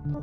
Good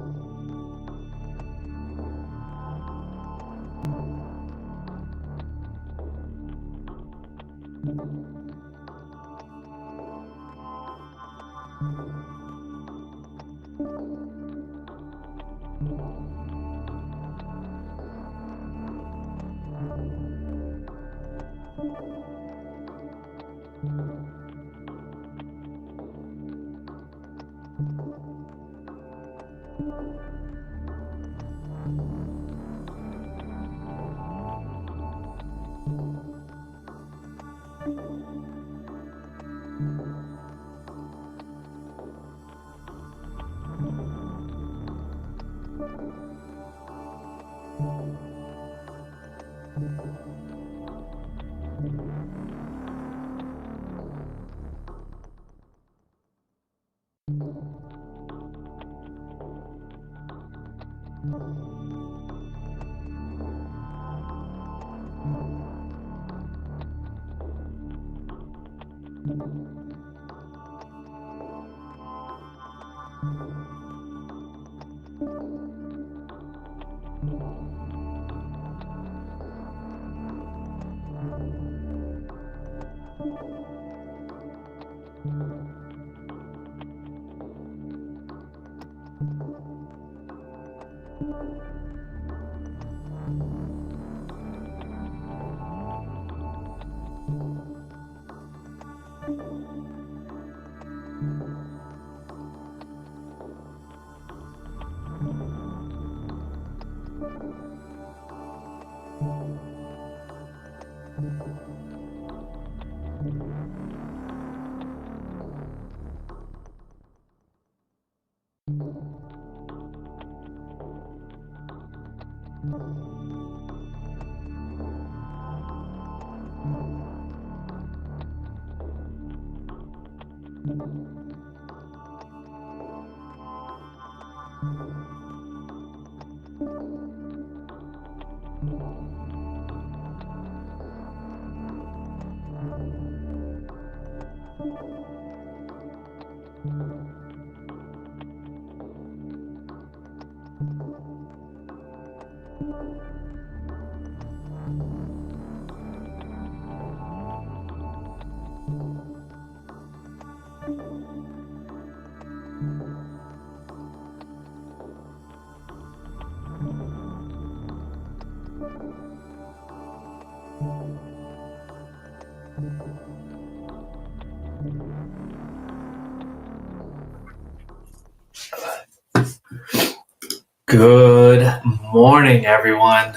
morning, everyone.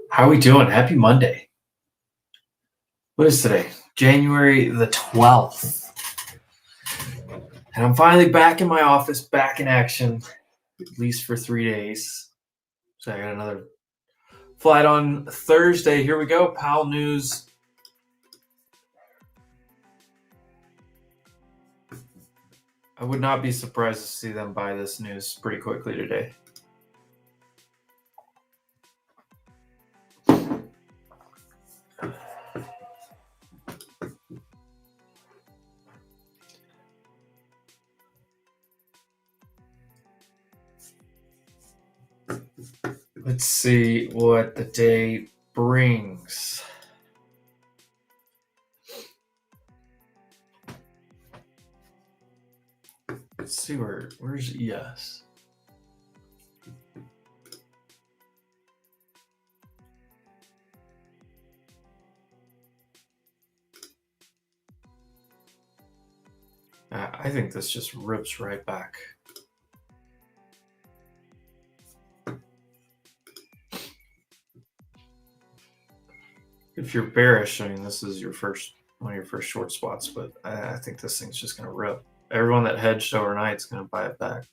How are we doing? Happy Monday. What is today? January the 12th. And I'm finally back in my office, back in action, at least for 3 days. So I got another flight on Thursday. Here we go. Powell news. I would not be surprised to see them buy this news pretty quickly today. Let's see what the day brings. Let's see where's ES? I think this just rips right back. If you're bearish, I mean, this is one of your first short spots, but I think this thing's just going to rip. Everyone that hedged overnight is going to buy it back.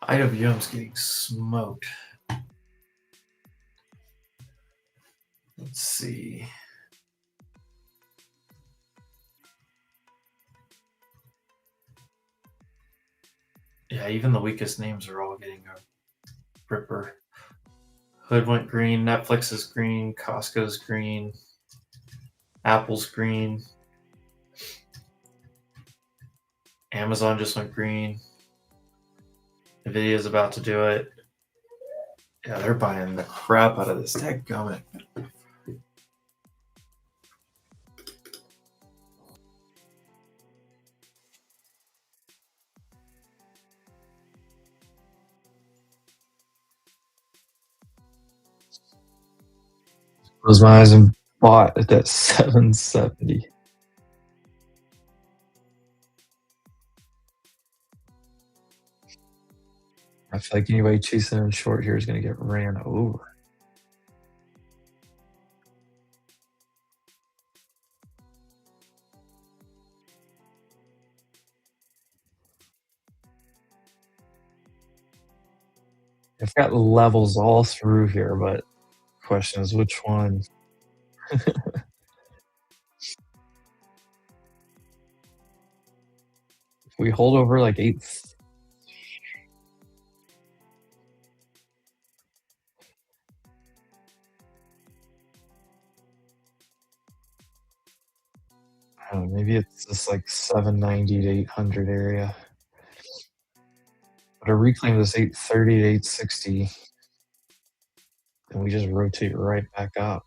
IWM's getting smoked. Let's see. Yeah, even the weakest names are all getting a ripper. Hood went green. Netflix is green. Costco's green. Apple's green. Amazon just went green. Nvidia's about to do it. Yeah, they're buying the crap out of this dadgummit. Close my eyes and bought at that 770. I feel like anybody chasing in short here is going to get ran over. I've got levels all through here, but question is which one? If we hold over like 8, I don't know, maybe it's this like 790 to 800 area. But I reclaim this 830 to 860, and we just rotate right back up.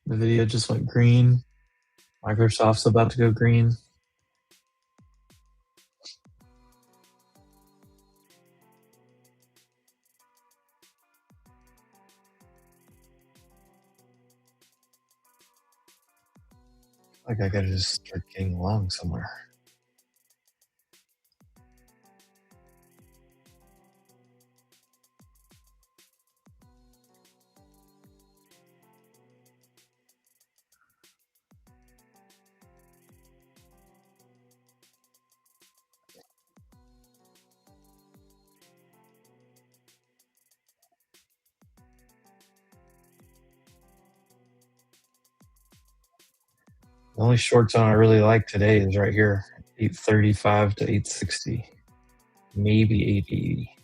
The video just went green. Microsoft's about to go green. Like I gotta just start getting along somewhere. The only short zone I really like today is right here, 835 to 860, maybe 880.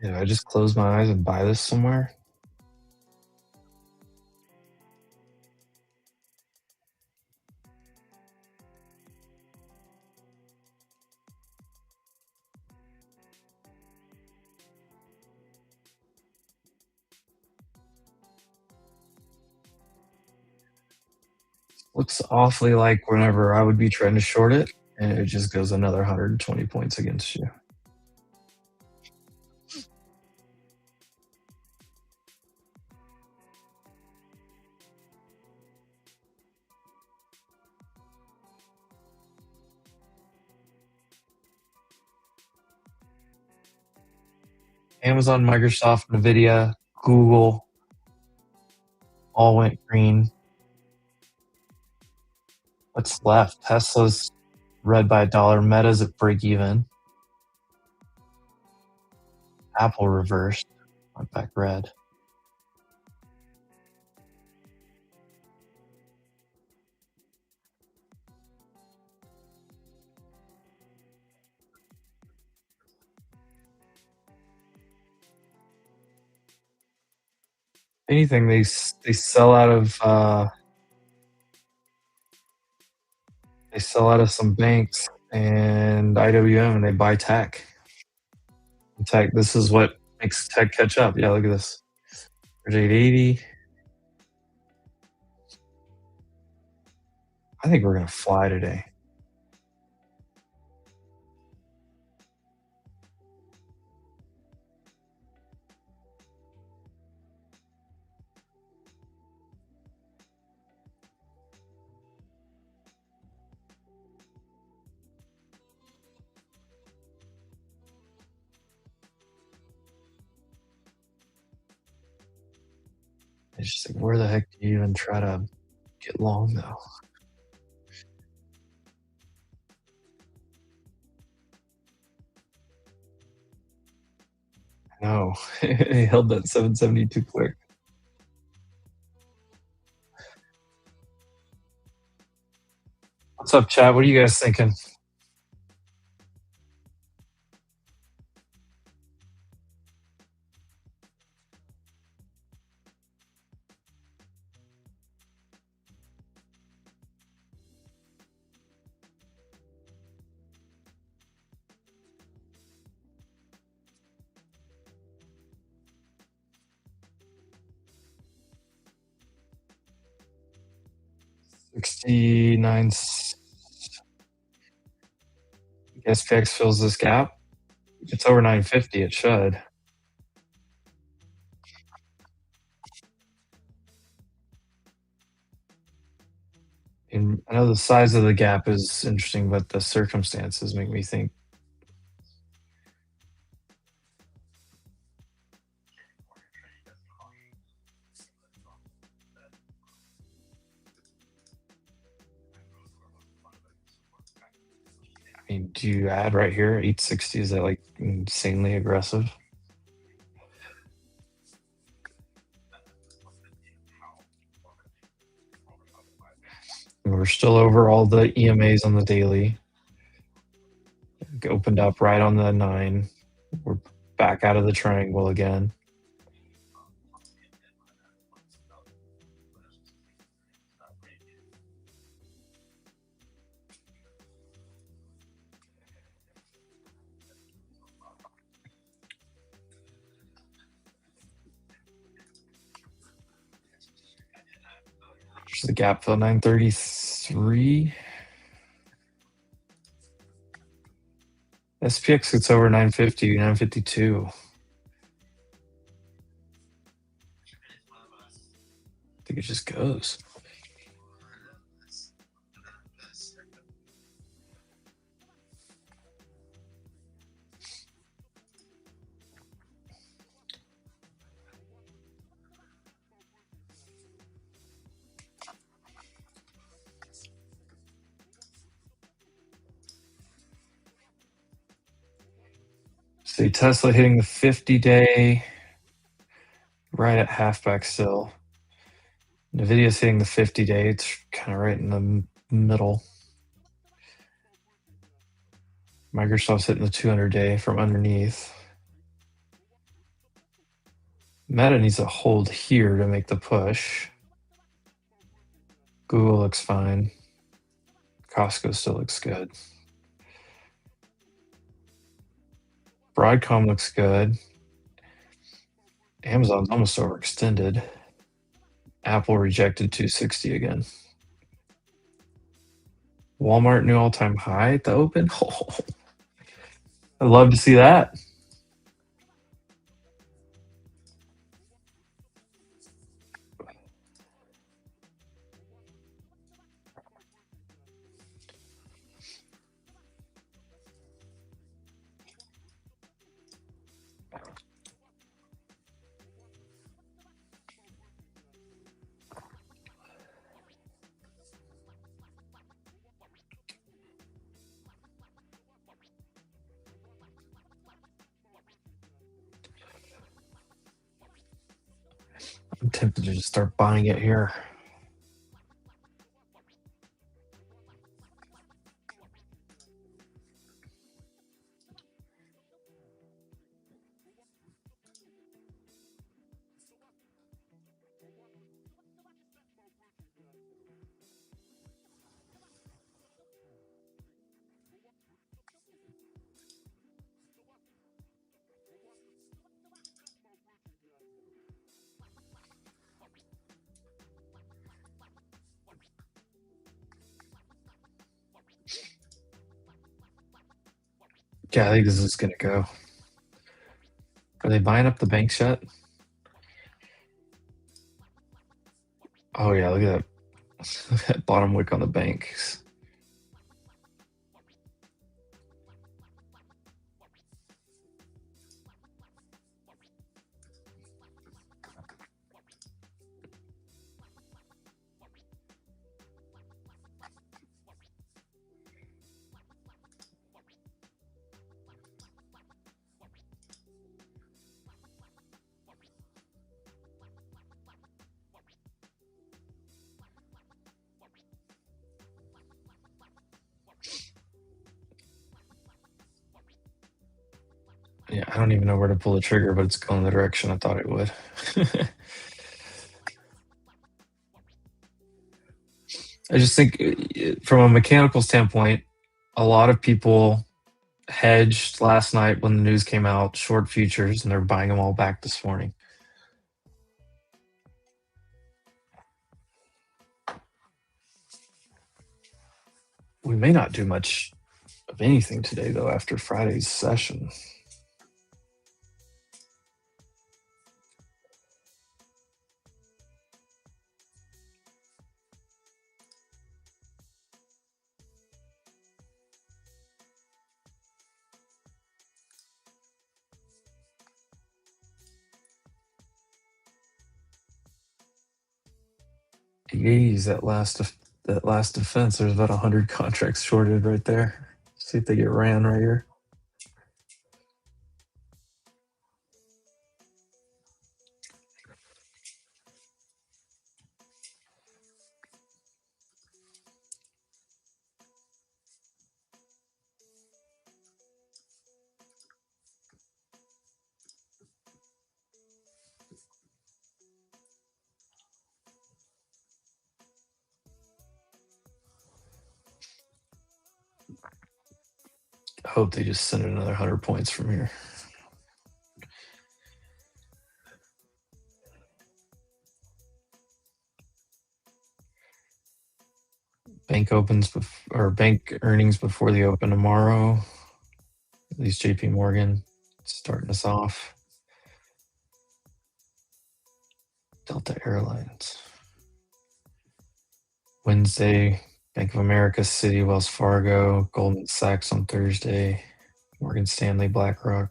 Yeah, I just close my eyes and buy this somewhere. Looks awfully like whenever I would be trying to short it, and it just goes another 120 points against you. Amazon, Microsoft, Nvidia, Google all went green. What's left? Tesla's red by $1. Meta's at break even. Apple reversed, went back red. Anything, they sell out of some banks and IWM, and they buy tech. Tech. This is what makes tech catch up. Yeah, look at this. There's 880. I think we're gonna fly today. It's just like, where the heck do you even try to get long though? No, he held that 772 quick. What's up, chat? What are you guys thinking? $69. SPX fills this gap. If it's over 950, it should. And I know the size of the gap is interesting, but the circumstances make me think. I mean, do you add right here 860? Is that like insanely aggressive? We're still over all the EMAs on the daily. Opened up right on the 9. We're back out of the triangle again. There's the gap fill 933. SPX gets over 950, 952. I think it just goes. See Tesla hitting the 50-day right at halfback still. NVIDIA's hitting the 50-day. It's kind of right in the middle. Microsoft's hitting the 200-day from underneath. Meta needs to hold here to make the push. Google looks fine. Costco still looks good. Broadcom looks good. Amazon's almost overextended. Apple rejected 260 again. Walmart new all-time high at the open. Oh, I'd love to see that. I'm tempted to just start buying it here. Yeah, I think this is going to go. Are they buying up the banks yet? Oh, yeah, look at that. Look at that bottom wick on the banks. Yeah, I don't even know where to pull the trigger, but it's going the direction I thought it would. I just think from a mechanical standpoint, a lot of people hedged last night when the news came out, short futures, and they're buying them all back this morning. We may not do much of anything today, though, after Friday's session. Jeez, that last defense, there's about 100 contracts shorted right there. See if they get ran right here. I hope they just send another 100 points from here. Bank earnings before the open tomorrow. At least JP Morgan starting us off. Delta Airlines. Wednesday, Bank of America, Citi, Wells Fargo, Goldman Sachs on Thursday, Morgan Stanley, BlackRock.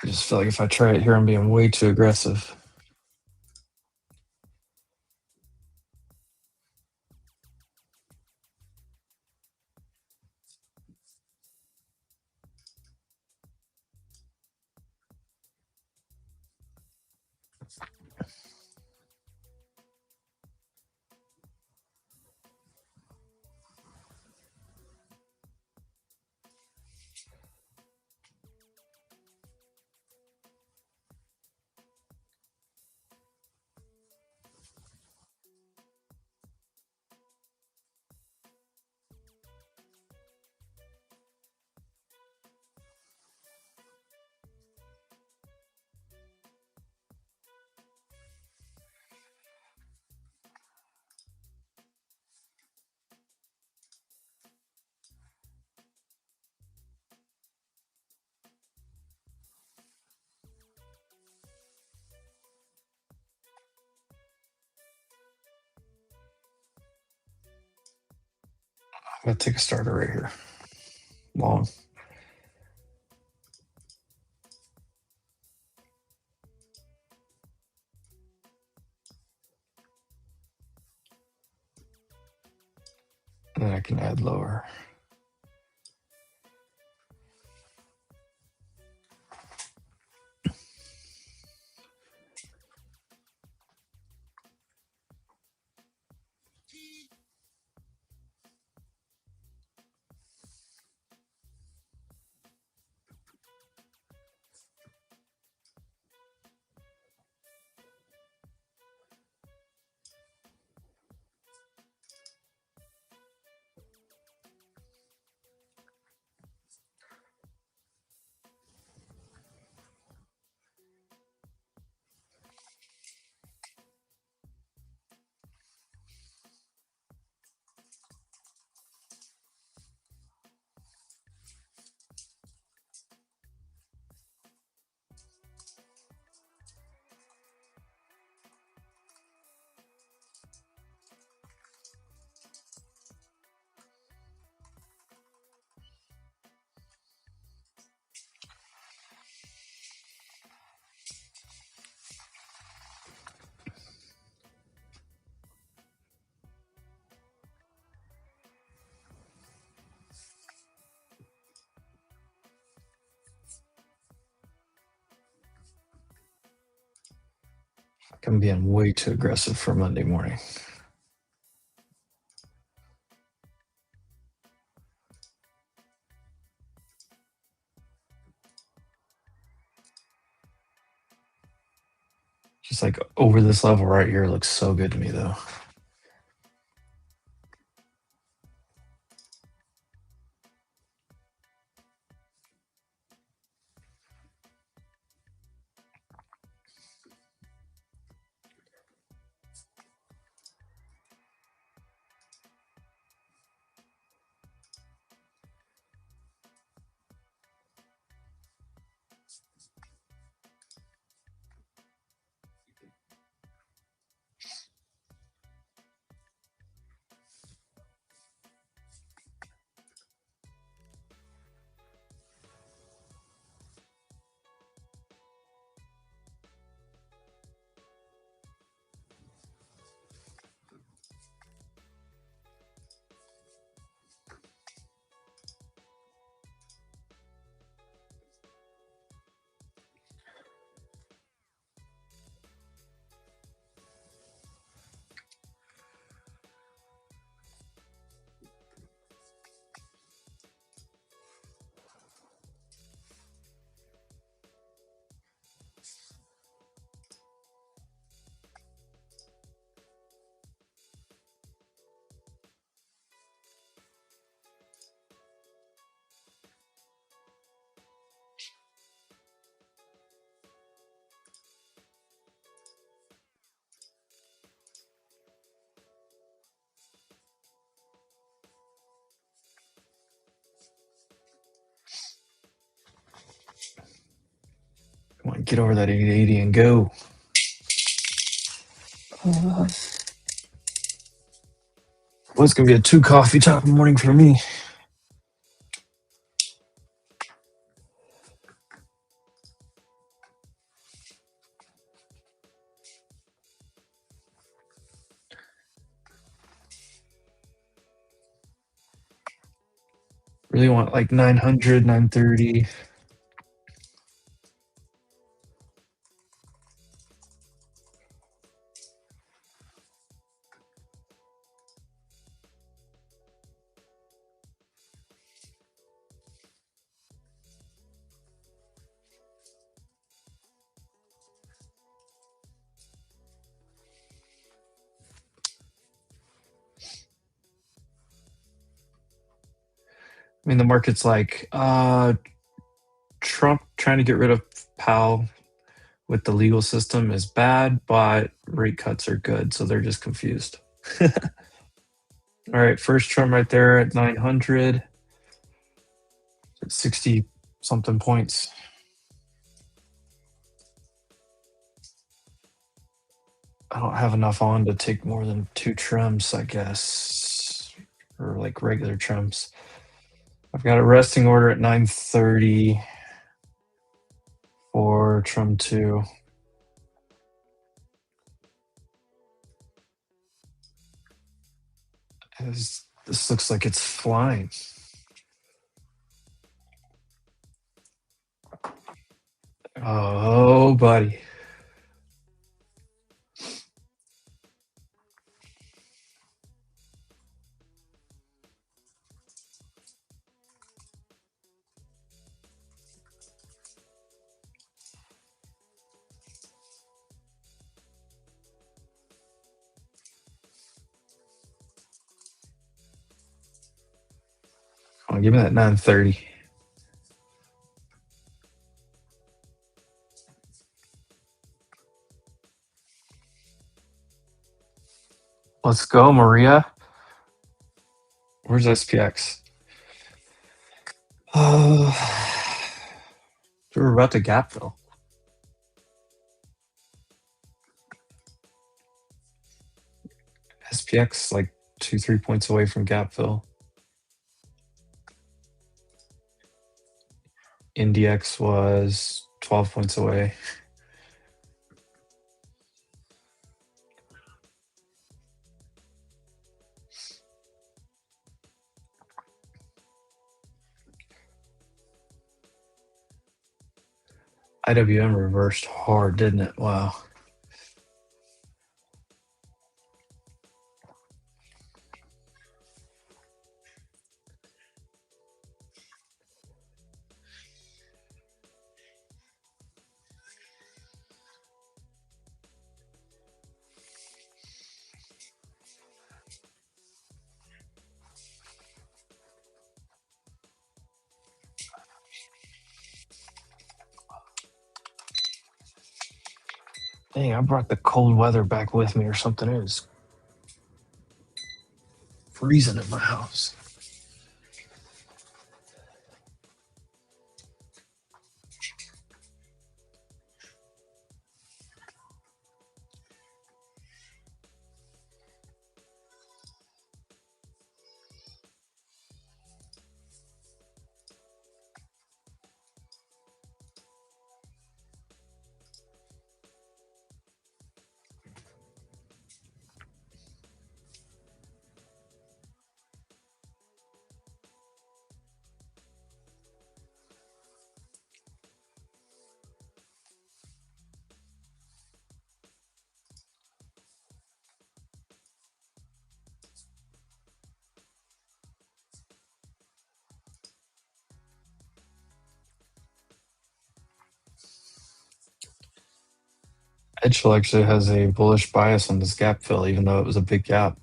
I just feel like if I try it here, I'm being way too aggressive. I'm going to take a starter right here. Long. And then I can add lower. I'm being way too aggressive for Monday morning. Just like over this level right here looks so good to me though. Come on, get over that 880 and go. Well, it's gonna be a 2 coffee top morning for me. Really want like 900, 930. I mean, the market's like, Trump trying to get rid of Powell with the legal system is bad, but rate cuts are good. So they're just confused. All right, first Trump right there at 900, 60 something points. I don't have enough on to take more than 2 trims, I guess, or like regular trims. I've got a resting order at 930 for trim 2. This looks like it's flying. Oh, buddy. Come on, give me that 930. Let's go, Maria. Where's SPX? We're about to gap fill. SPX like 2-3 points away from gap fill. IndieX was 12 points away. IWM reversed hard, didn't it? Wow. Dang, I brought the cold weather back with me or something. It was freezing in my house. Edge actually has a bullish bias on this gap fill, even though it was a big gap.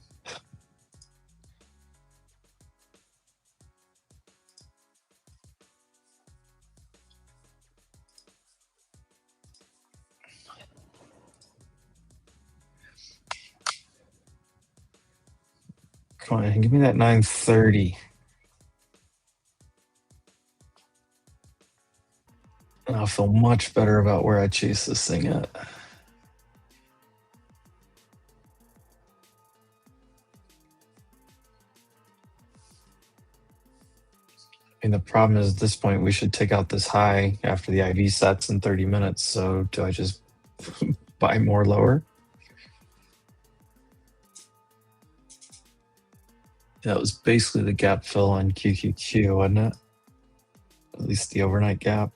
Come on, give me that 930. And I'll feel much better about where I chase this thing at. And the problem is at this point, we should take out this high after the IV sets in 30 minutes. So do I just buy more lower? That was basically the gap fill on QQQ, wasn't it? At least the overnight gap.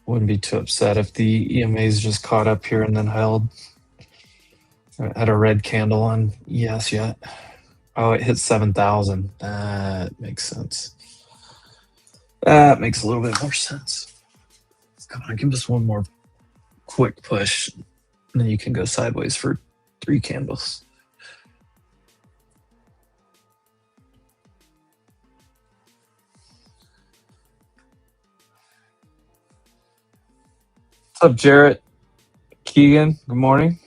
Wouldn't be too upset if the EMAs just caught up here and then held. Had a red candle on ES yet. Oh, it hit 7,000. That makes sense. That makes a little bit more sense. Come on, give us one more quick push, and then you can go sideways for 3 candles. What's up, Jarrett? Keegan, good morning.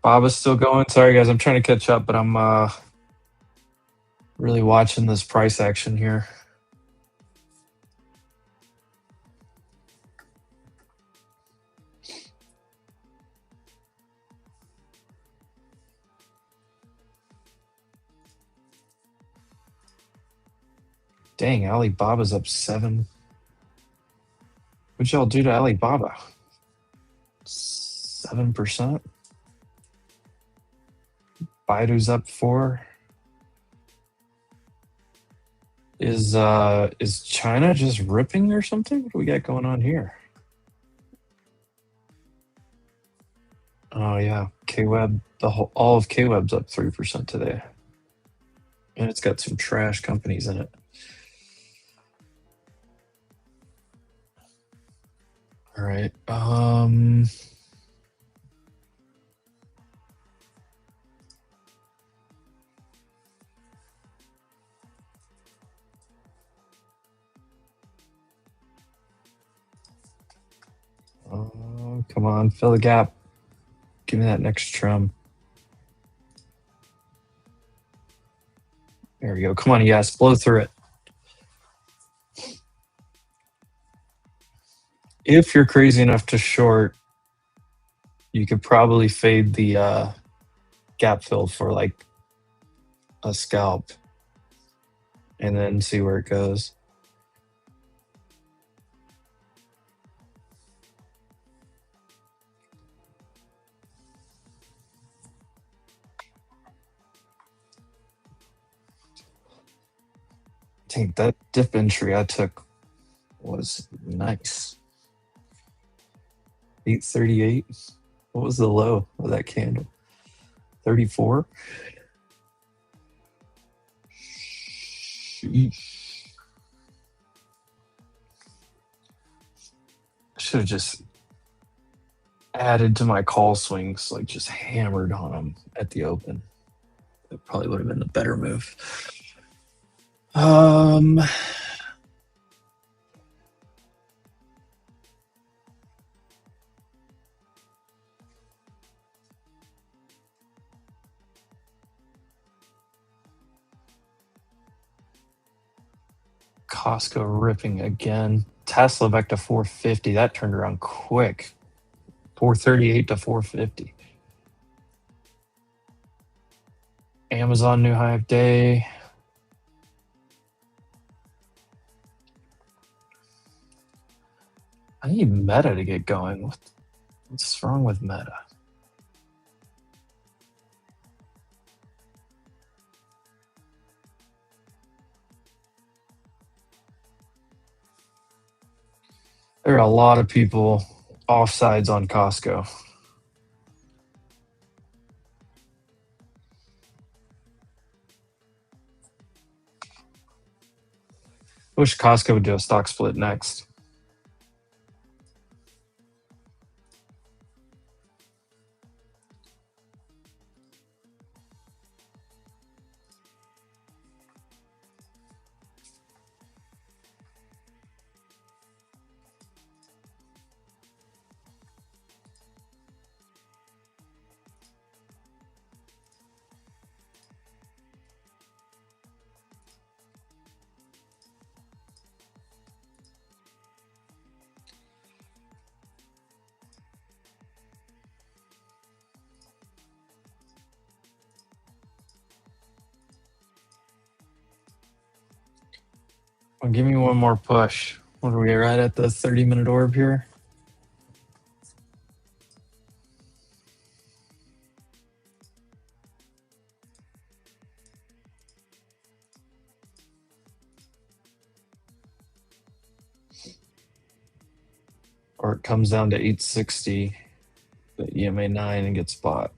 Bob is still going. Sorry, guys, I'm trying to catch up, but I'm really watching this price action here. Dang, Alibaba's up 7. What'd y'all do to Alibaba? 7%. Baidu's up 4. Is China just ripping or something? What do we got going on here? Oh yeah, KWeb. All of KWeb's up 3% today, and it's got some trash companies in it. All right. Oh, come on, fill the gap. Give me that next trim. There we go. Come on, yes, blow through it. If you're crazy enough to short, you could probably fade the gap fill for like a scalp and then see where it goes. I think that dip entry I took was nice. 838. What was the low of that candle? 34. Should have just added to my call swings, like just hammered on them at the open. That probably would have been the better move. Costco ripping again. Tesla back to 450. That turned around quick. 438 to 450. Amazon new high of day. I need Meta to get going. What's wrong with Meta? There are a lot of people offsides on Costco. Wish Costco would do a stock split next. Well, give me one more push. What are we right at the 30-minute orb here? Or it comes down to 860, the EMA 9 and gets bought.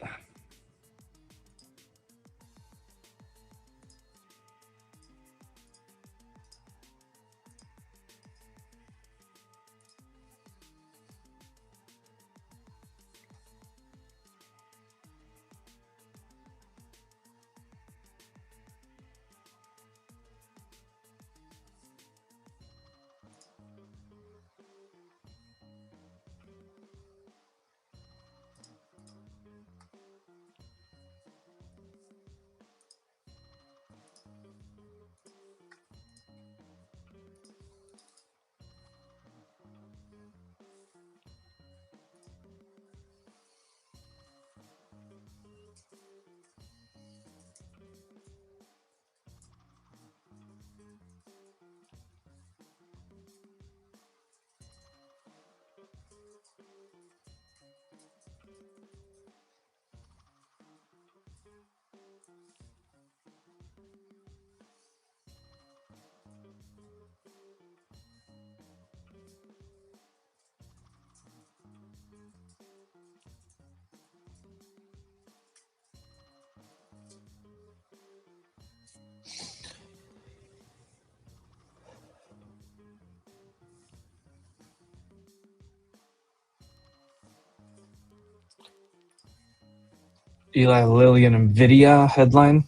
Eli Lilly and NVIDIA headline,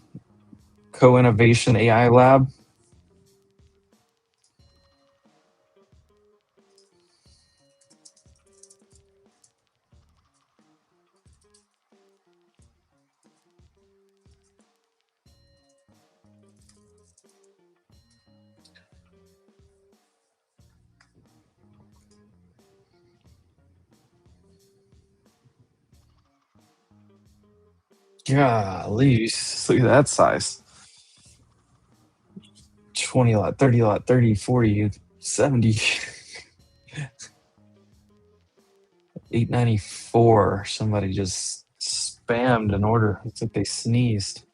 co-innovation AI lab. Golly, look at that size. 20 lot, 30 lot, 30, 40, 70. 894. Somebody just spammed an order. It's like they sneezed.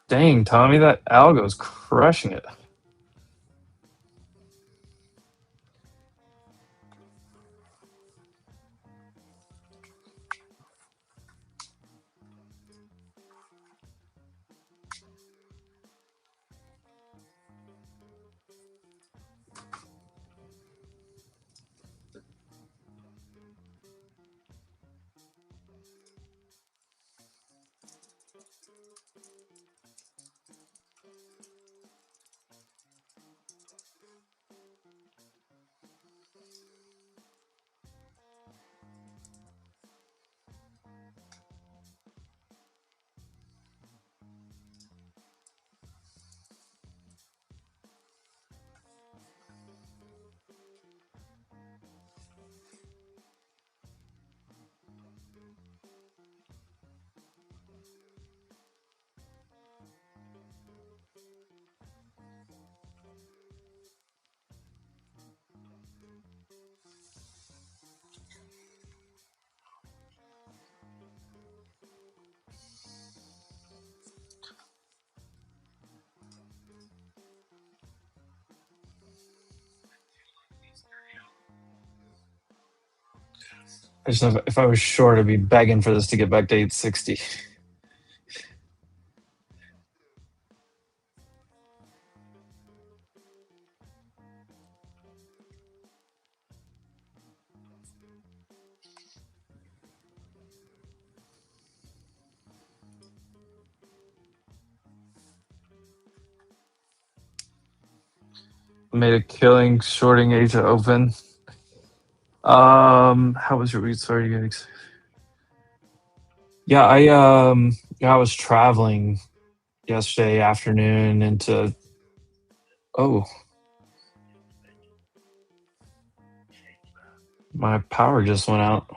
Dang, Tommy, that algo's crushing it. I just know if I was short, I'd be begging for this to get back to 860. Made a killing shorting Asia open. How was your week? Sorry, guys. Yeah, I was traveling yesterday afternoon into. Oh, my power just went out.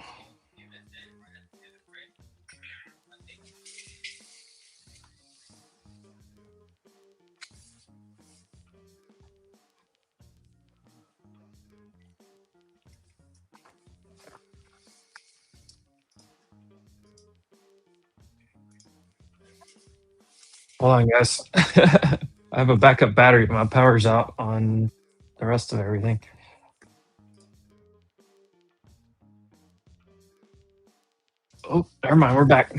Hold on, guys. I have a backup battery, but my power's out on the rest of everything. Oh, never mind. We're back.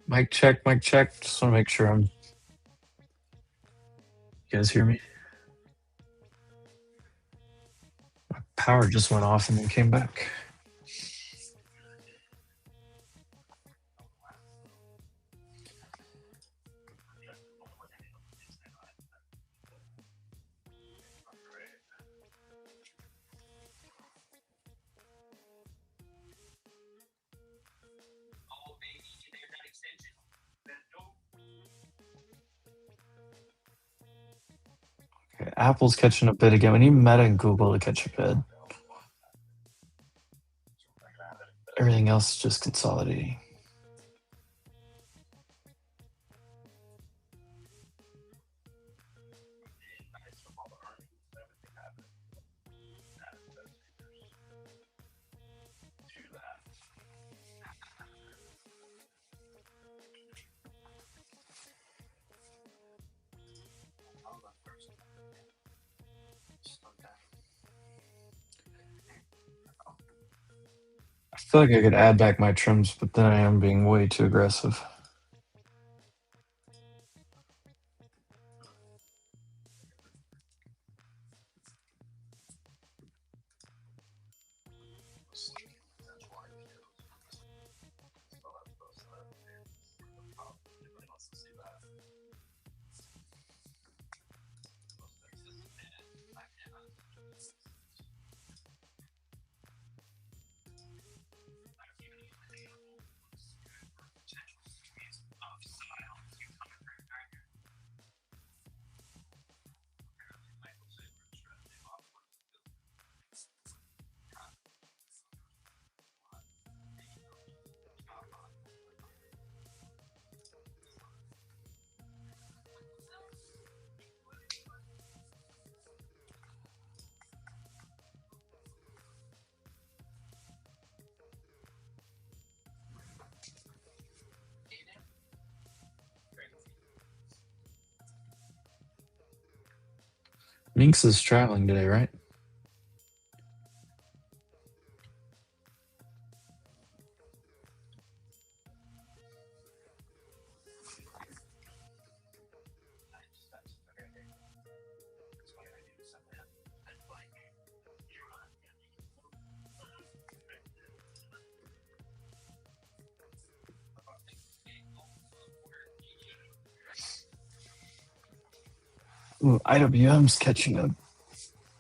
Mic check, mic check. Just want to make sure I'm. You guys hear me? My power just went off and then came back. Okay, Apple's catching a bid again. We need Meta and Google to catch a bid. Everything else is just consolidating. I feel like I could add back my trims, but then I am being way too aggressive. Minx is traveling today, right? Ooh, IWM's catching a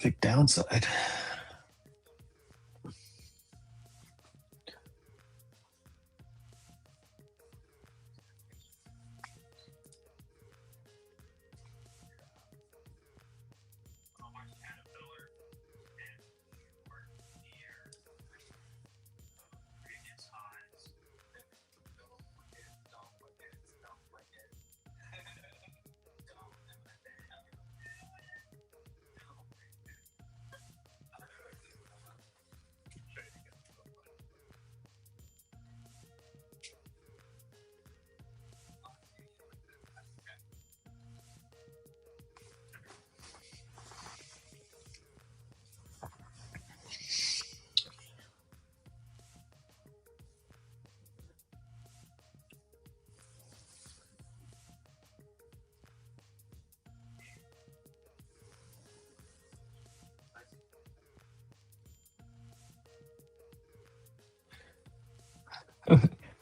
big downside.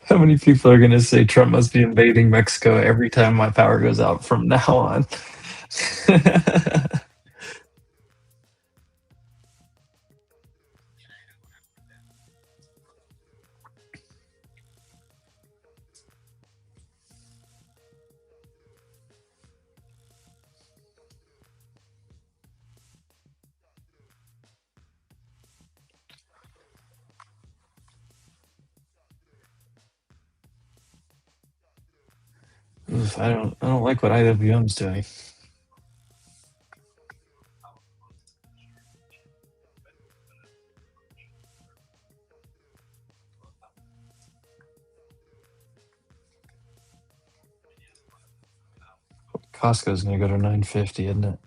How many people are going to say Trump must be invading Mexico every time my power goes out from now on? Oof, I don't like what IWM's doing. Costco's going to go to 950, isn't it?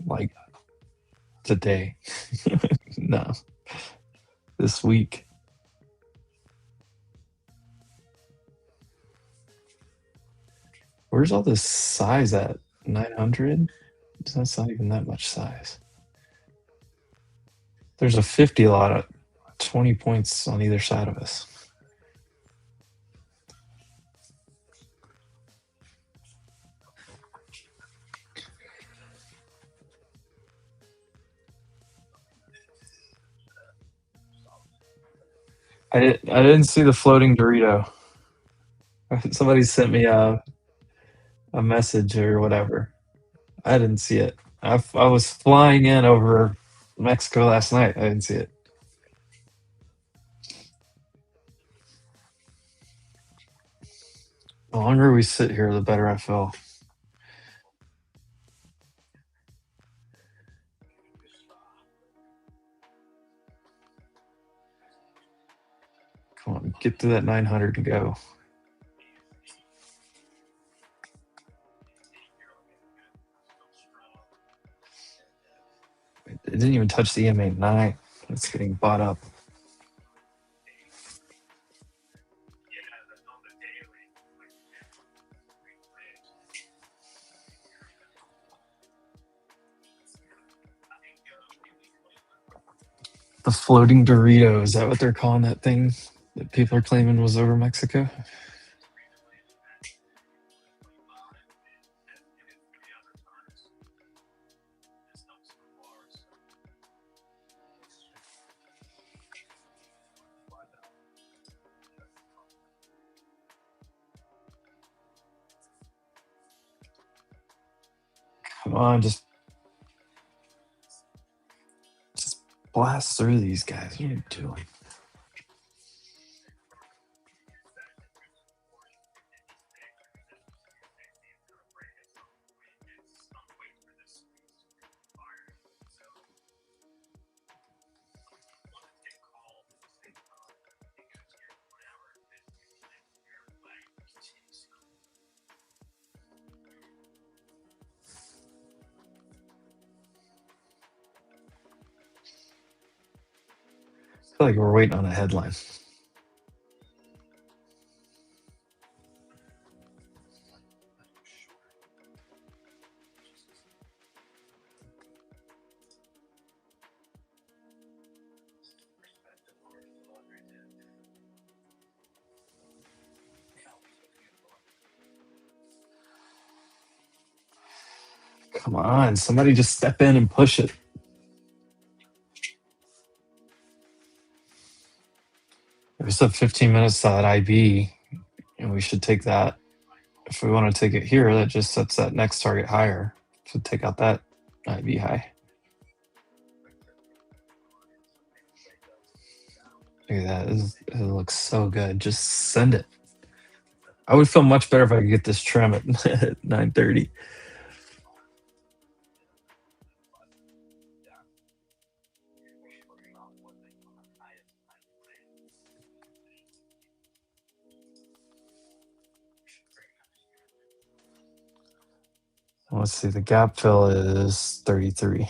Like today. No, this week. Where's all this size at? 900? That's not even that much size. There's a 50 lot at 20 points on either side of us. I didn't see the floating Dorito. Somebody sent me a message or whatever. I didn't see it. I was flying in over Mexico last night. I didn't see it. The longer we sit here, the better I feel. Come on, get to that 900 and go. It didn't even touch the EMA 9. It's getting bought up. The floating Dorito, is that what they're calling that thing that people are claiming was over Mexico? Come on, just blast through these guys. What are you doing? feel like we're waiting on a headline. Come on, somebody just step in and push it. We still have 15 minutes to that IB, and we should take that. If we want to take it here, that just sets that next target higher. So take out that IB high. Look at that. It looks so good. Just send it. I would feel much better if I could get this trim at 9:30. Let's see, the gap fill is 33.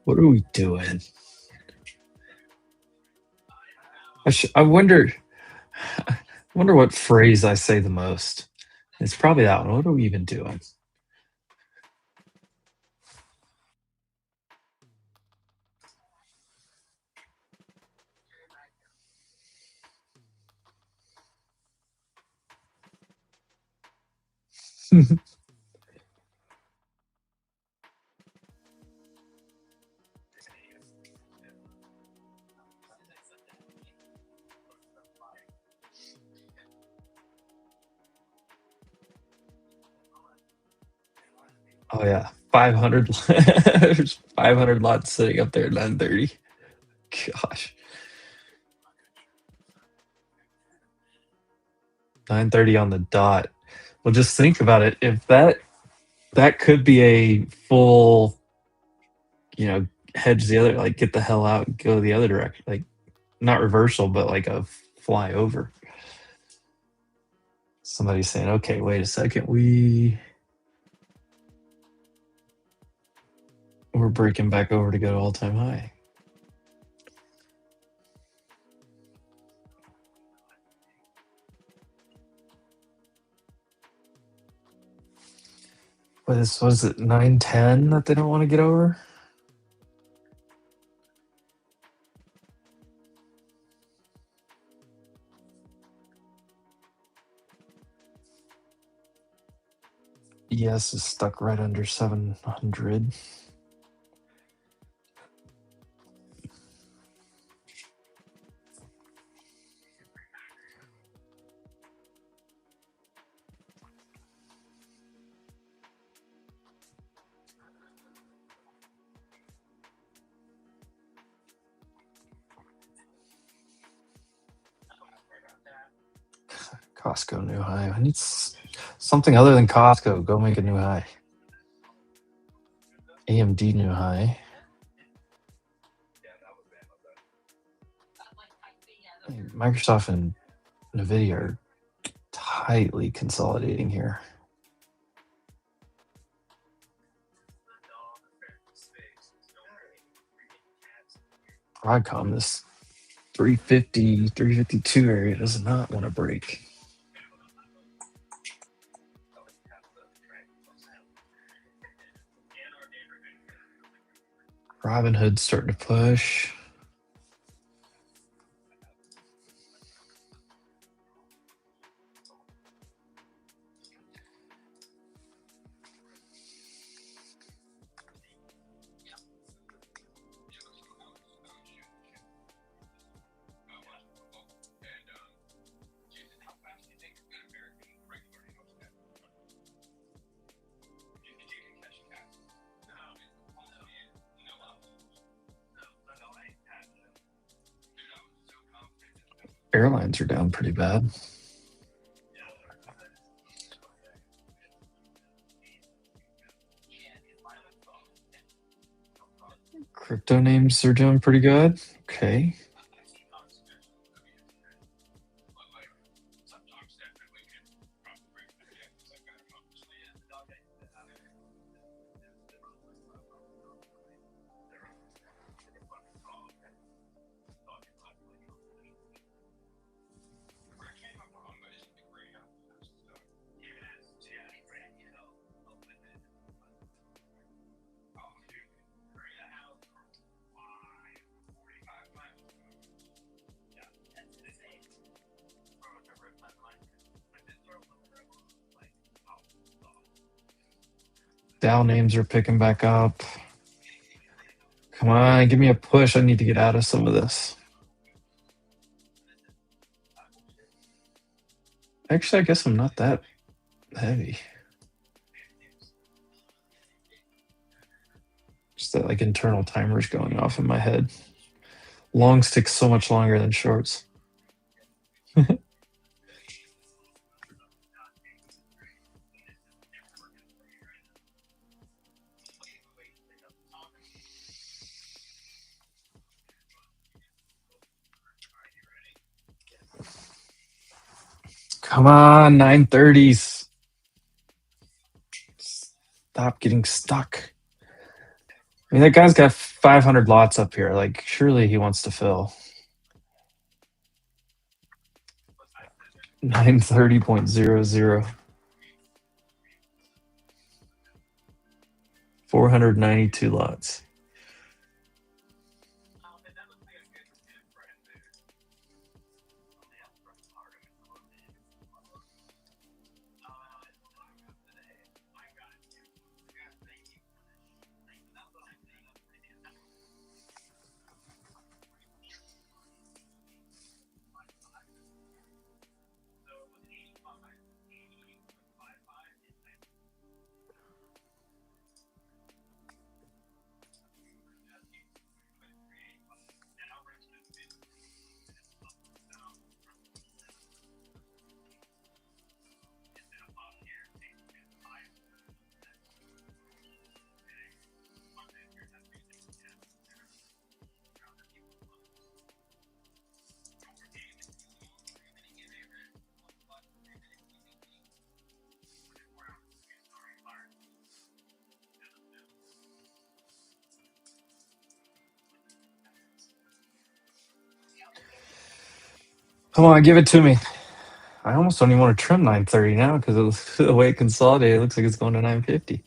What are we doing? I wonder what phrase I say the most. It's probably that one. What are we even doing? Oh yeah, 500. There's 500 lots sitting up there at 9:30. Gosh, 9:30 on the dot. Well, just think about it. If that could be a full, hedge the other, like get the hell out and go the other direction, like not reversal, but like a fly over. Somebody's saying, okay, wait a second, we're breaking back over to go to all-time high. What was it 910 that they don't want to get over? ES is stuck right under 700. Costco new high. I need something other than Costco. Go make a new high. AMD new high. Microsoft and NVIDIA are tightly consolidating here. Broadcom, this 350, 352 area does not want to break. Robinhood's starting to push. Airlines are down pretty bad. Crypto names are doing pretty good. Okay. Dow names are picking back up. Come on, give me a push. I need to get out of some of this. Actually, I guess I'm not that heavy. Just that like internal timers going off in my head. Longs take so much longer than shorts. Come on, 930s. Stop getting stuck. I mean, that guy's got 500 lots up here. Like, surely he wants to fill. 930.00. 492 lots. Come on, give it to me. I almost don't even want to trim 930 now because the way it consolidated, it looks like it's going to 950.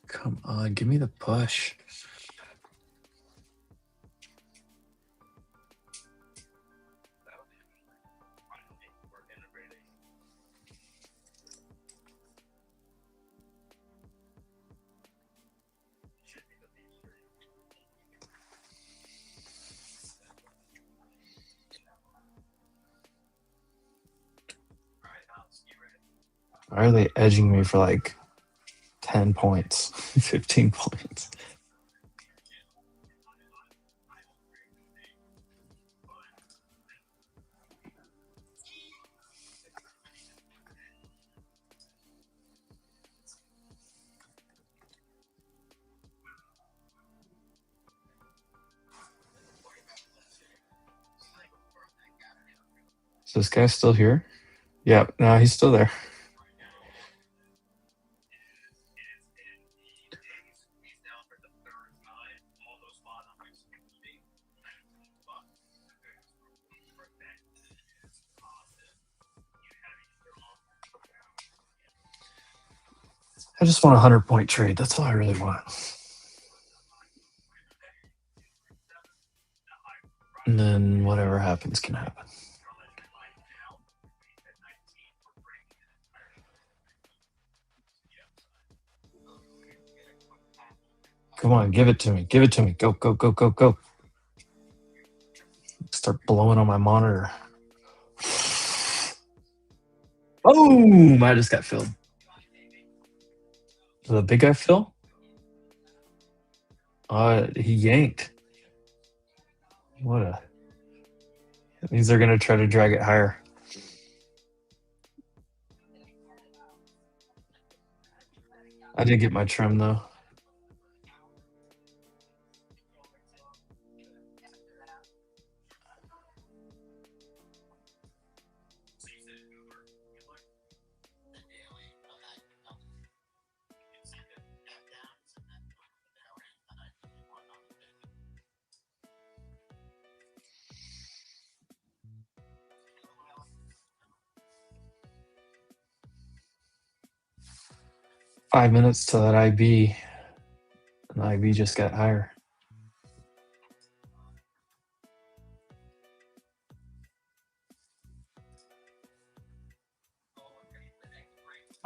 Come on, give me the push. Why are they edging me for like 10 points, 15 points? Is this guy still here? Yep, no, he's still there. I just want a 100-point trade. That's all I really want. And then whatever happens can happen. Come on, give it to me. Give it to me. Go, go, go, go, go. Start blowing on my monitor. Boom! I just got filled. The big guy fill? He yanked. What a... That means they're going to try to drag it higher. I did get my trim, though. Five minutes to that IB, and the IB just got higher.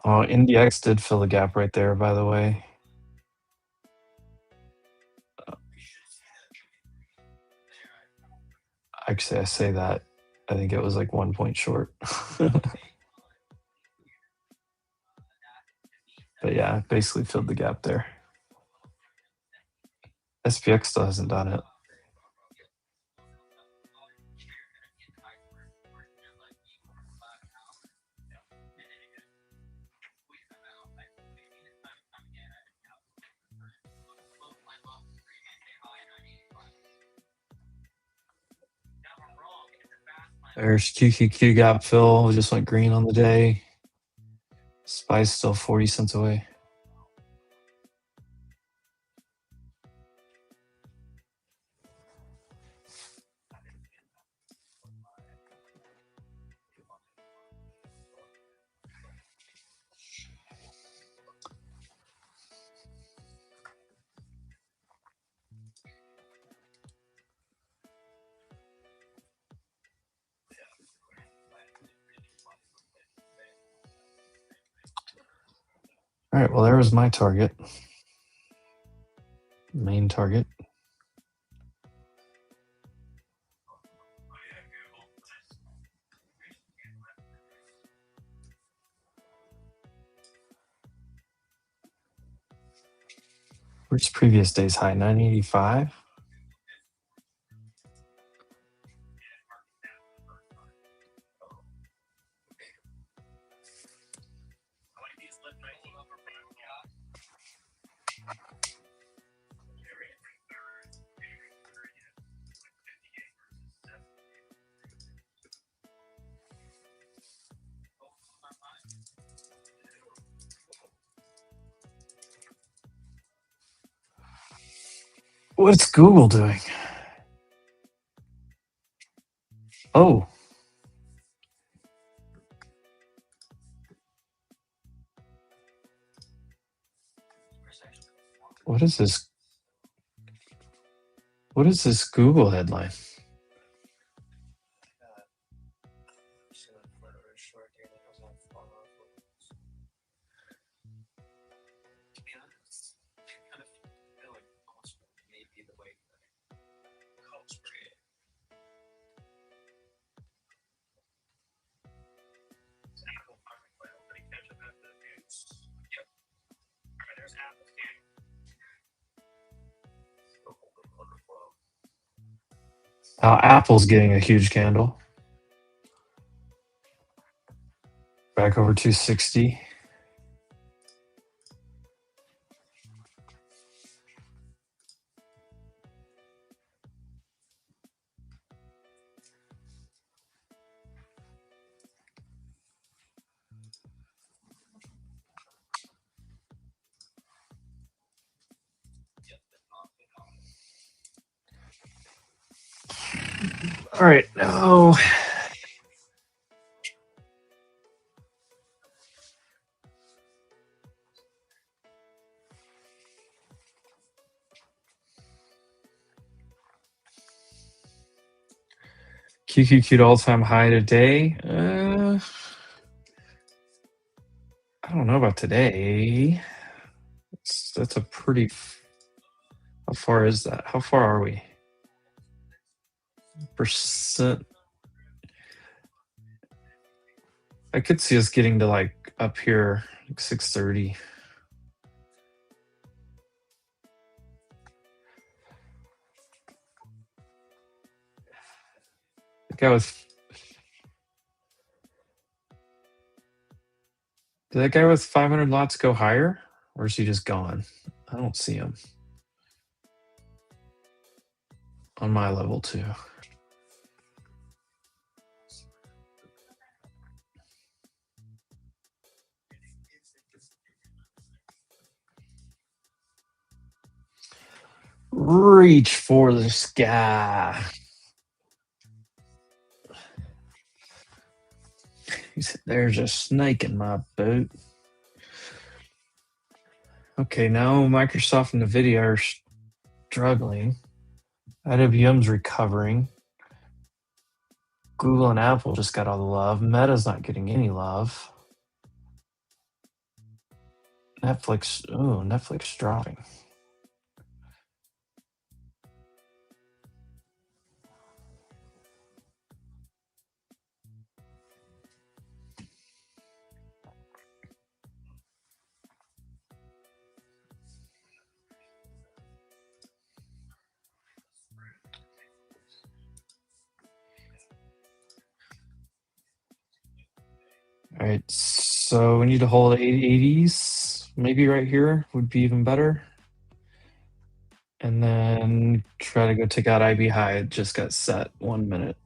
Oh, NDX did fill the gap right there, by the way. Actually, I say that. I think it was like 1 point short. But yeah, basically filled the gap there. SPX still hasn't done it. There's QQQ gap fill. We just went green on the day. SPY's still 40 cents away. All right, well, there was my target. Main target. Where's previous day's high? 985? What's Google doing? Oh. What is this? What is this Google headline? Apple's getting a huge candle. Back over 260. All right, now QQQ all-time high today. I don't know about today. That's a pretty. How far is that? How far are we? Percent. I could see us getting to like up here, like 6:30. The guy with Did that guy with 500 lots go higher, or is he just gone? I don't see him on my level too. Reach for the sky. There's a snake in my boot. Okay, now Microsoft and NVIDIA are struggling. IWM's recovering. Google and Apple just got all the love. Meta's not getting any love. Netflix dropping. All right, so we need to hold 880s. Maybe right here would be even better. And then try to go take out IB high. It just got set 1 minute.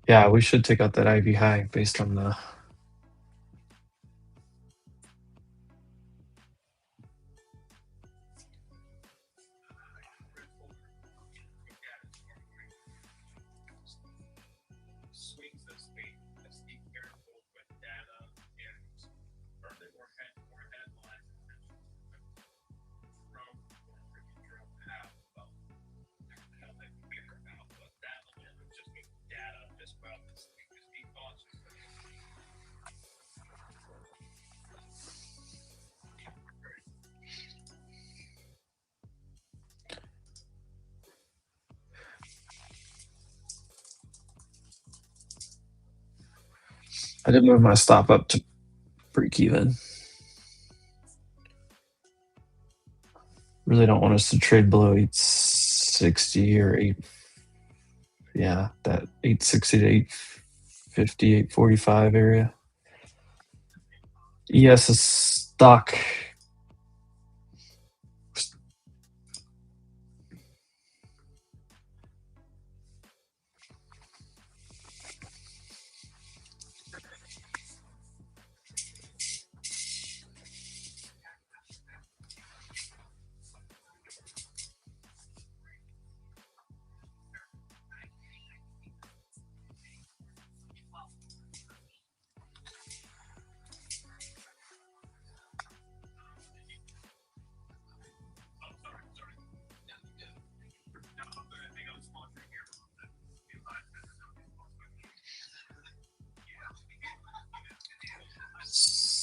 Yeah, we should take out that IB high based on the. I did move my stop up to break even. Really don't want us to trade below 860 or 8. Yeah, that 860 to 850, 845 area. ES is stuck.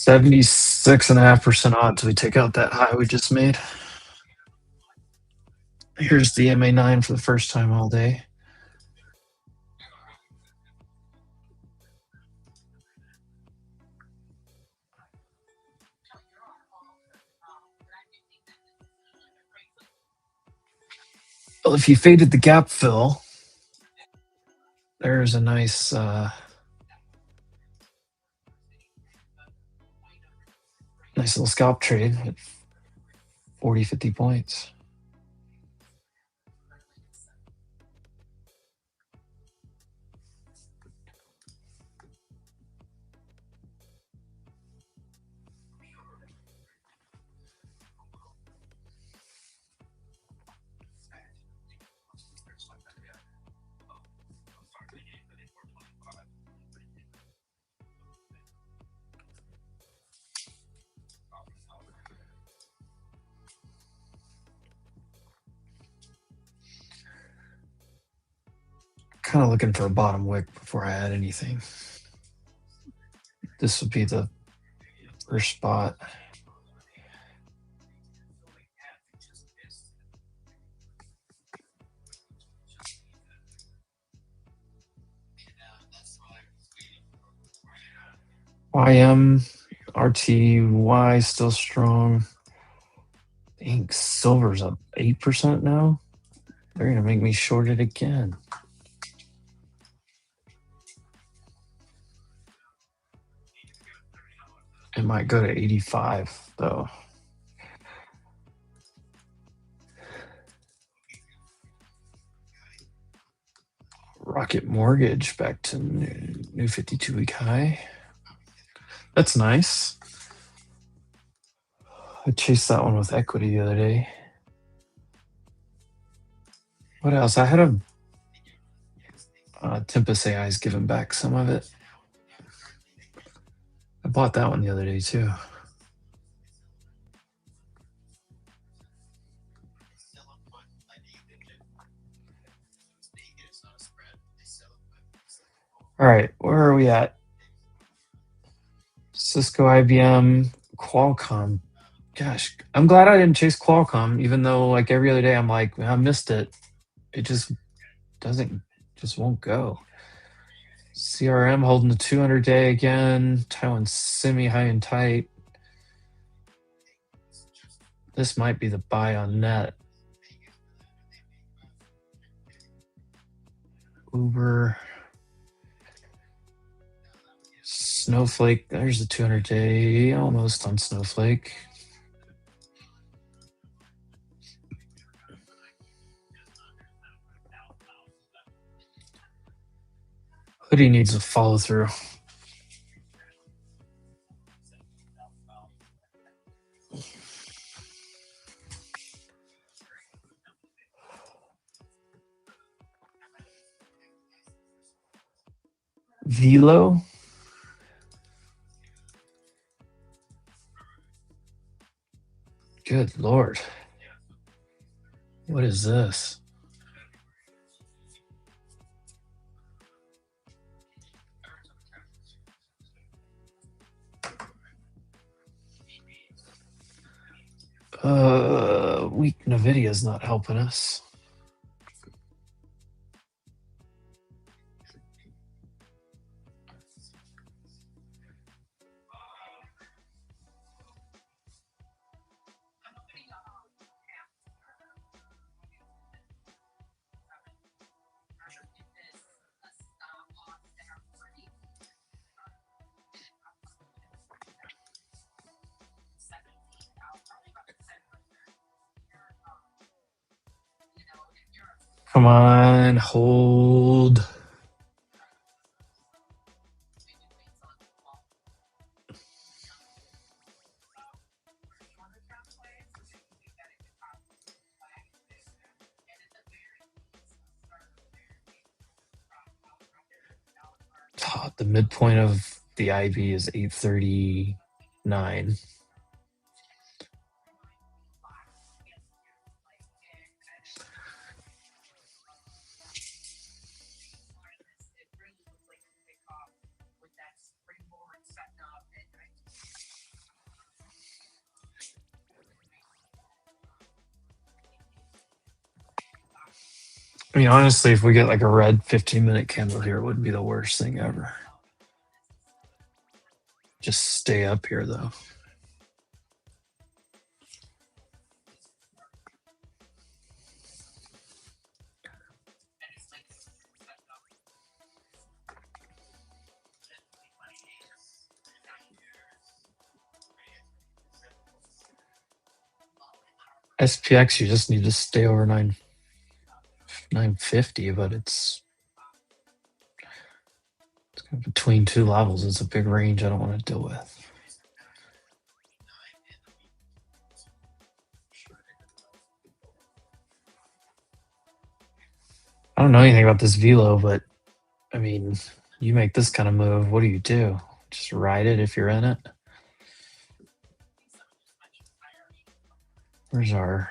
$76.5% odds we take out that high we just made. Here's the MA9 for the first time all day. Well, if you faded the gap fill, there's a nice nice little scalp trade at 40, 50 points. Kind of looking for a bottom wick before I add anything. This would be the first spot. YM, RTY still strong. Dang, silver's up 8% now. They're gonna make me short it again. It might go to 85 though. Rocket Mortgage back to new 52-week high. That's nice. I chased that one with equity the other day. What else? I had a Tempest AI's given back some of it. I bought that one the other day too. All right, where are we at? Cisco, IBM, Qualcomm. Gosh, I'm glad I didn't chase Qualcomm, even though like every other day I'm like, I missed it. It just won't go. CRM holding the 200-day again. Taiwan semi high and tight. This might be the buy on net. Uber. Snowflake. There's the 200-day. Almost on Snowflake. Hoodie needs a follow through. Velo. Good Lord. What is this? Weak Nvidia's not helping us. Come on, hold. The midpoint of the IB is 839. I mean, honestly, if we get like a red 15-minute candle here, it wouldn't be the worst thing ever. Just stay up here, though. SPX, you just need to stay over 950, but it's kind of between two levels. It's a big range I don't want to deal with. I don't know anything about this velo, but I mean, you make this kind of move, what do? Just ride it if you're in it? Where's our...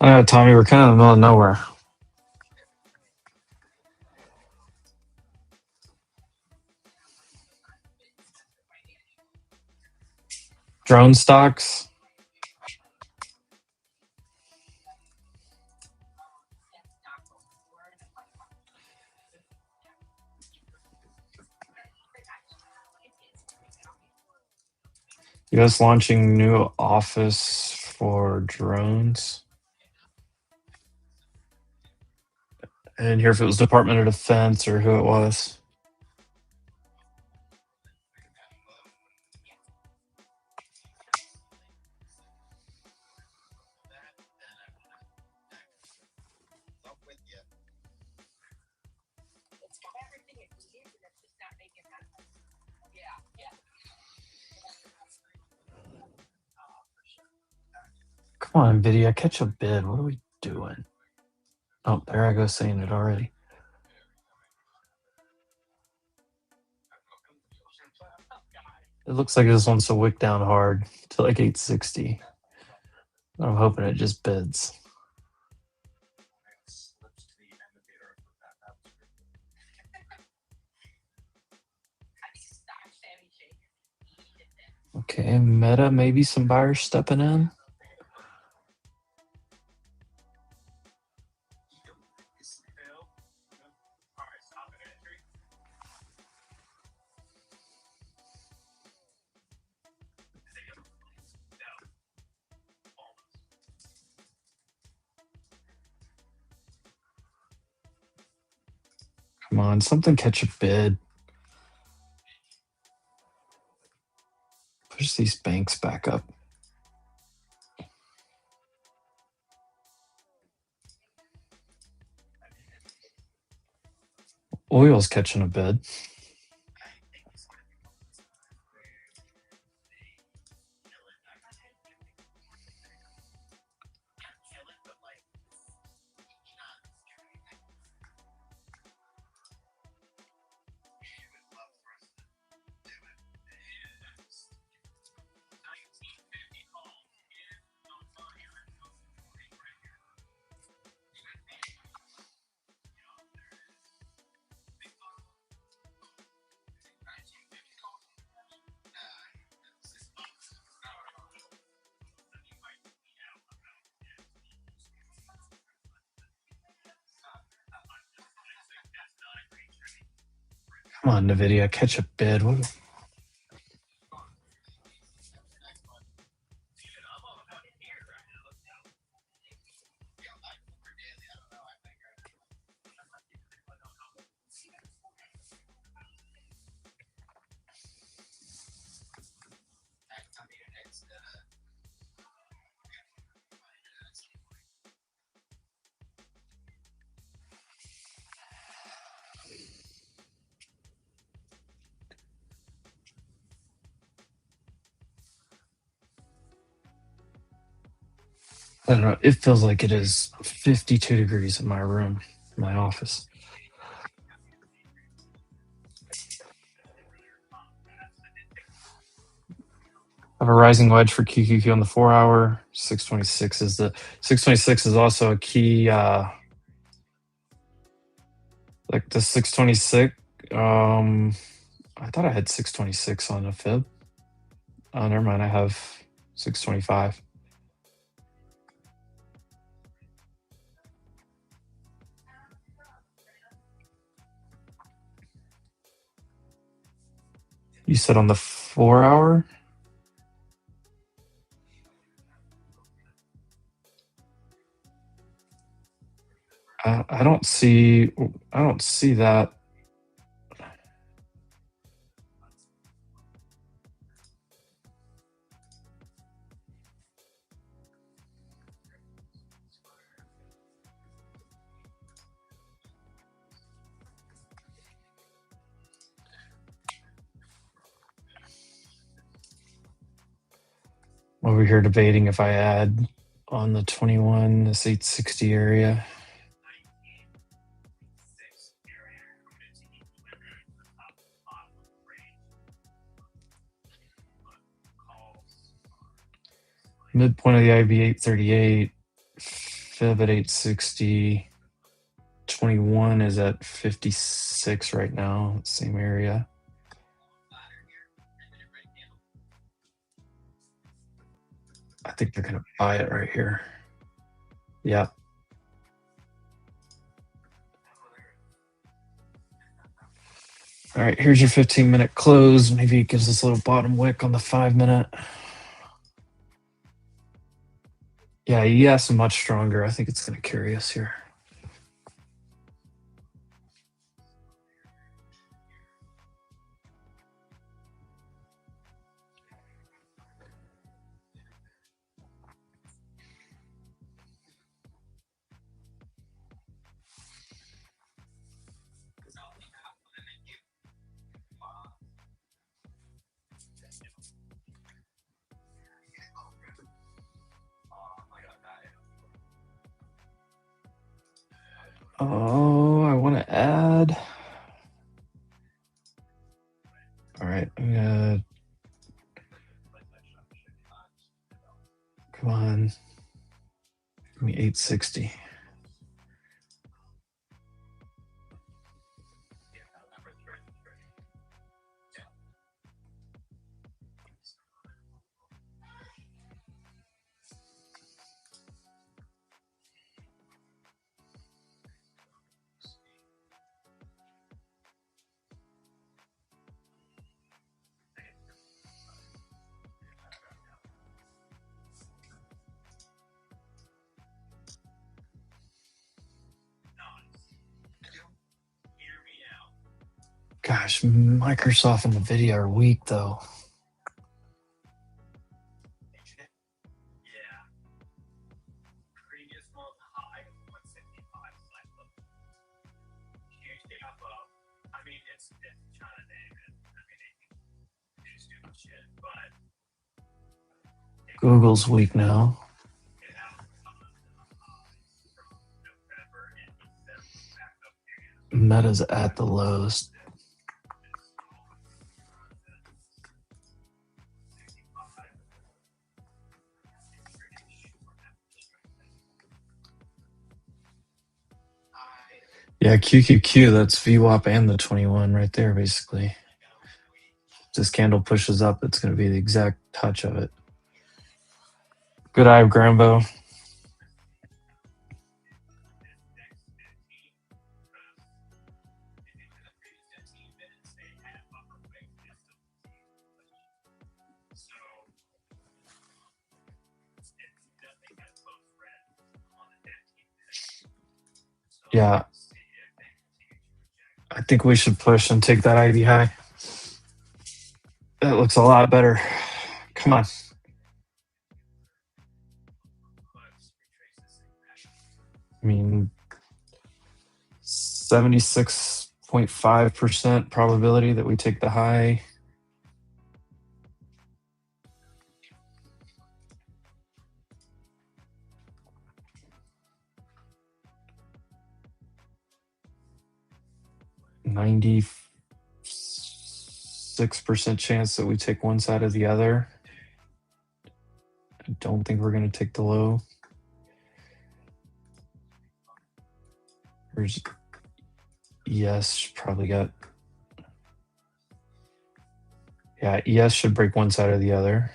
I know, Tommy, we're kind of in the middle of nowhere. Drone stocks. US launching new office for drones. I didn't hear if it was Department of Defense or who it was. Come on, NVIDIA, catch a bid. What are we doing? Oh, there I go saying it already. It looks like this wants to wick down hard to like 860. I'm hoping it just bids. Okay, Meta, maybe some buyers stepping in. Come on, something catch a bid. Push these banks back up. Oil's catching a bid. Come on, NVIDIA, catch a bid. What? I don't know. It feels like it is 52 degrees in my room, my office. I have a rising wedge for QQQ on the 4-hour. 626 is the 626 is also a key. Like the 626. I thought I had 626 on a fib. Oh, never mind. I have 625. You said on the 4-hour? I don't see that. Over here debating if I add on the 21, this 860 area. Midpoint of the IB 838. Fib at 860. 21 is at 56 right now, same area. I think they're going to buy it right here. Yeah. All right, here's your 15-minute close. Maybe it gives us a little bottom wick on the 5-minute. Yeah, ES much stronger. I think it's going to carry us here. Oh, I want to add. All right, I'm gonna. Come on. Give me 860. Gosh, Microsoft and NVIDIA are weak though. Google's weak now. Meta's at the lowest. Yeah, QQQ, that's VWAP and the 21 right there, basically. If this candle pushes up, it's going to be the exact touch of it. Good eye, Grambo. Yeah. I think we should push and take that ID high. That looks a lot better. Come on. I mean, 76.5% probability that we take the high. %6 chance that we take one side or the other. I don't think we're going to take the low. There's ES probably got. Yeah, ES should break one side or the other.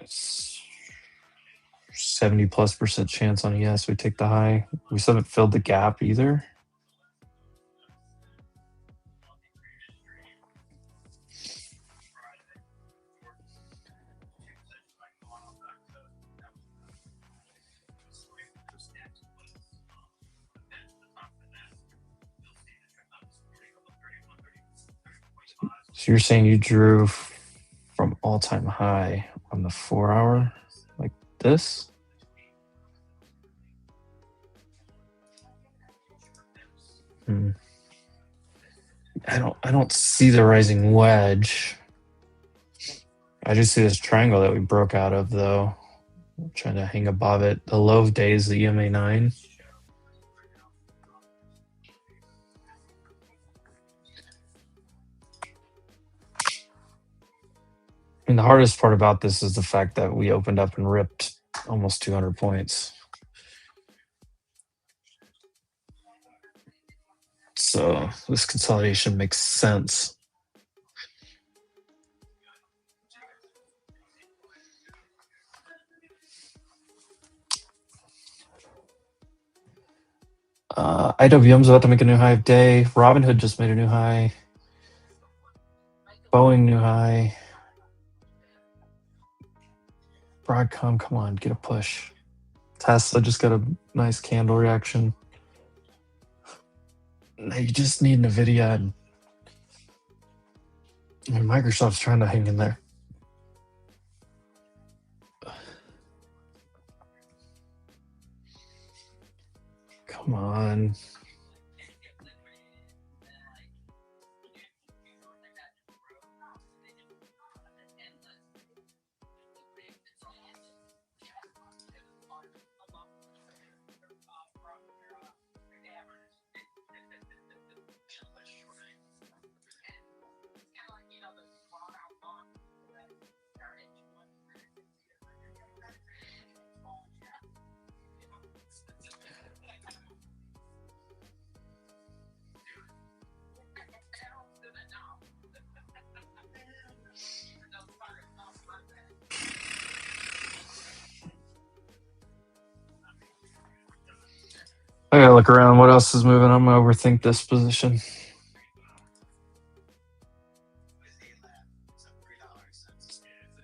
It's 70+% chance on ES we take the high. We still haven't filled the gap either. So you're saying you drew from all-time high on the 4-hour like this? I don't see the rising wedge. I just see this triangle that we broke out of though. I'm trying to hang above it. The low of day is the EMA 9. And the hardest part about this is the fact that we opened up and ripped almost 200 points. So this consolidation makes sense. IWM's about to make a new high of day. Robinhood just made a new high. Boeing new high. Broadcom, come on, get a push. Tesla just got a nice candle reaction. Now you just need NVIDIA and Microsoft's trying to hang in there. Come on. I gotta look around. What else is moving? I'm gonna overthink this position.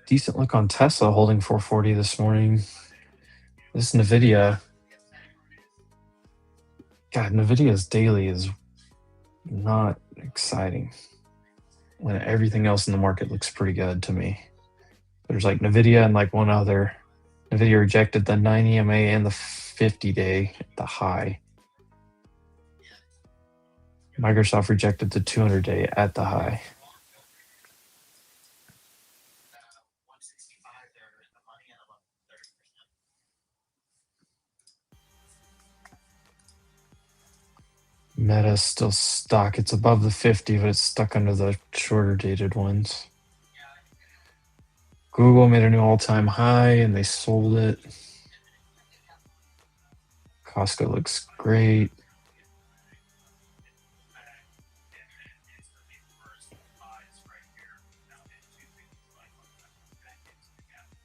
Decent look on Tesla holding 440 this morning. This NVIDIA. God, NVIDIA's daily is not exciting when everything else in the market looks pretty good to me. There's like NVIDIA and like one other. NVIDIA rejected the 9 EMA and the 50-day at the high. Microsoft rejected the 200-day at the high. Meta's still stuck. It's above the 50, but it's stuck under the shorter dated ones. Google made a new all-time high and they sold it. Costco looks great.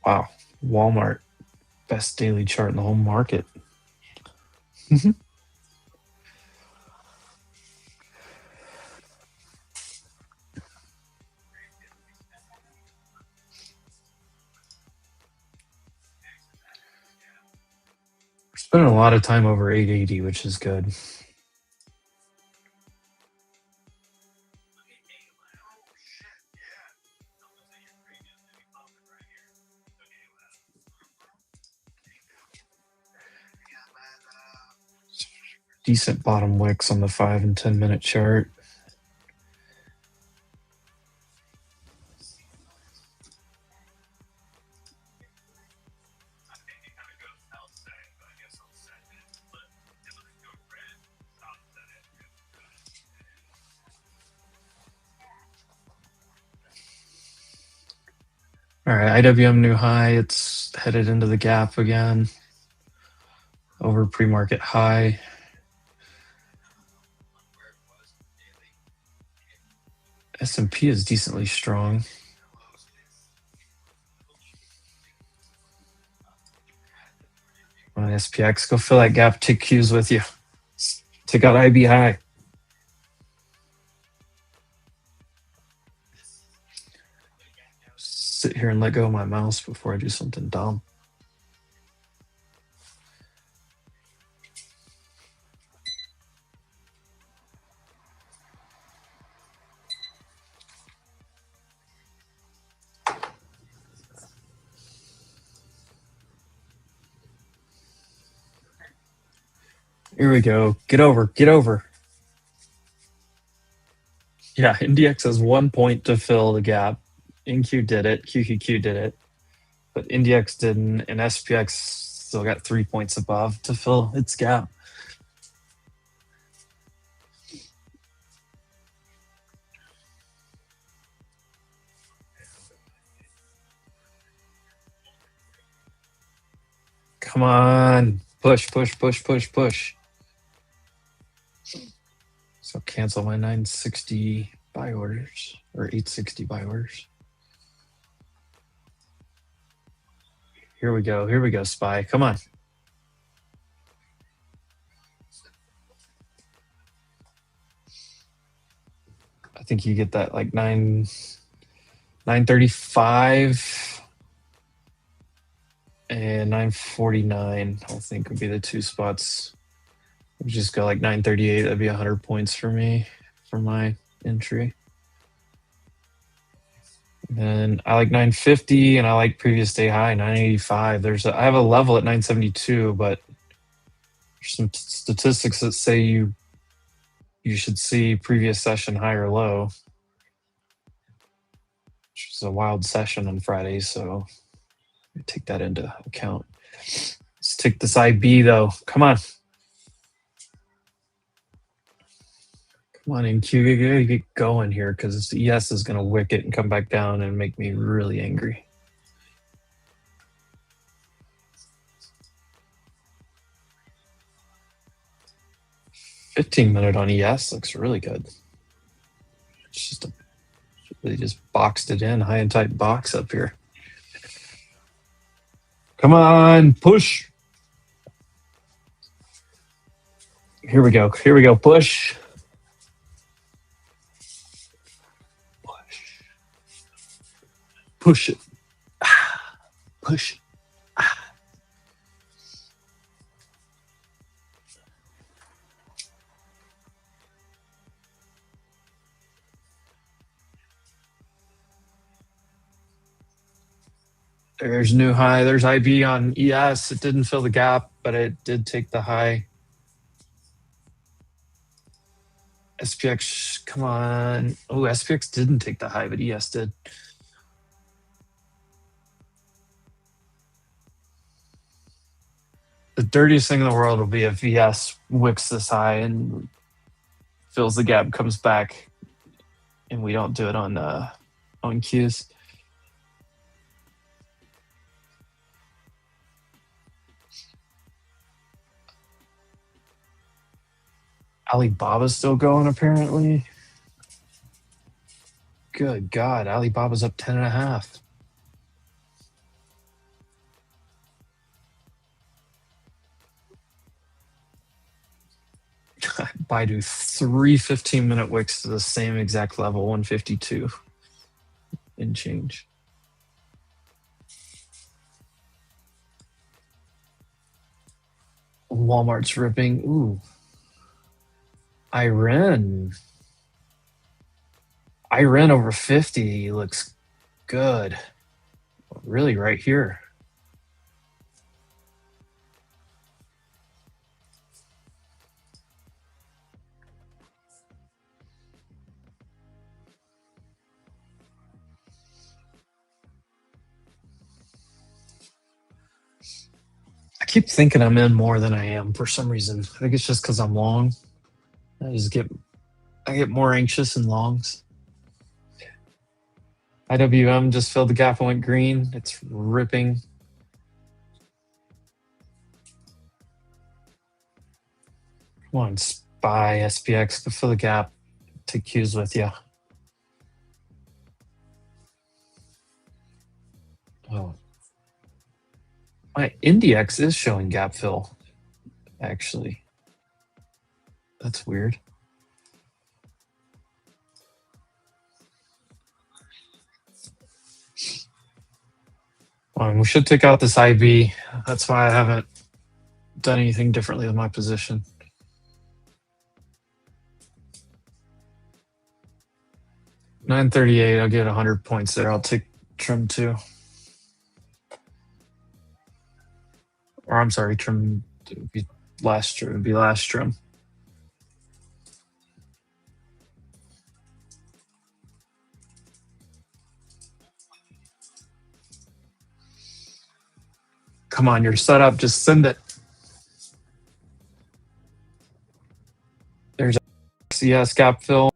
Wow, Walmart, best daily chart in the whole market. We're spending a lot of time over 880, which is good. Decent bottom wicks on the 5 and 10 minute chart. All right, IWM new high. It's headed into the gap again. Over pre-market high. S&P is decently strong. On SPX, go fill that gap. Take Qs with you. Take out IB high. Sit here and let go of my mouse before I do something dumb. Here we go. Get over. Get over. Yeah, NDX has 1 point to fill the gap. NQ did it. QQQ did it. But NDX didn't. And SPX still got 3 points above to fill its gap. Come on. Push, push, push, push, push. So cancel my 960 buy orders or 860 buy orders. Here we go. Here we go, SPY. Come on. I think you get that like 935 and 949. I think would be the two spots. We just go like 938. That'd be 100 points for me for my entry. And I like 950 and I like previous day high 985. I have a level at 972, but there's some statistics that say you should see previous session high or low, which was a wild session on Friday, so take that into account. Let's take this IB though. Come on. Come on, NQ, you gotta get going here because ES is going to wick it and come back down and make me really angry. $15-minute on ES looks really good. It's just really just boxed it in, high and tight box up here. Come on, push. Here we go. Here we go. Push. Push it. Push it. There's new high. There's IB on ES. It didn't fill the gap, but it did take the high. SPX, come on. Oh, SPX didn't take the high, but ES did. The dirtiest thing in the world will be if ES wicks this high and fills the gap, comes back, and we don't do it on Qs. Alibaba's still going, apparently. Good God, Alibaba's up 10.5. Baidu 3 15-minute wicks to the same exact level, 152 and change. Walmart's ripping. Ooh. Iran over 50 looks good. Really right here. I keep thinking I'm in more than I am for some reason. I think it's just because I'm long. I get more anxious in longs. IWM just filled the gap and went green. It's ripping. Come on, SPY, SPX, go fill the gap. Take Qs with you. Oh. My IndieX is showing gap fill, actually. That's weird. We should take out this IB. That's why I haven't done anything differently with my position. $938, I'll get 100 points there. I'll take trim 2. Or I'm sorry, trim would be last trim. Would be last trim. Come on, you're set up. Just send it. There's CS gap fill.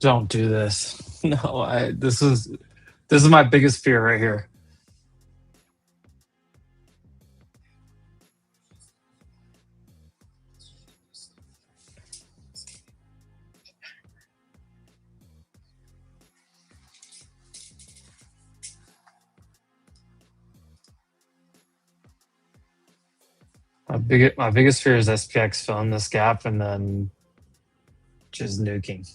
Don't do this. No, this is my biggest fear right here. My biggest fear is SPX filling this gap and then just nuking.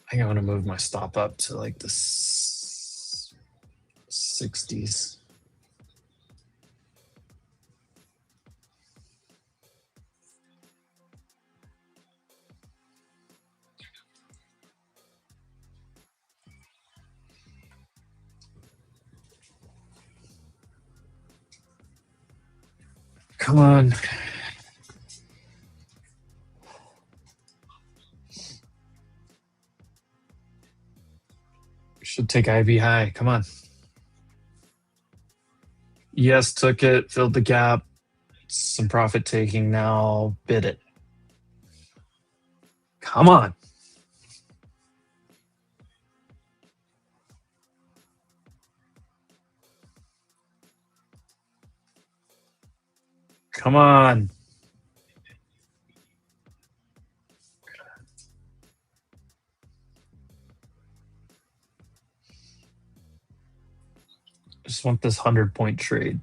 I think I'm gonna move my stop up to like the 60s. Come on. Should take IV high. Come on. Yes, took it, filled the gap. Some profit taking now. Bid it. Come on. Come on. Just want this 100-point trade.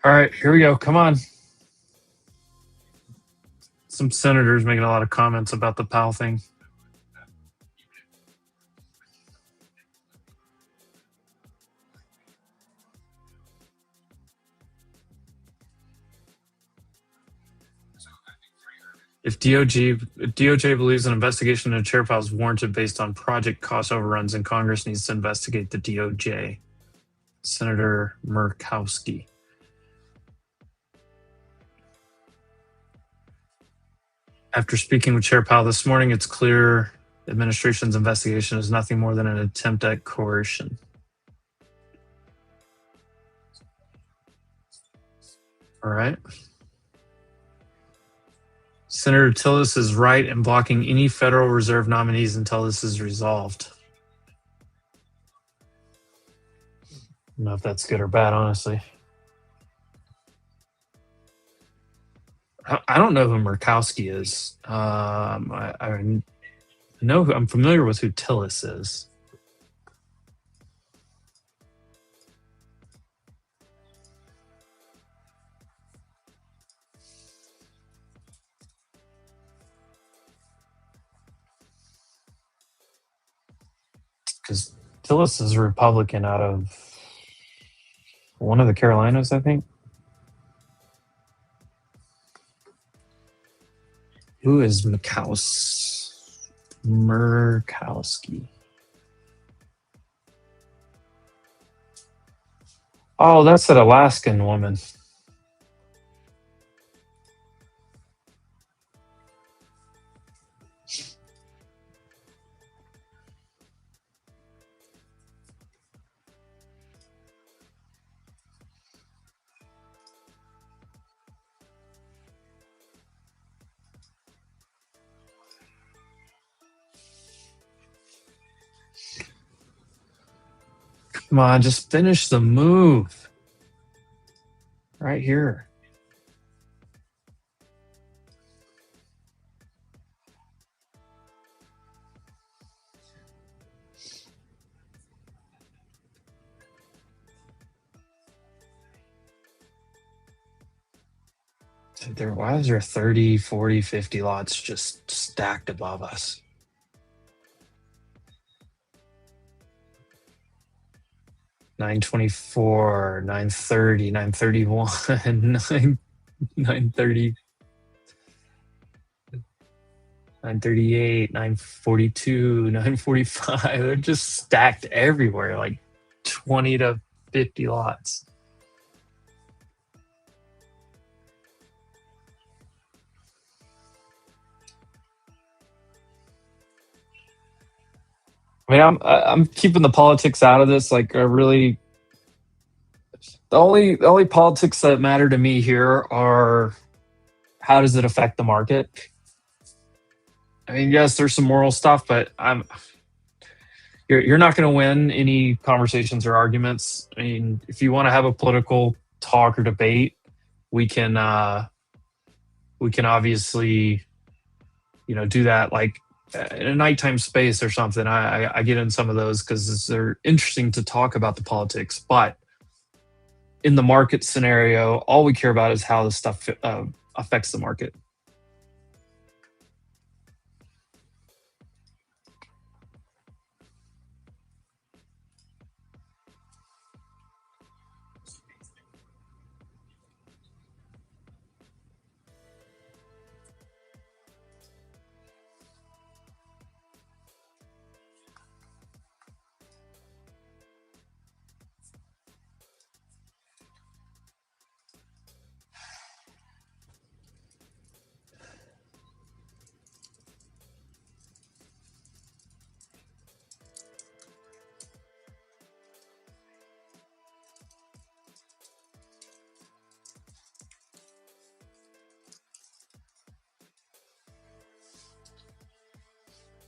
All right, here we go. Come on. Some senators making a lot of comments about the Powell thing. If DOJ believes an investigation into Chair Powell is warranted based on project cost overruns, and Congress needs to investigate the DOJ. Senator Murkowski. After speaking with Chair Powell this morning, it's clear the administration's investigation is nothing more than an attempt at coercion. All right. Senator Tillis is right in blocking any Federal Reserve nominees until this is resolved. I don't know if that's good or bad, honestly. I don't know who Murkowski is. I know I'm familiar with who Tillis is. Because Tillis is a Republican out of one of the Carolinas, I think. Who is Murkowski? Oh, that's an Alaskan woman. Come on, just finish the move. Right here. Why is there 30, 40, 50 lots just stacked above us? $924, $930, $931, $930, $938, $942, $945. They're just stacked everywhere, like 20 to 50 lots. I mean, I'm keeping the politics out of this. Like, I really, the only politics that matter to me here are how does it affect the market. I mean, yes, there's some moral stuff, but you're not going to win any conversations or arguments. I mean, if you want to have a political talk or debate, we can obviously, do that like in a nighttime space or something. I get in some of those because they're interesting to talk about the politics, but in the market scenario, all we care about is how this stuff affects the market.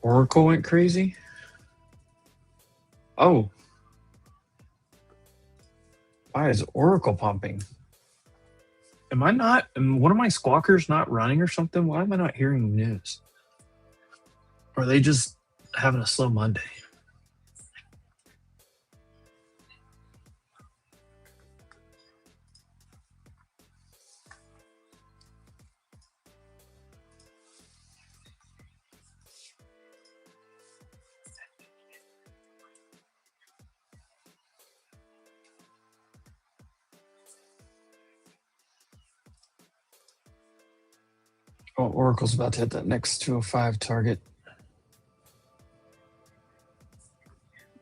Oracle went crazy. Oh, why is Oracle pumping? Am one of my squawkers not running or something? Why am I not hearing news? Or are they just having a slow Monday? Oh, Oracle's about to hit that next 205 target.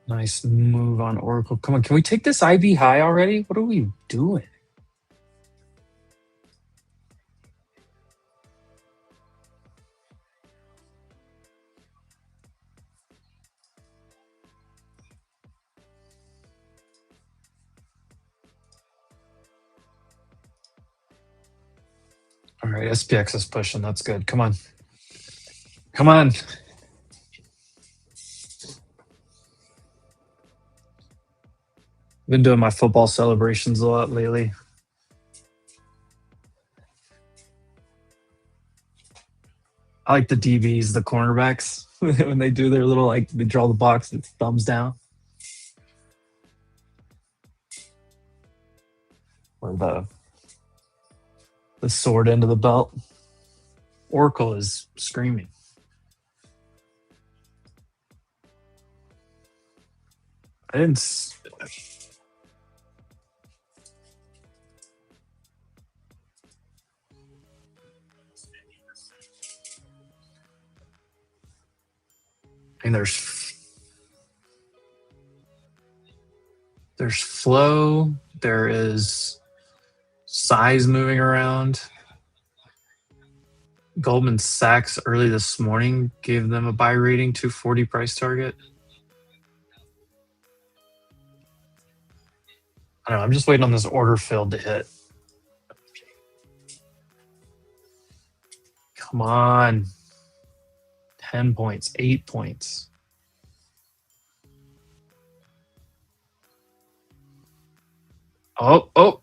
Nice move on Oracle. Come on, can we take this IB high already? What are we doing? All right, SPX is pushing. That's good. Come on. Come on. Been doing my football celebrations a lot lately. I like the DBs, the cornerbacks, when they do their little, like, they draw the box and it's thumbs down. Or the sword end of the belt. Oracle is screaming. I didn't. I mean, there's flow. There is size moving around. Goldman Sachs early this morning gave them a buy rating, 240 price target. I don't know. I'm just waiting on this order filled to hit. Come on. 10 points, 8 points. Oh,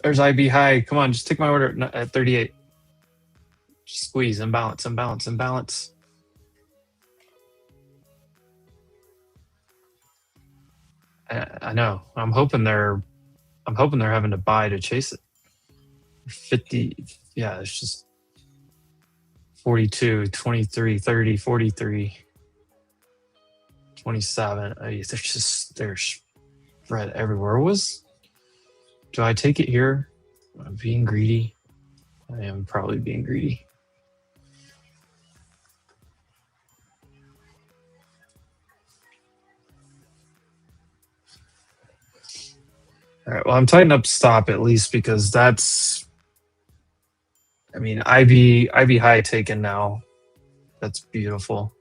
there's IB high. Come on, just take my order at 38. Just squeeze, imbalance. I know. I'm hoping they're having to buy to chase it. 50. Yeah, it's just 42, 23, 30, 43, 27. There's spread everywhere. Do I take it here? I'm being greedy. I am probably being greedy. All right. Well, I'm tightening up stop at least because that's. I mean, IB high taken now. That's beautiful.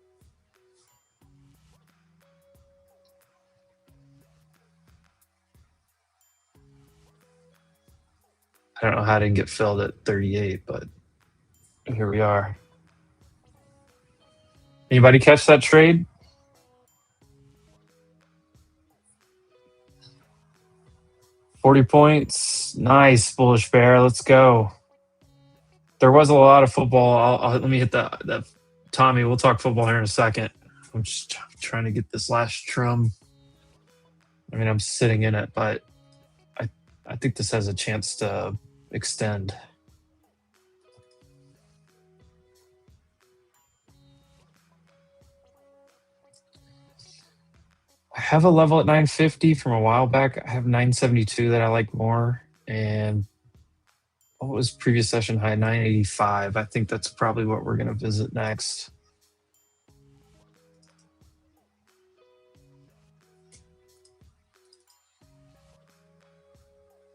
I don't know how it didn't get filled at 38, but here we are. Anybody catch that trade? $40 points. Nice, bullish bear. Let's go. There was a lot of football. Let me hit that. Tommy, we'll talk football here in a second. I'm just trying to get this last trum. I mean, I'm sitting in it, but I think this has a chance to extend. I have a level at 950 from a while back. I have 972 that I like more. And what was previous session high? 985. I think that's probably what we're going to visit next.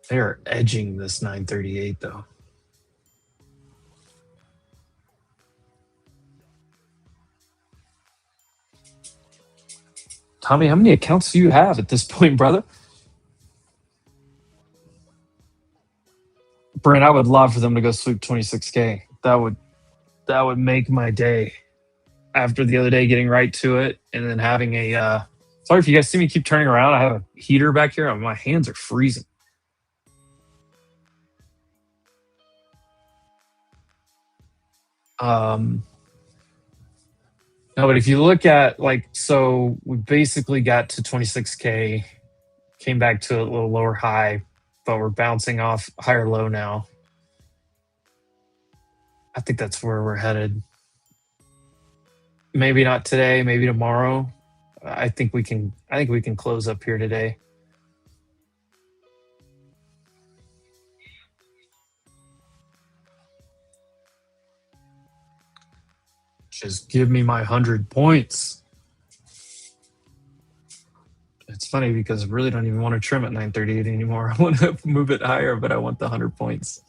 They're edging this 938 though. Tommy, how many accounts do you have at this point, brother? Brent, I would love for them to go sweep 26K. That would make my day. After the other day getting right to it and then having a sorry if you guys see me keep turning around. I have a heater back here. My hands are freezing. No, but if you look at so we basically got to 26K, came back to a little lower high, but we're bouncing off higher low now. I think that's where we're headed. Maybe not today, maybe tomorrow. I think we can close up here today. Just give me my 100 points. It's funny because I really don't even want to trim at 938 anymore. I want to move it higher, but I want the 100 points.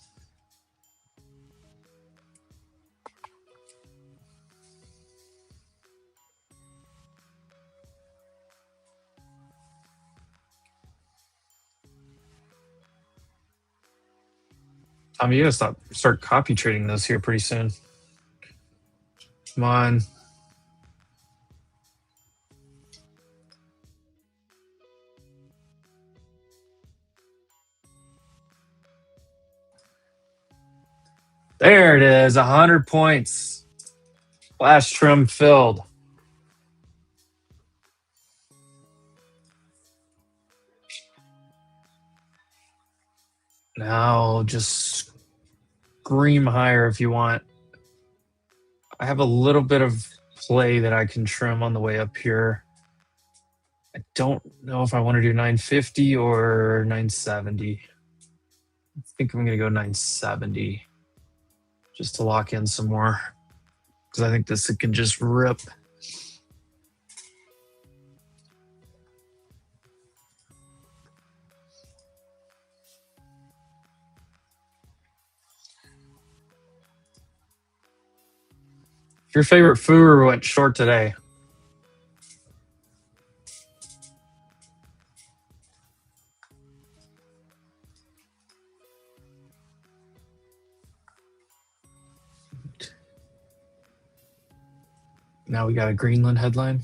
Tommy, you gotta start copy trading those here pretty soon. Come on. There it is, 100 points. Last trim filled. Now just scream higher if you want. I have a little bit of play that I can trim on the way up here. I don't know if I want to do 950 or 970. I think I'm going to go 970 just to lock in some more because I think this can just rip. Your favorite fooder went short today? Now we got a Greenland headline.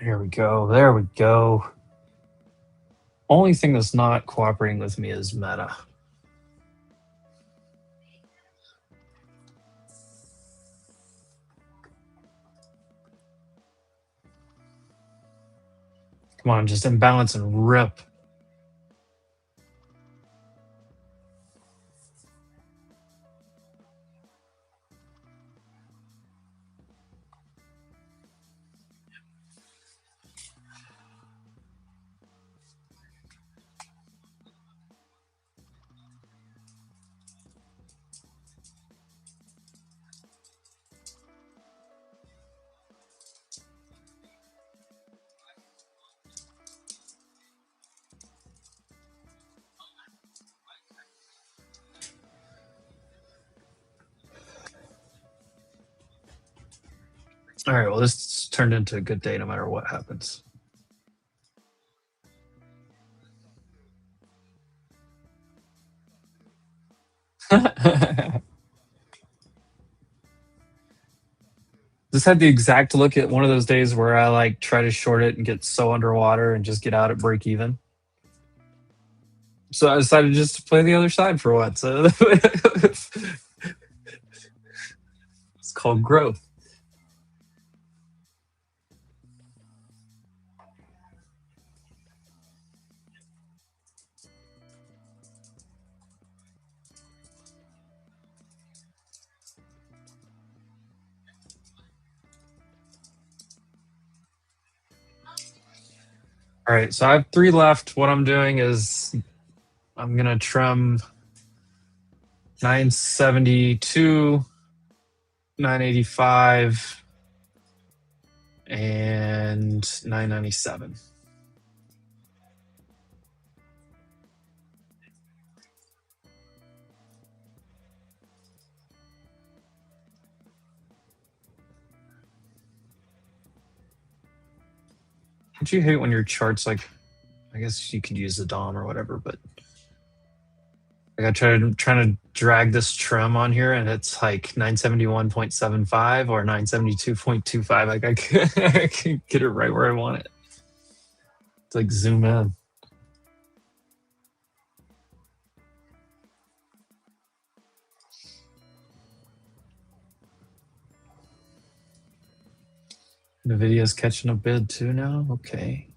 There we go. There we go. Only thing that's not cooperating with me is Meta. Come on, just imbalance and rip. All right, well, this turned into a good day no matter what happens. This had the exact look at one of those days where I like try to short it and get so underwater and just get out at break even. So I decided just to play the other side for once. It's called growth. All right, so I have 3 left. What I'm doing is I'm gonna trim 972, 985, and 997. Don't you hate when your chart's like, I guess you could use the DOM or whatever, but like trying to drag this trim on here and it's like 971.75 or 972.25. Like I can't get it right where I want it. It's like zoom in. NVIDIA's catching a bid too now. Okay.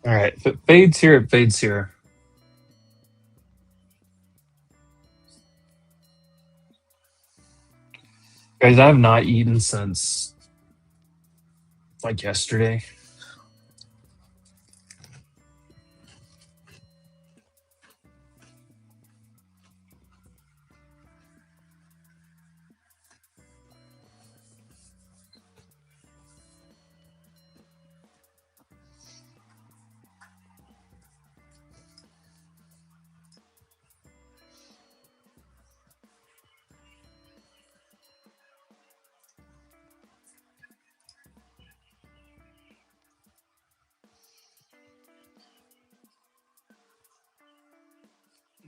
All right. If it fades here, it fades here. Guys, I have not eaten since like yesterday.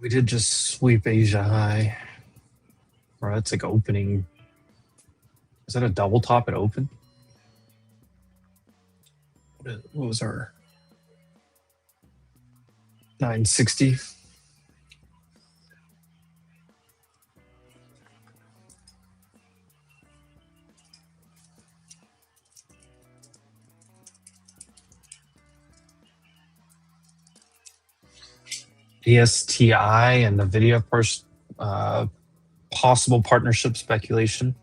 We did just sweep Asia high. Or that's like opening. Is that a double top at open? What was our 960? ASTI and NVIDIA possible partnership speculation.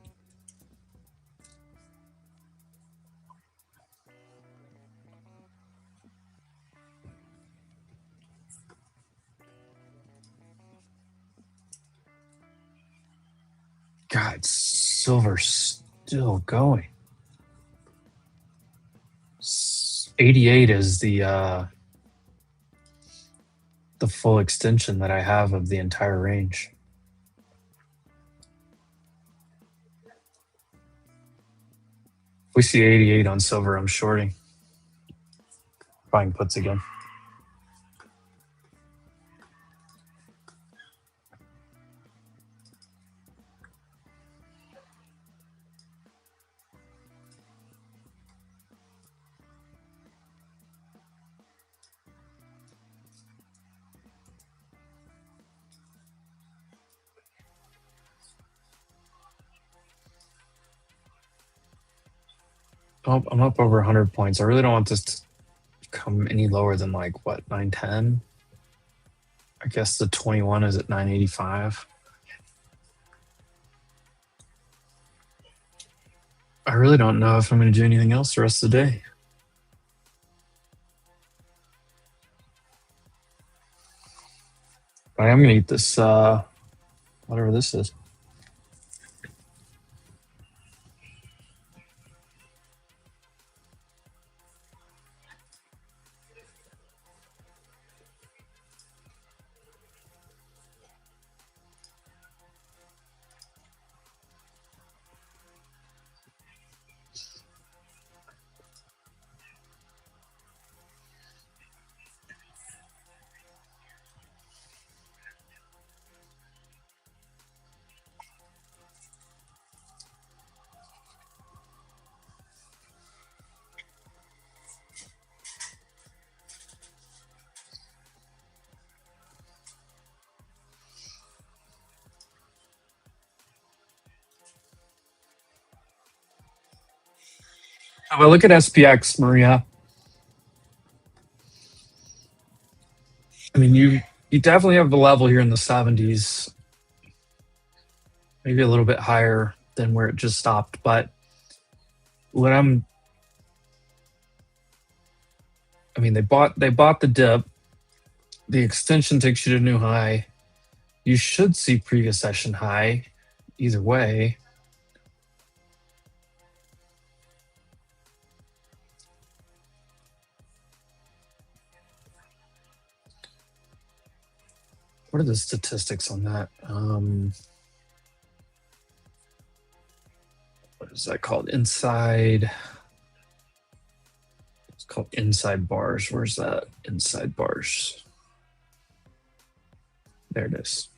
God, silver's still going. 88 is the full extension that I have of the entire range. If we see 88 on silver, I'm shorting. Buying puts again. Oh, I'm up over 100 points. I really don't want this to come any lower than like, what, 910? I guess the 21 is at 985. I really don't know if I'm going to do anything else the rest of the day. But I am going to eat this, whatever this is. If I look at SPX, Maria, I mean, you definitely have the level here in the 70s, maybe a little bit higher than where it just stopped. But what I mean, they bought the dip. The extension takes you to new high. You should see previous session high either way. What are the statistics on that? What is that called? Inside. It's called inside bars. Where's that? Inside bars. There it is.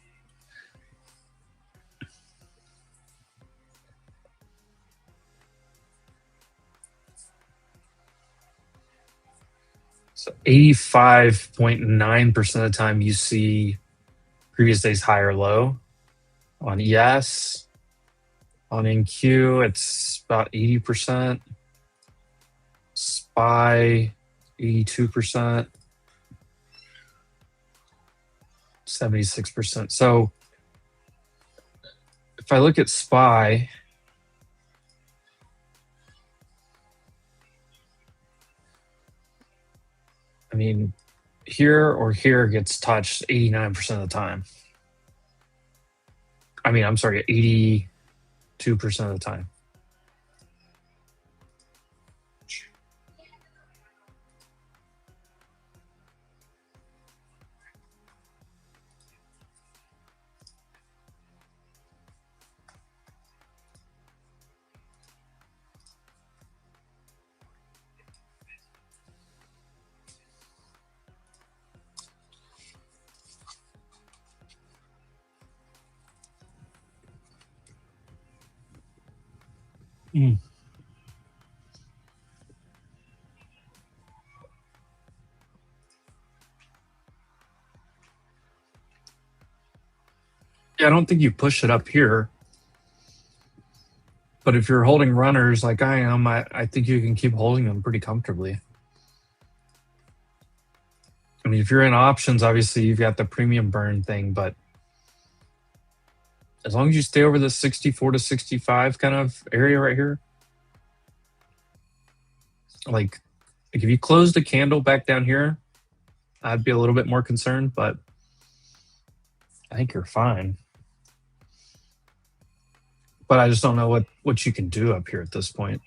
So 85.9% of the time you see previous day's high or low. On ES, on NQ, it's about 80%. SPY, 82%. 76%. So if I look at SPY, I mean, here or here gets touched 89% of the time. I mean, I'm sorry, 82% of the time. Mm. Yeah, I don't think you push it up here. But if you're holding runners like I am, I think you can keep holding them pretty comfortably. I mean, if you're in options, obviously you've got the premium burn thing, but as long as you stay over the 64 to 65 kind of area right here, like if you close the candle back down here, I'd be a little bit more concerned, but I think you're fine. But I just don't know what you can do up here at this point.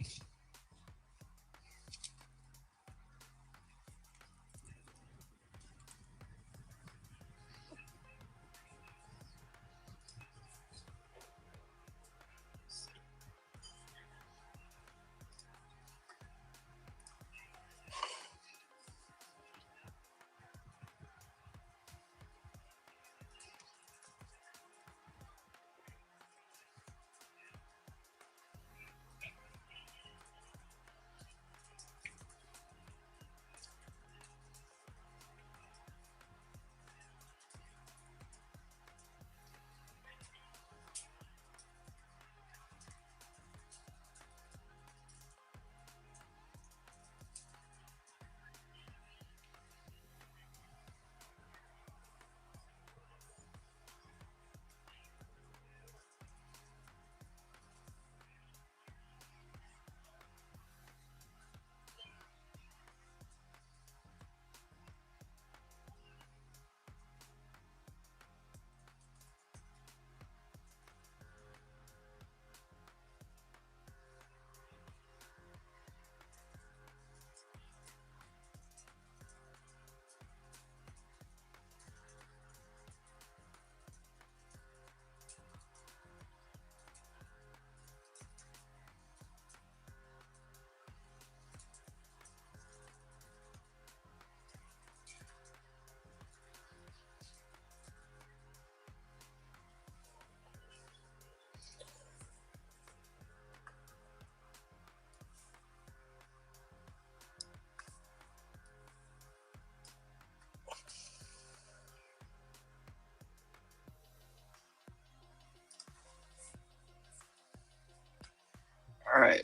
All right,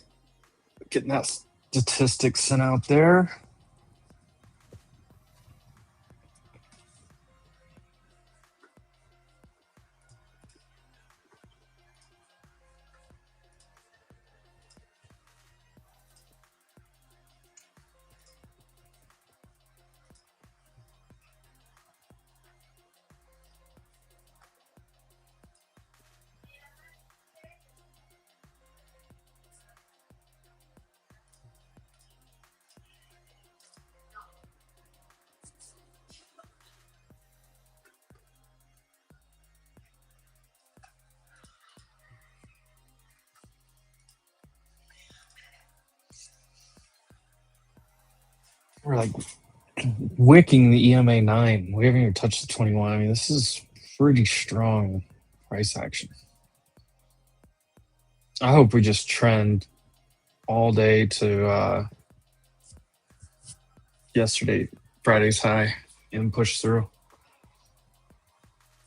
getting that statistic sent out there. We're like wicking the EMA 9. We haven't even touched the 21. I mean, this is pretty strong price action. I hope we just trend all day to Friday's high, and push through.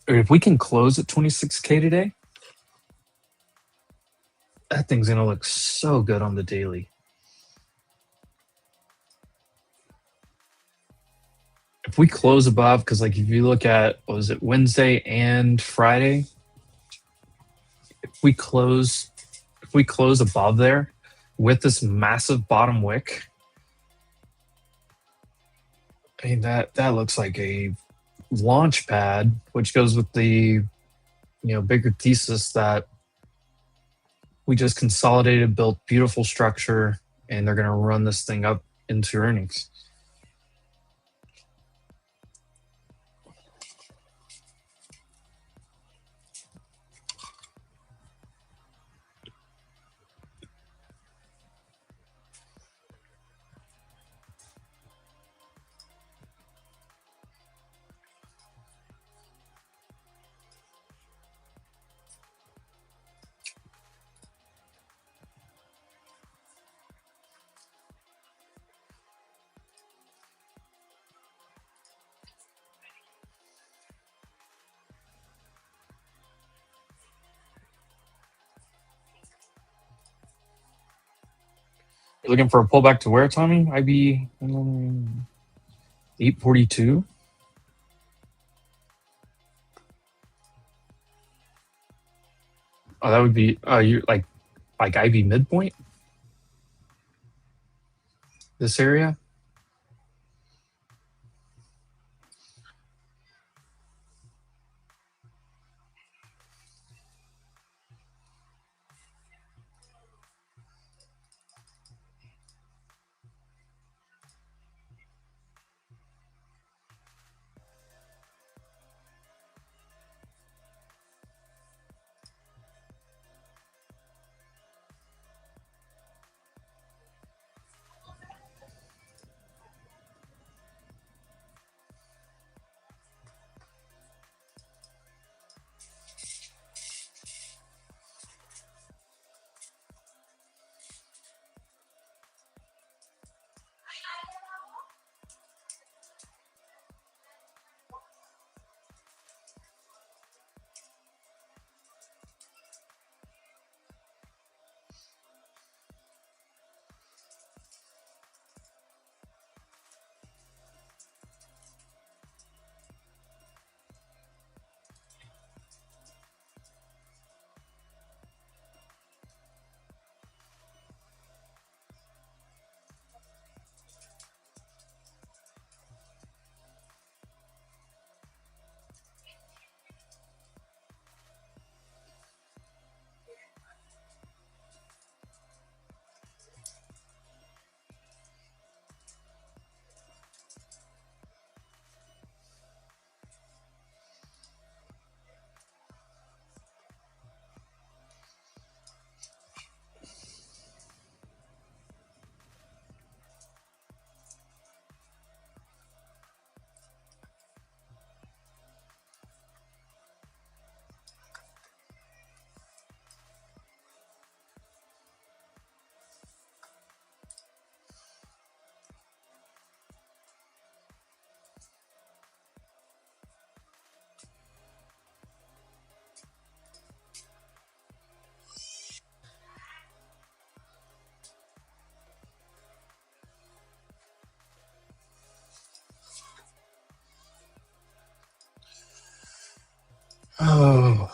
Or if we can close at 26K today, that thing's going to look so good on the daily. If we close above, because like if you look at, what was it, Wednesday and Friday, if we close above there with this massive bottom wick, I mean that looks like a launch pad, which goes with the bigger thesis that we just consolidated, built beautiful structure, and they're going to run this thing up into earnings. You're looking for a pullback to where, Tommy? IB 842. Oh, that would be you like IB midpoint. This area. Oh.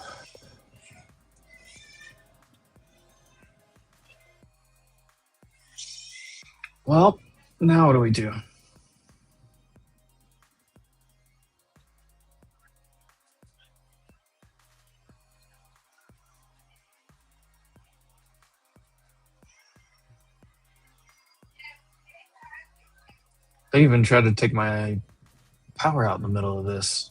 Well, now what do we do? I even tried to take my power out in the middle of this.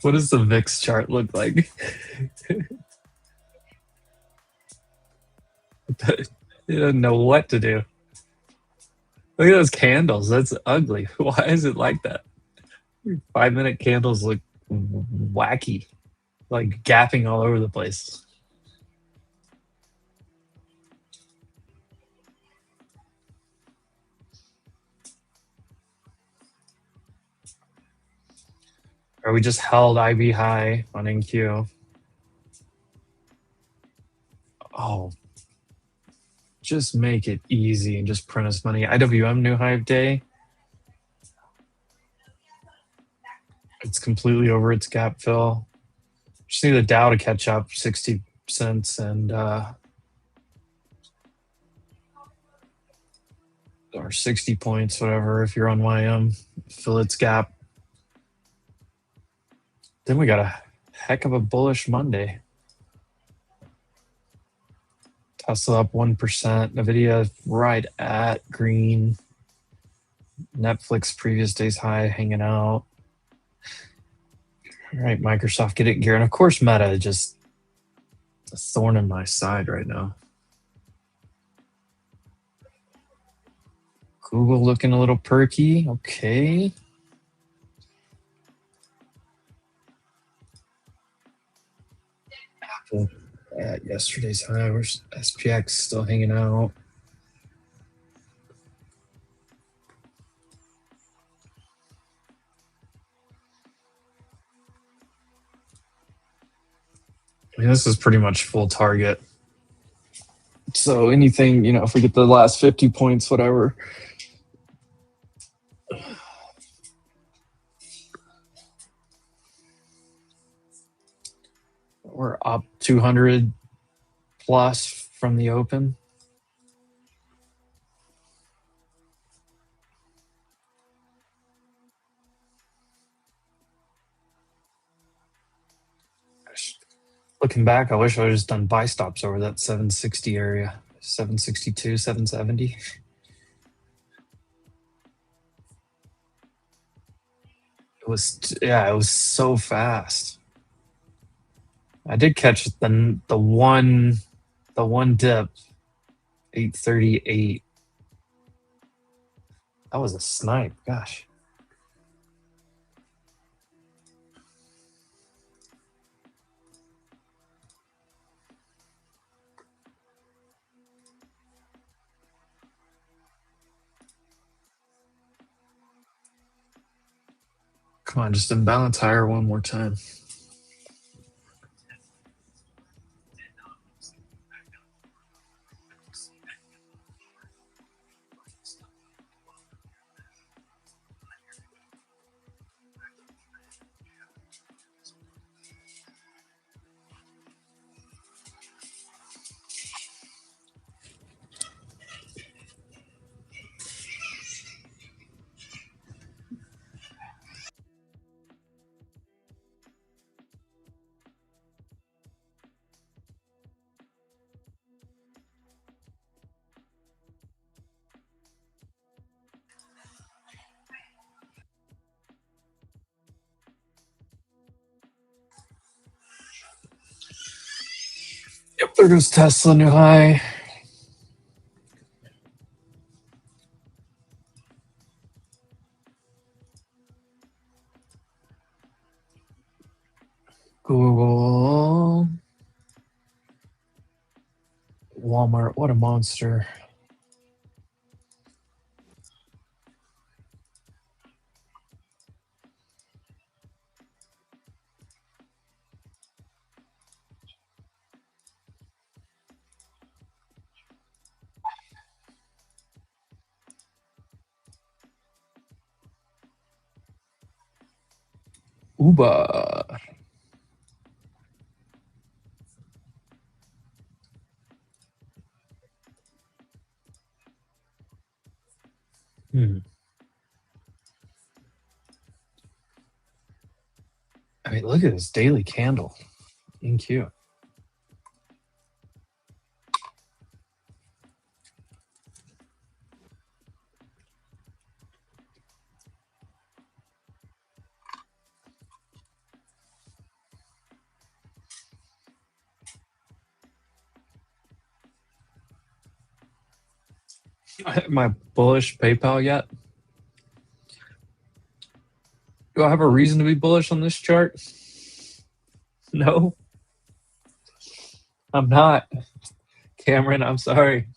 What does the VIX chart look like? You don't know what to do. Look at those candles. That's ugly. Why is it like that? 5-minute candles look wacky, like gapping all over the place. Or we just held IB high on NQ. Oh, just make it easy and just print us money. IWM new high of day. It's completely over its gap fill. Just need the Dow to catch up 60 cents and or 60 points, whatever, if you're on YM, fill its gap. Then we got a heck of a bullish Monday. Tesla up 1%, Nvidia right at green. Netflix previous day's high hanging out. All right, Microsoft, get it in gear. And of course, Meta, just a thorn in my side right now. Google looking a little perky. Okay. Apple at yesterday's high. Where's SPX still hanging out? I mean, this is pretty much full target. So anything, if we get the last 50 points, whatever. We're up 200 plus from the open. Looking back, I wish I would have just done buy stops over that 760 area. 762, 770. It was so fast. I did catch the one dip, 838. That was a snipe, gosh. Come on, just imbalance higher one more time. Yep, there goes Tesla, new high. Google. Walmart, what a monster. Uber. I mean, look at this daily candle in Q. Am I bullish PayPal yet? Do I have a reason to be bullish on this chart? No, I'm not. Cameron, I'm sorry.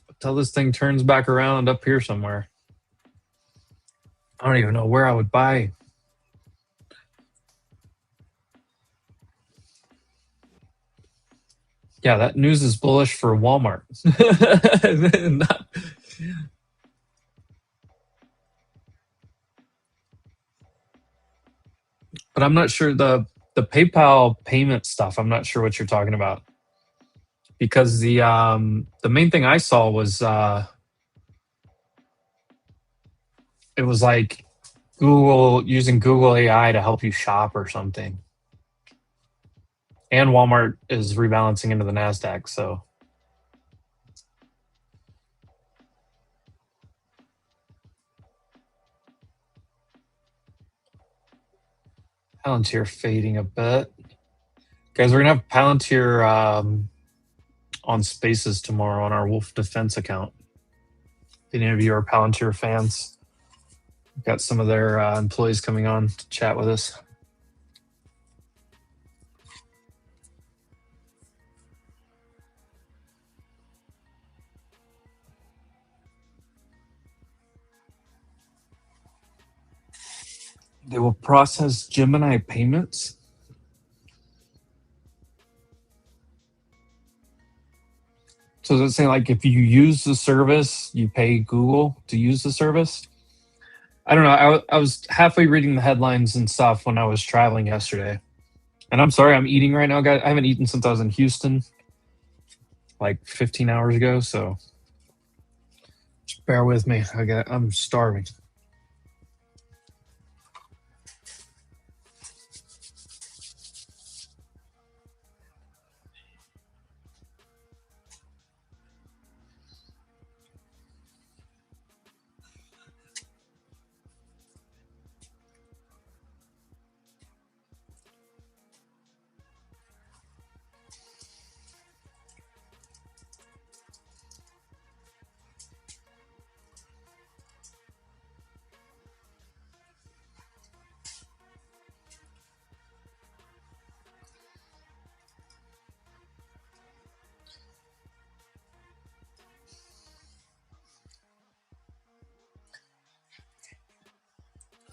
Until this thing turns back around up here somewhere. I don't even know where I would buy. Yeah, that news is bullish for Walmart. But I'm not sure the PayPal payment stuff. I'm not sure what you're talking about, because the main thing I saw was it was like Google using Google AI to help you shop or something. And Walmart is rebalancing into the NASDAQ, so. Palantir fading a bit. Guys, we're going to have Palantir on Spaces tomorrow on our Wolf Defense account. If any of you are Palantir fans, we've got some of their employees coming on to chat with us. They will process Gemini payments. So is it saying like if you use the service, you pay Google to use the service? I don't know. I was halfway reading the headlines and stuff when I was traveling yesterday. And I'm sorry, I'm eating right now, guys. I haven't eaten since I was in Houston, like 15 hours ago. So just bear with me. I'm starving.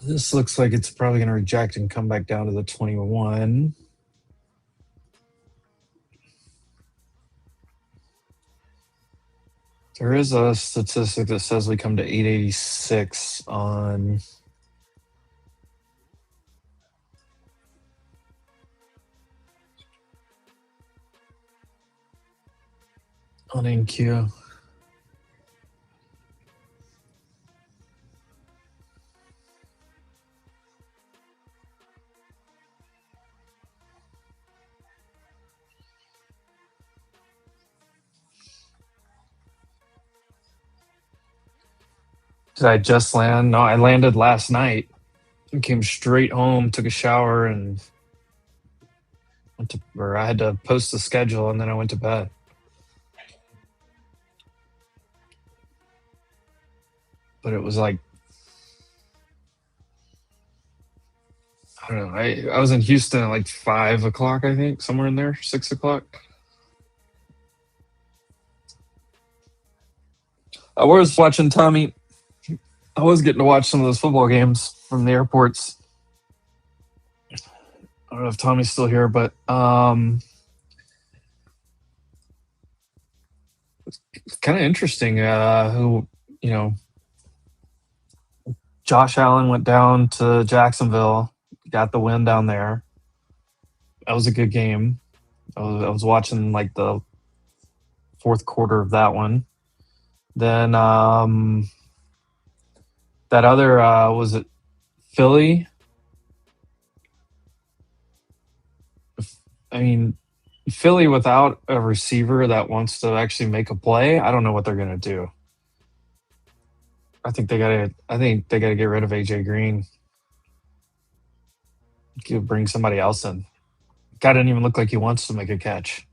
This looks like it's probably going to reject and come back down to the 21. There is a statistic that says we come to 886 on NQ. Did I just land? No, I landed last night and came straight home, took a shower, and I had to post the schedule, and then I went to bed. But it was like, I don't know. I was in Houston at like 5 o'clock, I think, somewhere in there, 6 o'clock. I was watching Tommy. I was getting to watch some of those football games from the airports. I don't know if Tommy's still here, but it's kind of interesting. Josh Allen went down to Jacksonville, got the win down there. That was a good game. I was watching like the fourth quarter of that one. Then that other was it Philly? I mean, Philly without a receiver that wants to actually make a play, I don't know what they're gonna do. I think they gotta get rid of AJ Green. Bring somebody else in. Guy doesn't even look like he wants to make a catch.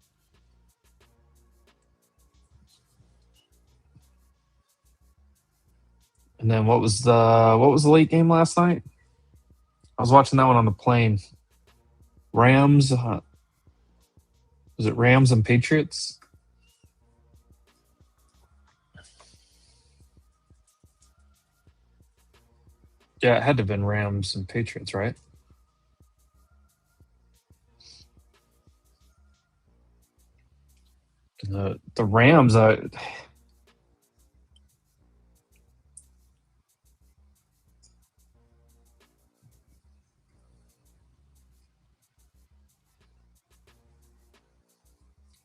And then what was the late game last night? I was watching that one on the plane. Rams. Was it Rams and Patriots? Yeah, it had to have been Rams and Patriots, right? The Rams.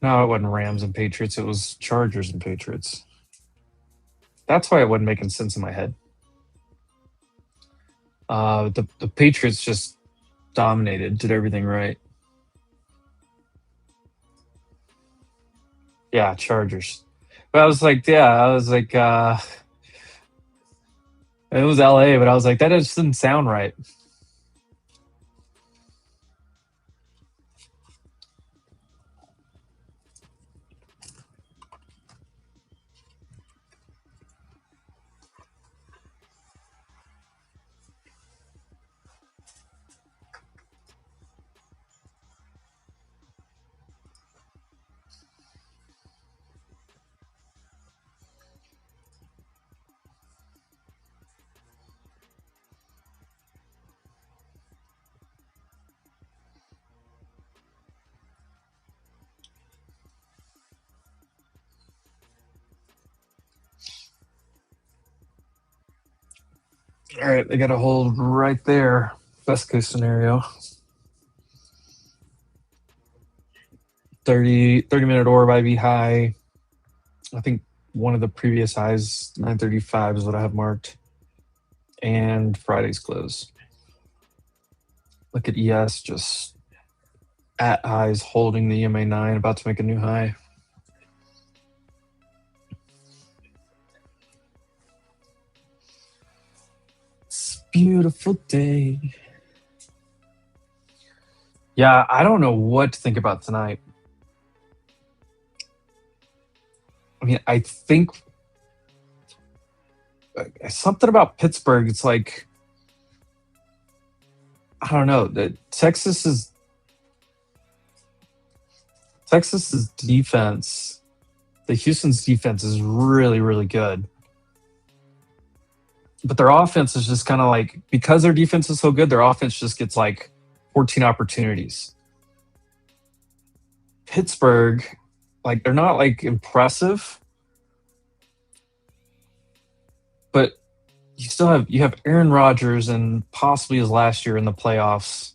No, it wasn't Rams and Patriots. It was Chargers and Patriots. That's why it wasn't making sense in my head. The Patriots just dominated, did everything right. Yeah, Chargers. But I was like, it was LA, but I was like, that just didn't sound right. All right, they got to hold right there. Best case scenario. 30-minute orb IV high. I think one of the previous highs, 935 is what I have marked. And Friday's close. Look at ES just at highs holding the EMA 9, about to make a new high. It's a beautiful day. Yeah, I don't know what to think about tonight. I mean, I think something about Pittsburgh, it's like, I don't know. Texas's defense, the Houston's defense is really, really good. But their offense is just kind of like, because their defense is so good, their offense just gets like 14 opportunities. Pittsburgh, like, they're not like impressive, but you have Aaron Rodgers and possibly his last year in the playoffs.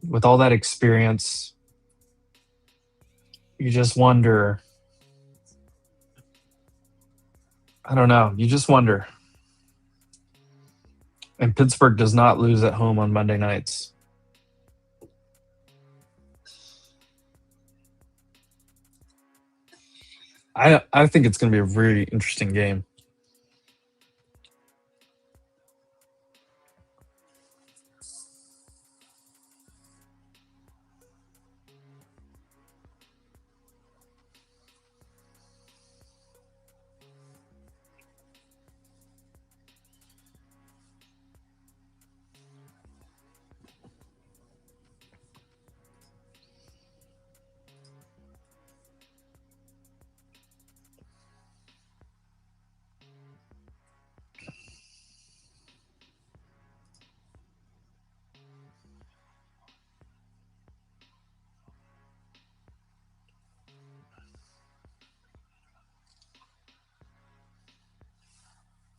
With all that experience, you just wonder. I don't know. You just wonder. And Pittsburgh does not lose at home on Monday nights. I think it's going to be a really interesting game.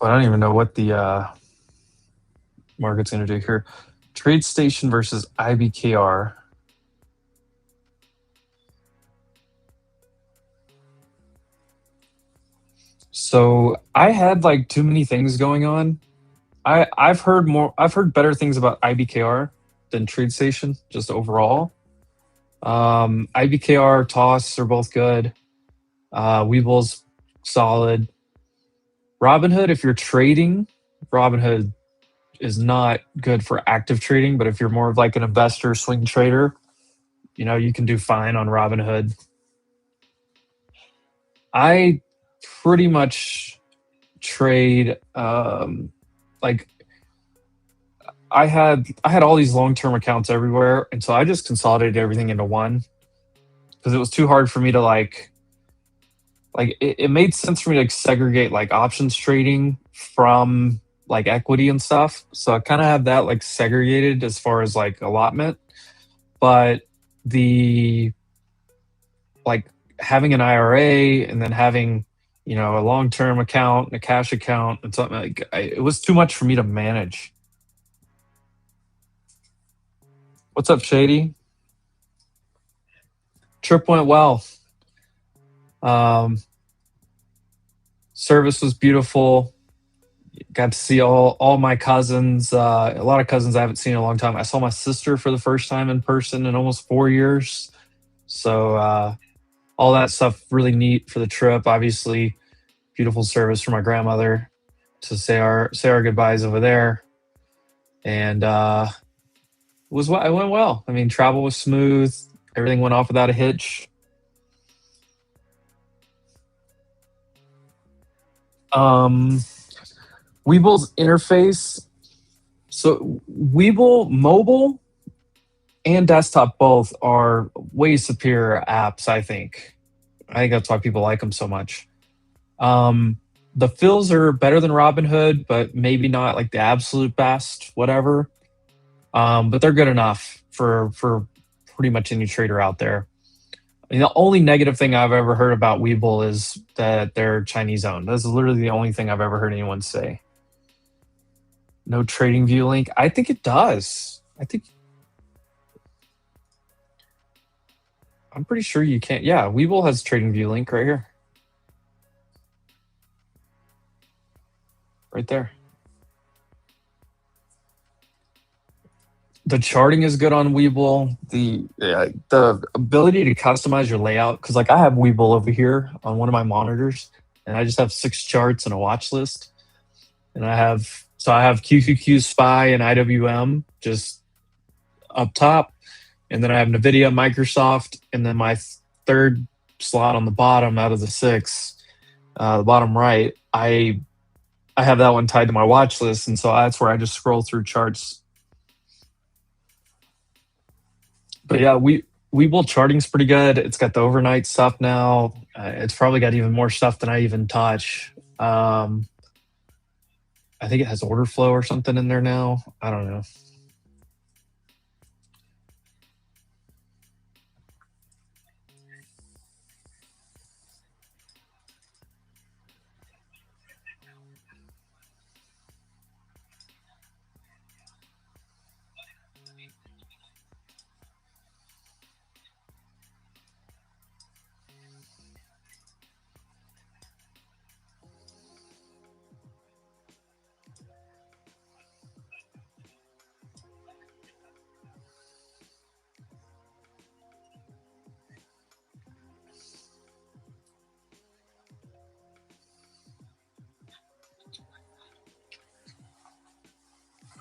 But I don't even know what the market's going to do here. Trade Station versus IBKR. So I had like too many things going on. I've heard better things about IBKR than Trade Station, just overall. IBKR, Toss are both good. Weeble's solid. Robinhood, if you're trading, Robinhood is not good for active trading, but if you're more of like an investor, swing trader, you can do fine on Robinhood. I pretty much trade like I had all these long-term accounts everywhere, and so I just consolidated everything into one because it was too hard for me to like it made sense for me to like segregate like options trading from like equity and stuff. So I kind of have that like segregated as far as like allotment, but the like having an IRA and then having a long-term account and a cash account and something like it was too much for me to manage. What's up, Shady? Trip went well. Service was beautiful. Got to see all my cousins. A lot of cousins I haven't seen in a long time. I saw my sister for the first time in person in almost 4 years. So all that stuff really neat for the trip. Obviously, beautiful service for my grandmother to say our goodbyes over there. And it went well. I mean, travel was smooth. Everything went off without a hitch. Weeble's interface. So Weeble mobile and desktop both are way superior apps, I think. I think that's why people like them so much. The fills are better than Robinhood, but maybe not like the absolute best, whatever. But they're good enough for pretty much any trader out there. I mean, the only negative thing I've ever heard about Webull is that they're Chinese owned. That's literally the only thing I've ever heard anyone say. No trading view link. I think it does. I'm pretty sure you can't. Yeah, Webull has trading view link right here. Right there. The charting is good on Webull. The ability to customize your layout, because like I have Webull over here on one of my monitors, and I just have 6 charts and a watch list. And I have QQQ, SPY, and IWM just up top, and then I have NVIDIA, Microsoft, and then my third slot on the bottom out of the 6, the bottom right, I have that one tied to my watch list, and so that's where I just scroll through charts. But yeah, Webull charting's pretty good. It's got the overnight stuff now. It's probably got even more stuff than I even touch. I think it has order flow or something in there now. I don't know.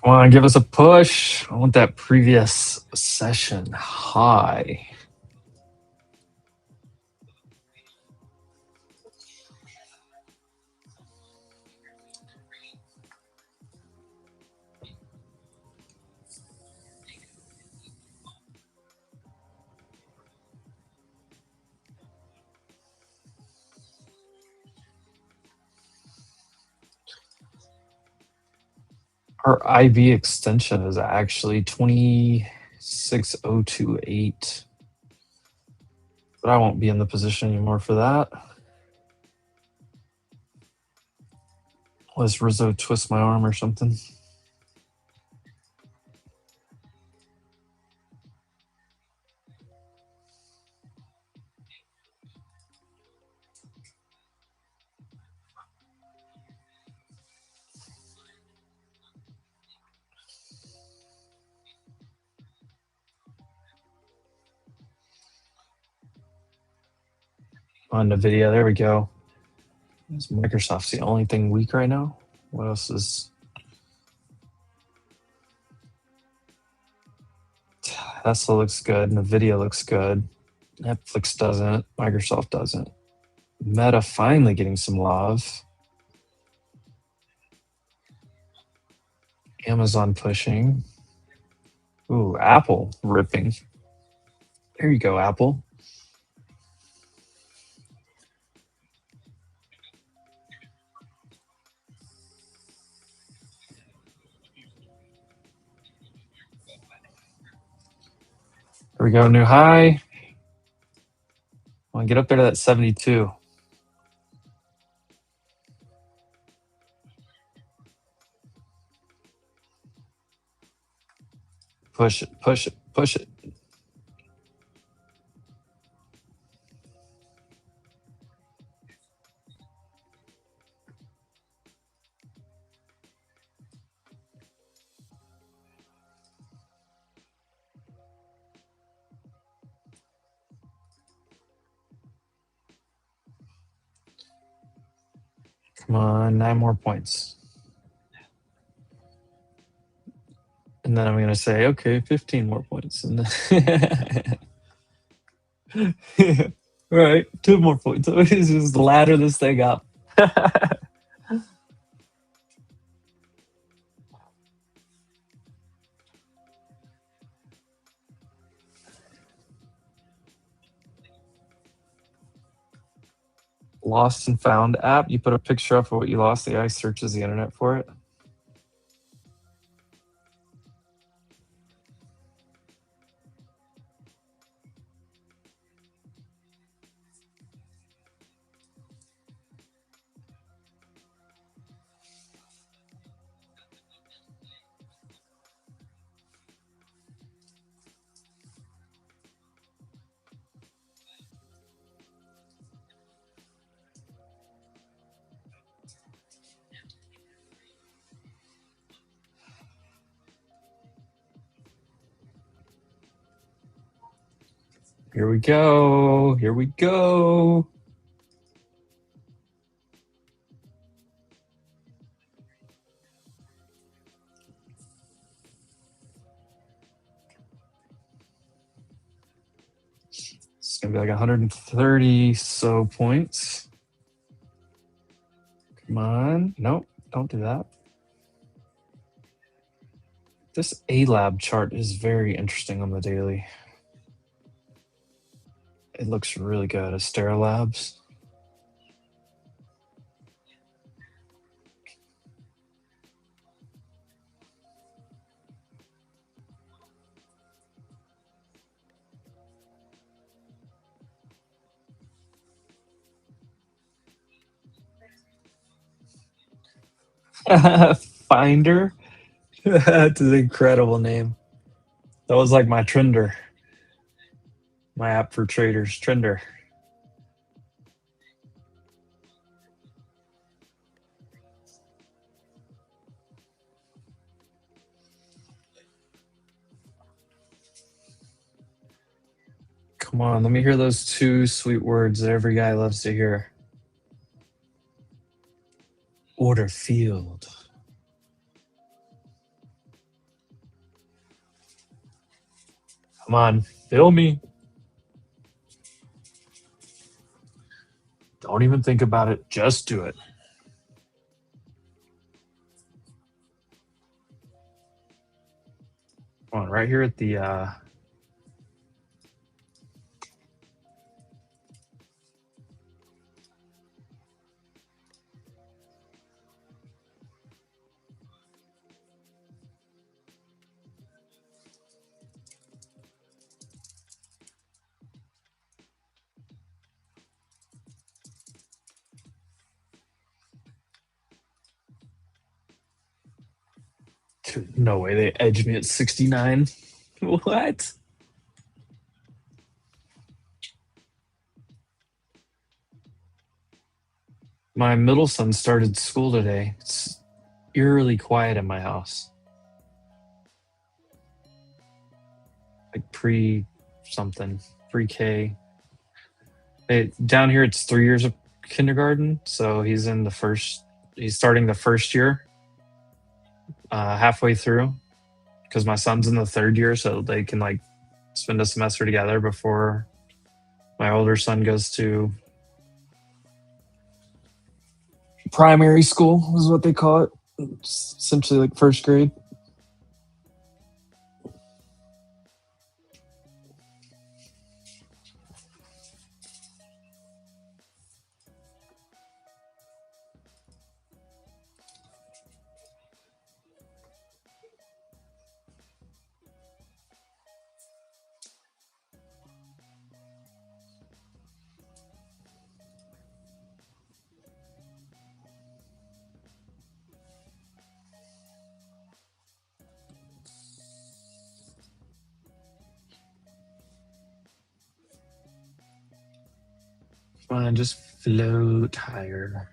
Come on, give us a push. I want that previous session high. Our IB extension is actually 26028. But I won't be in the position anymore for that. Unless Rizzo twists my arm or something. On NVIDIA, there we go. Microsoft's the only thing weak right now. What else is... Tesla looks good. NVIDIA looks good. Netflix doesn't. Microsoft doesn't. Meta finally getting some love. Amazon pushing. Ooh, Apple ripping. There you go, Apple. There we go, new high. Want to get up there to that 72. Push it, push it, push it. Come on, 9 more points. And then I'm going to say, okay, 15 more points. And then all right, 2 more points. It's just ladder this thing up. Lost and found app. You put a picture up of what you lost. The AI searches the internet for it. Here we go. Here we go. It's going to be like 130 so points. Come on. Nope, don't do that. This A-Lab chart is very interesting on the daily. It looks really good. Astera Labs. Finder. That's an incredible name. That was like my Trender. My app for traders, Trender. Come on, let me hear those two sweet words that every guy loves to hear. Order field. Come on, fill me. Don't even think about it. Just do it. Come on, right here at the no way they edged me at 69. What? My middle son started school today. It's eerily quiet in my house. Like pre something, pre-K. Down here it's 3 years of kindergarten, so he's starting the first year halfway through, because my son's in the third year, so they can like spend a semester together before my older son goes to primary school, is what they call it. It's essentially like first grade. Come on, just float higher.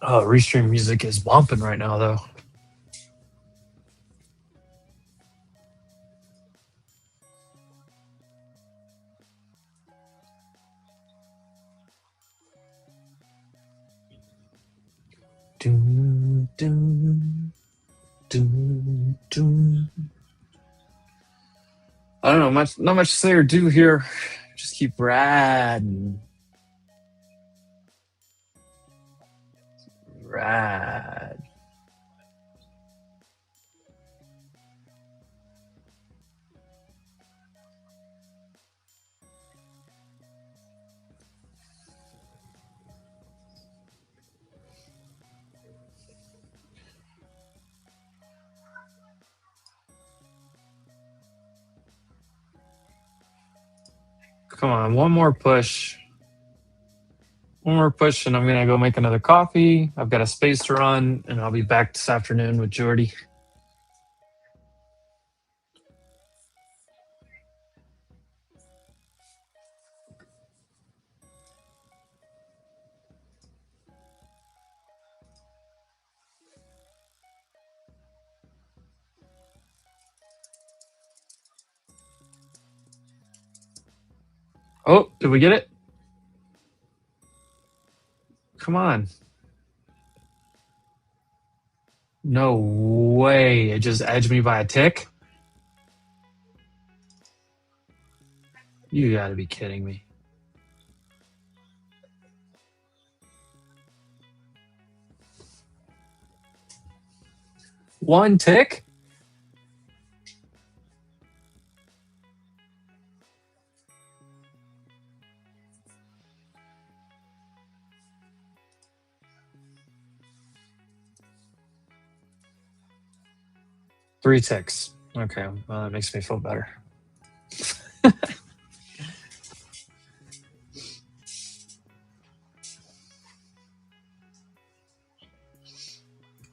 Oh, Restream music is bumping right now, though. Doom, doom, doom, doom. I don't know, not much to say or do here. Just keep riding. Ride. Come on, one more push. One more push, and I'm going to go make another coffee. I've got a space to run, and I'll be back this afternoon with Jordy. Oh, did we get it? Come on. No way. It just edged me by a tick? You got to be kidding me. One tick? Three ticks. Okay, well, that makes me feel better.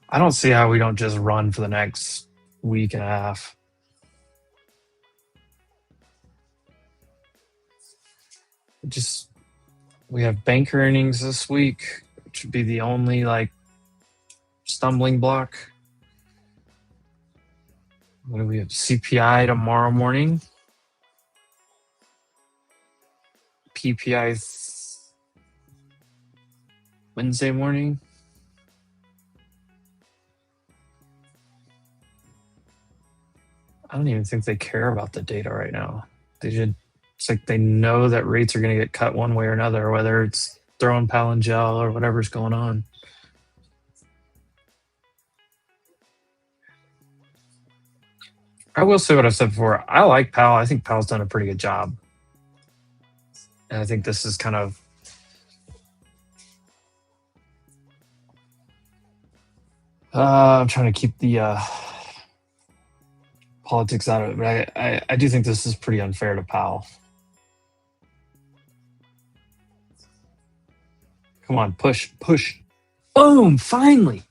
I don't see how we don't just run for the next week and a half. We have bank earnings this week, which would be the only stumbling block. What do we have? CPI tomorrow morning. PPI Wednesday morning. I don't even think they care about the data right now. It's like they know that rates are going to get cut one way or another, whether it's throwing Powell in gel or whatever's going on. I will say what I've said before. I like Powell. I think Powell's done a pretty good job. And I think this is kind of I'm trying to keep the politics out of it, but I do think this is pretty unfair to Powell. Come on, push. Boom, finally.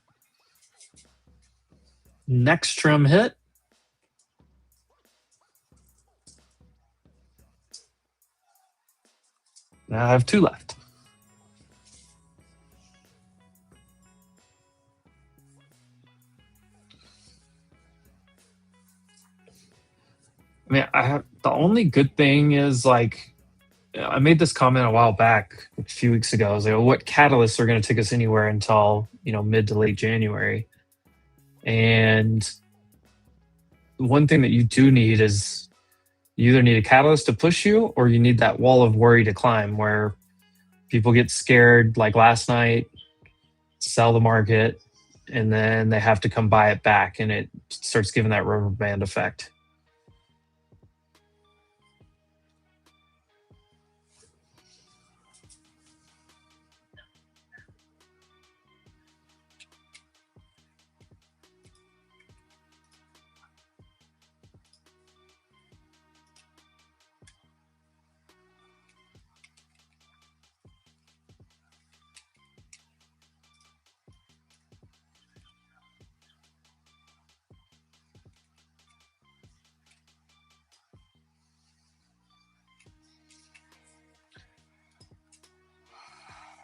Next trim hit. Now I have two left. I mean, the only good thing is I made this comment a while back, a few weeks ago. I was like, well, what catalysts are going to take us anywhere until mid to late January? And one thing that you do need is you either need a catalyst to push you, or you need that wall of worry to climb, where people get scared, like last night, sell the market, and then they have to come buy it back, and it starts giving that rubber band effect.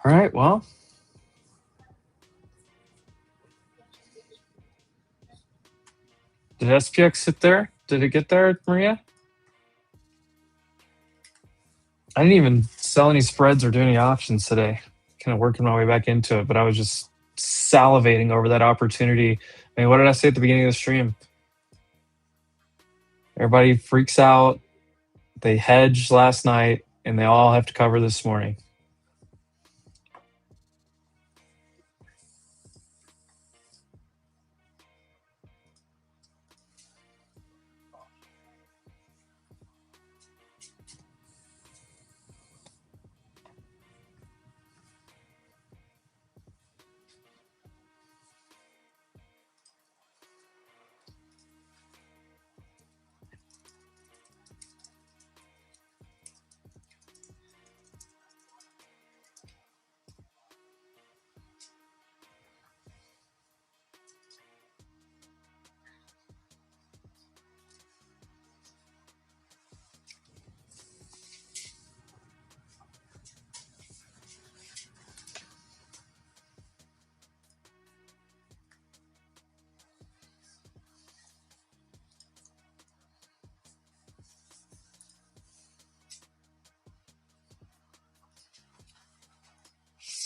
All right, well, did SPX sit there? Did it get there, Maria? I didn't even sell any spreads or do any options today. Kind of working my way back into it, but I was just salivating over that opportunity. I mean, what did I say at the beginning of the stream? Everybody freaks out. They hedged last night, and they all have to cover this morning.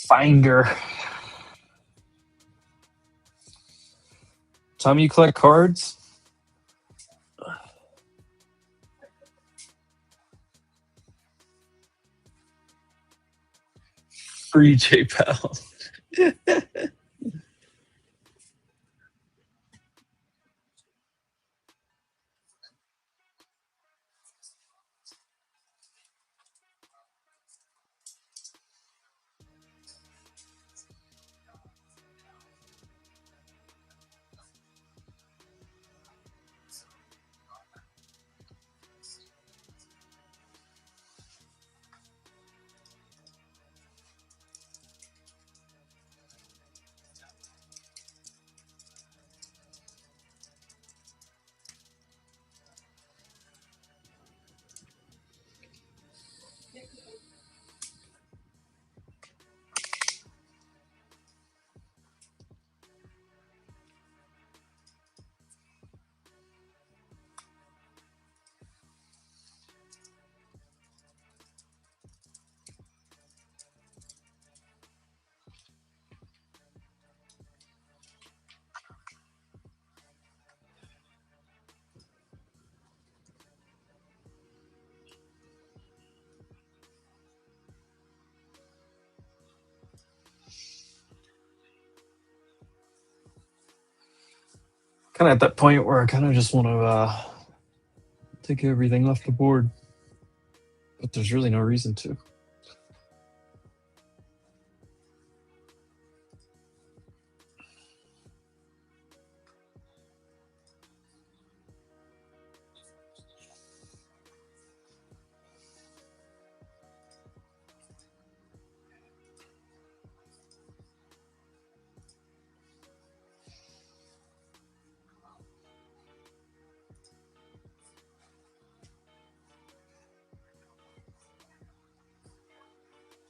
Finder. Time you collect cards? Free JPal. Kind of at that point where I kind of just want to take everything off the board, but there's really no reason to.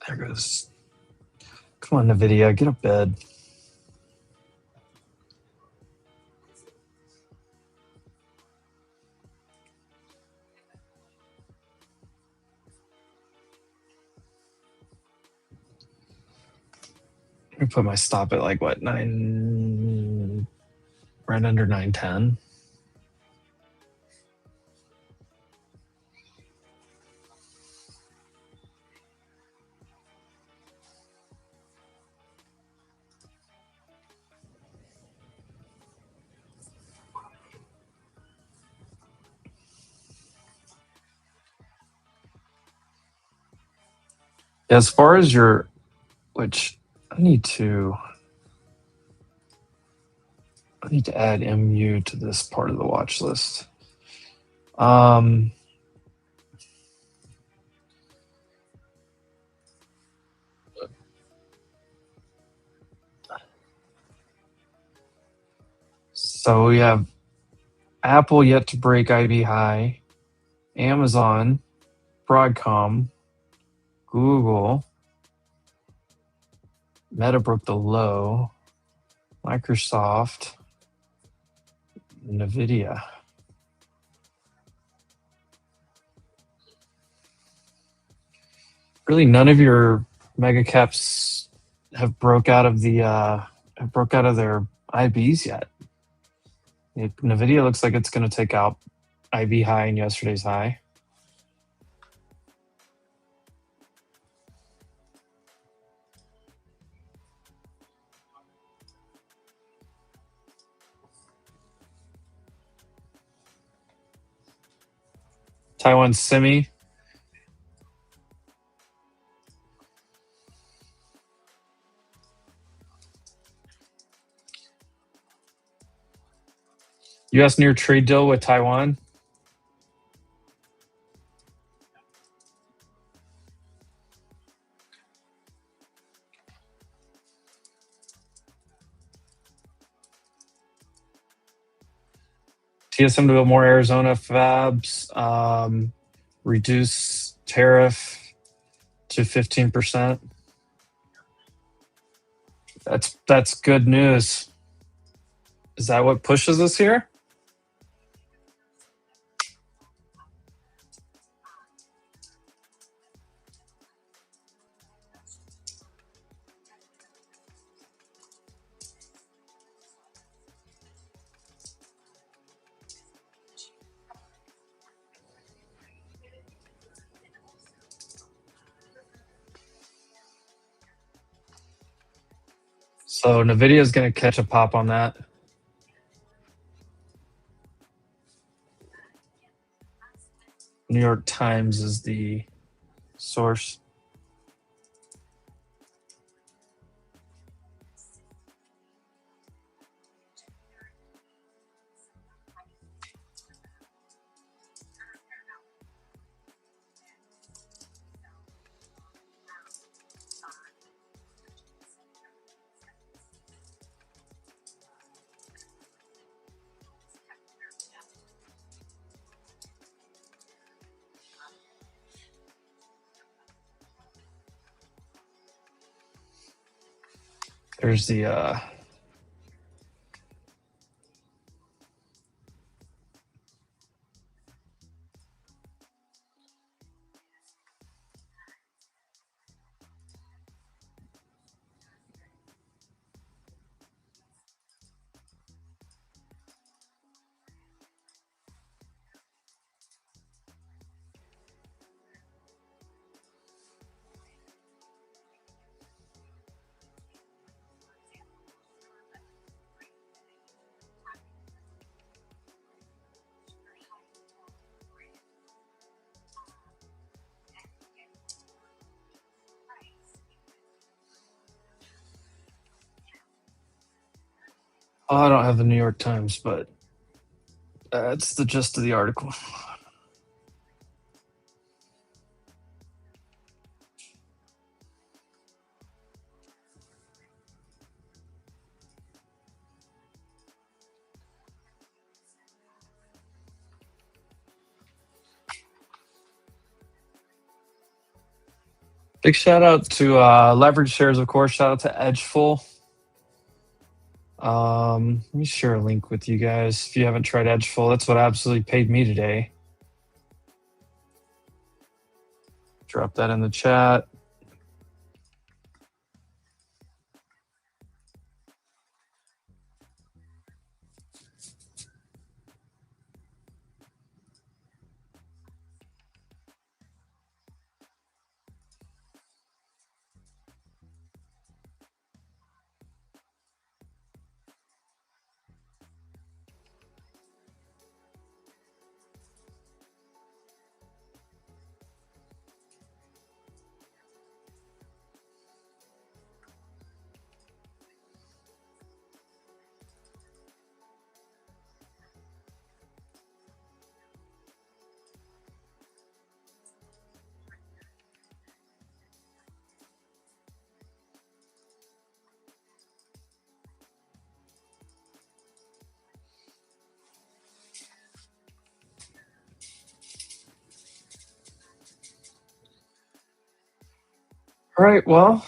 There goes. Come on, NVIDIA, get a bed. Let me put my stop at like what, 9, right under 910. As far as your, which I need to add MU to this part of the watch list. So we have Apple yet to break IB high, Amazon, Broadcom, Google, Meta broke the low, Microsoft, NVIDIA. Really, none of your mega caps have broke out of their IBs yet. NVIDIA looks like it's going to take out IB high and yesterday's high. Taiwan Semi. U.S. near trade deal with Taiwan. TSM to build more Arizona fabs. Reduce tariff to 15%. That's good news. Is that what pushes us here? So NVIDIA is going to catch a pop on that. New York Times is the source. There's the I don't have the New York Times, but that's the gist of the article. Big shout out to Leverage Shares, of course. Shout out to Edgeful. Let me share a link with you guys. If you haven't tried Edgeful, that's what absolutely paid me today. Drop that in the chat. All right, well,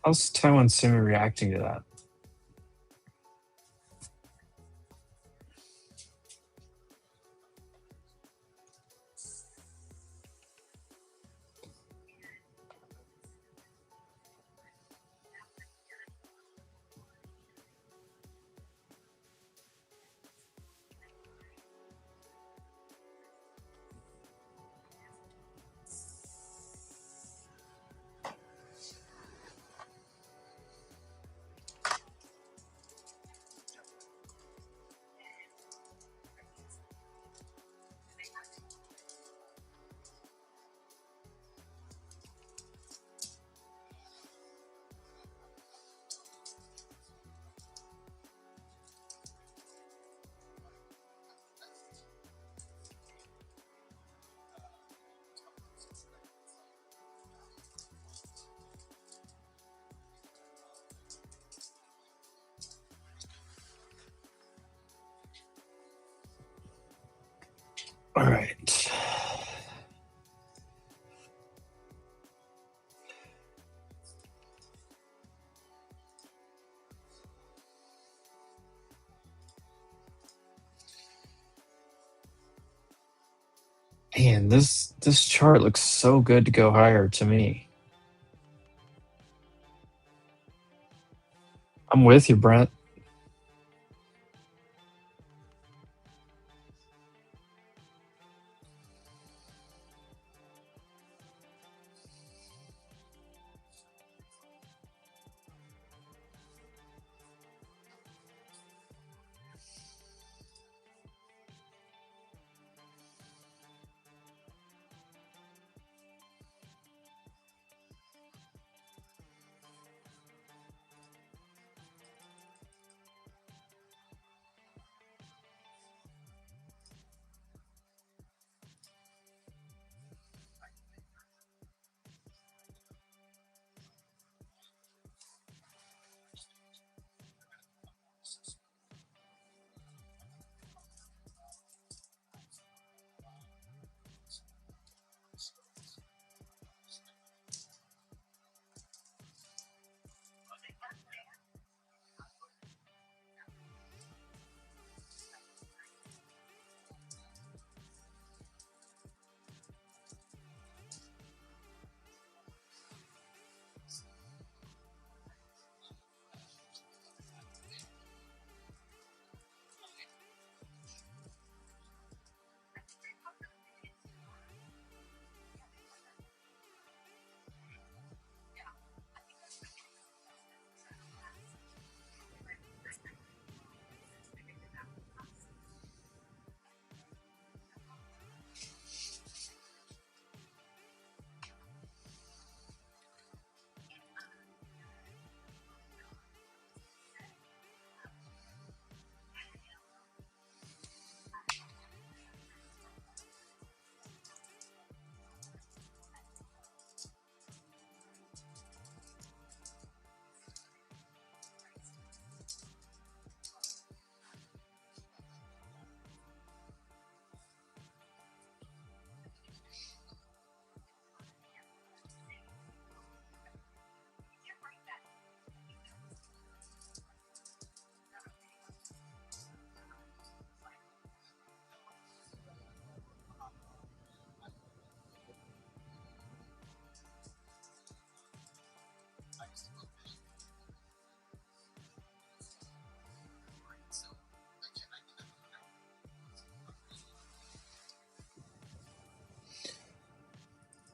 how's Taiwan Simi reacting to that? All right. Man, this chart looks so good to go higher to me. I'm with you, Brent.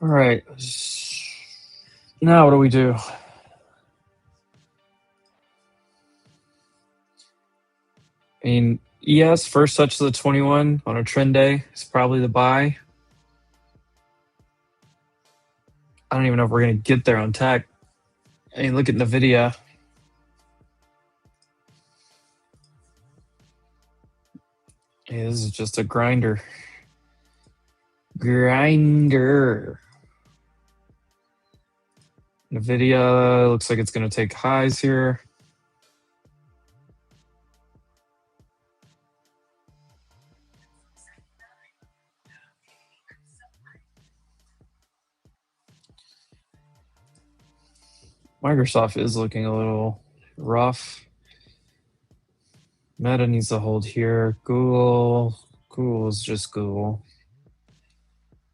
All right. Now what do we do? I mean, ES, first touch of the 21 on a trend day is probably the buy. I don't even know if we're going to get there on tech. I mean, look at NVIDIA. Hey, this is just a grinder. NVIDIA looks like it's going to take highs here. Microsoft is looking a little rough. Meta needs to hold here. Google is just Google.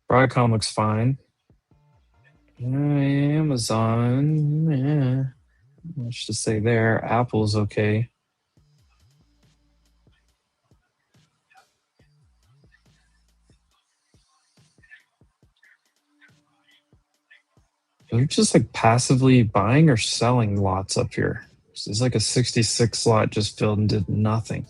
Broadcom looks fine. Amazon, much to say there. Apple's okay. They're just like passively buying or selling lots up here. It's like a 66 slot just filled and did nothing.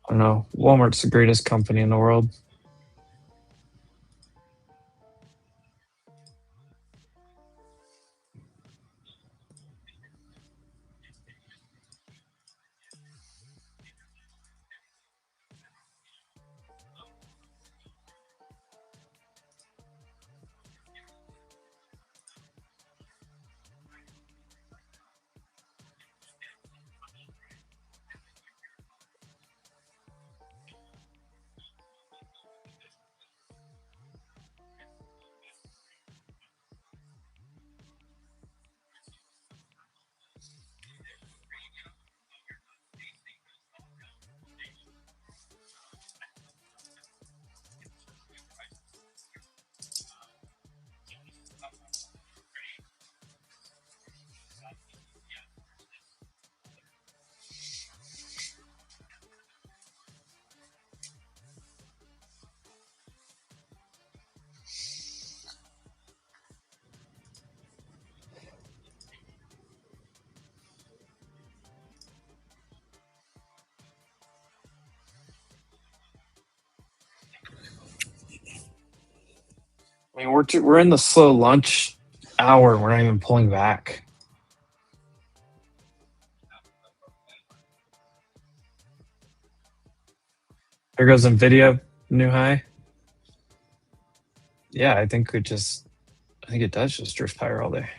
I don't know. Walmart's the greatest company in the world. I mean, we're in the slow lunch hour. We're not even pulling back. There goes NVIDIA, new high. Yeah, I think it does just drift higher all day.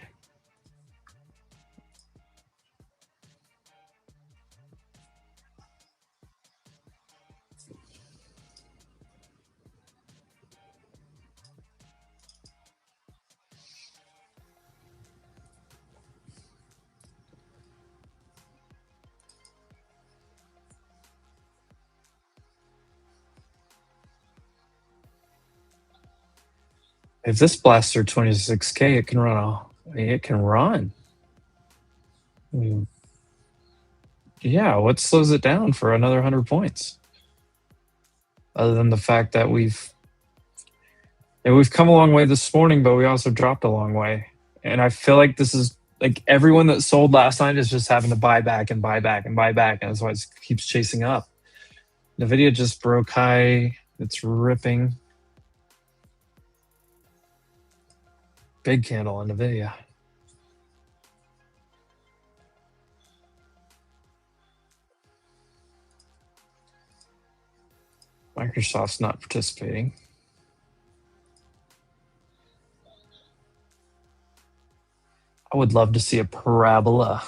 If this blasts through 26K, it can run. It can run. I mean, yeah, what slows it down for another 100 points? Other than the fact that we've come a long way this morning, but we also dropped a long way. And I feel like this is like everyone that sold last night is just having to buy back and buy back and buy back, and that's why it keeps chasing up. NVIDIA just broke high. It's ripping. Big candle on NVIDIA. Microsoft's not participating. I would love to see a parabola.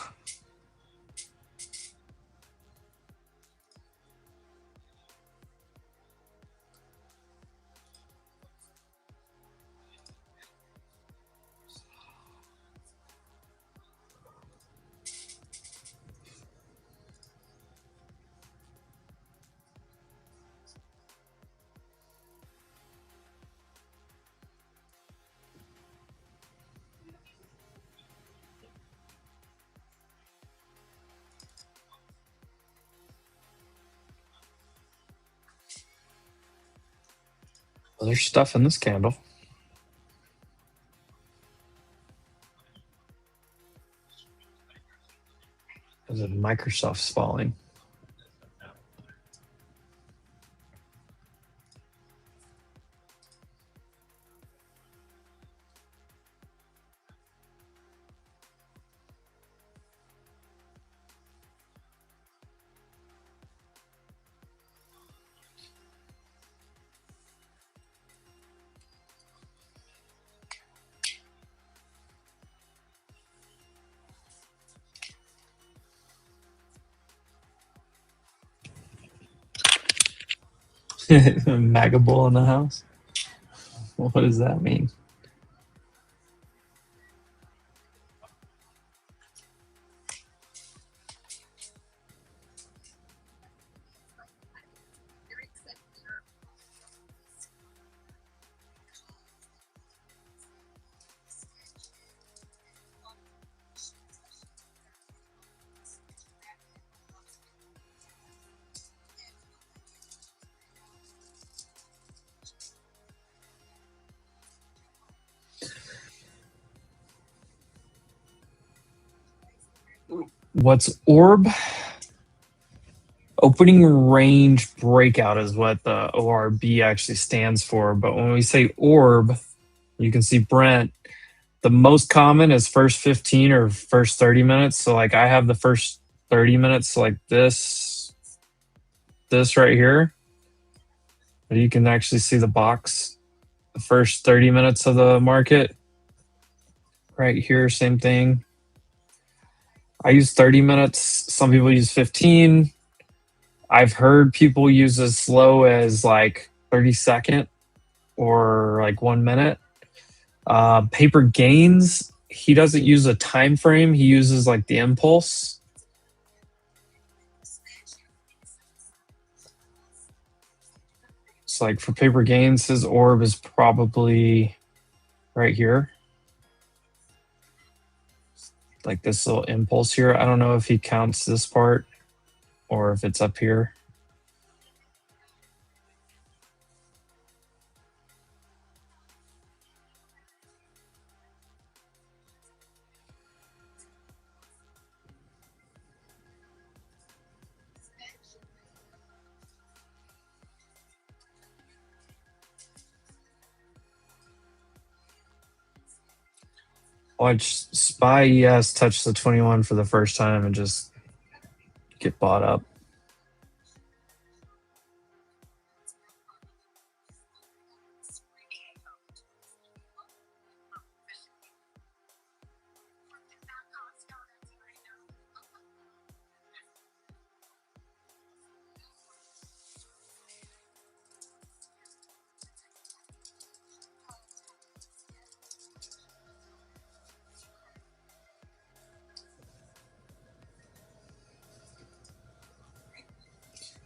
Well, there's stuff in this candle. Is it Microsoft's falling? Magable in the house? What does that mean? What's orb? Opening range breakout is what the ORB actually stands for. But when we say orb, you can see Brent. The most common is first 15 or first 30 minutes. So like I have the first 30 minutes like this right here. You can actually see the box. The first 30 minutes of the market. Right here, same thing. I use 30 minutes. Some people use 15. I've heard people use as low as like 30-second or like 1 minute. Paper Gains, he doesn't use a time frame. He uses like the impulse. It's like for Paper Gains, his orb is probably right here. Like this little impulse here. I don't know if he counts this part or if it's up here. Watch Spy ES touch the 21 for the first time and just get bought up.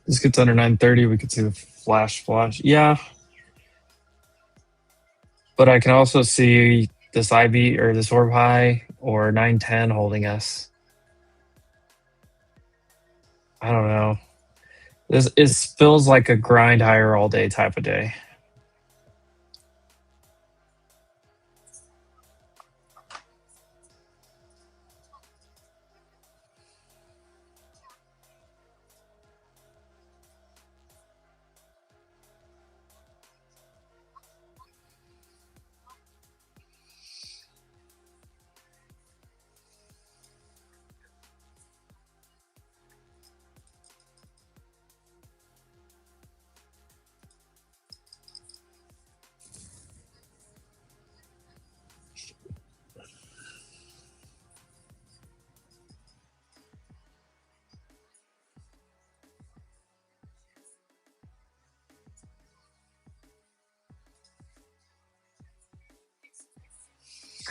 This gets under 930, we could see the flash. Yeah. But I can also see this IB or this orb high or 910 holding us. I don't know. It feels like a grind higher all day type of day.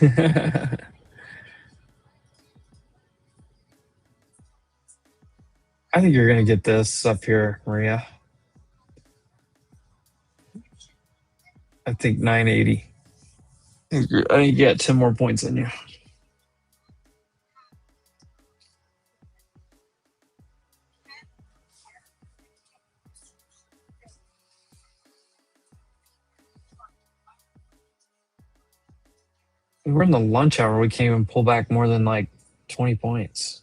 I think you're going to get this up here, Maria. I think 980. I think you get 10 more points in you. We were in the lunch hour. We can't even pull back more than like 20 points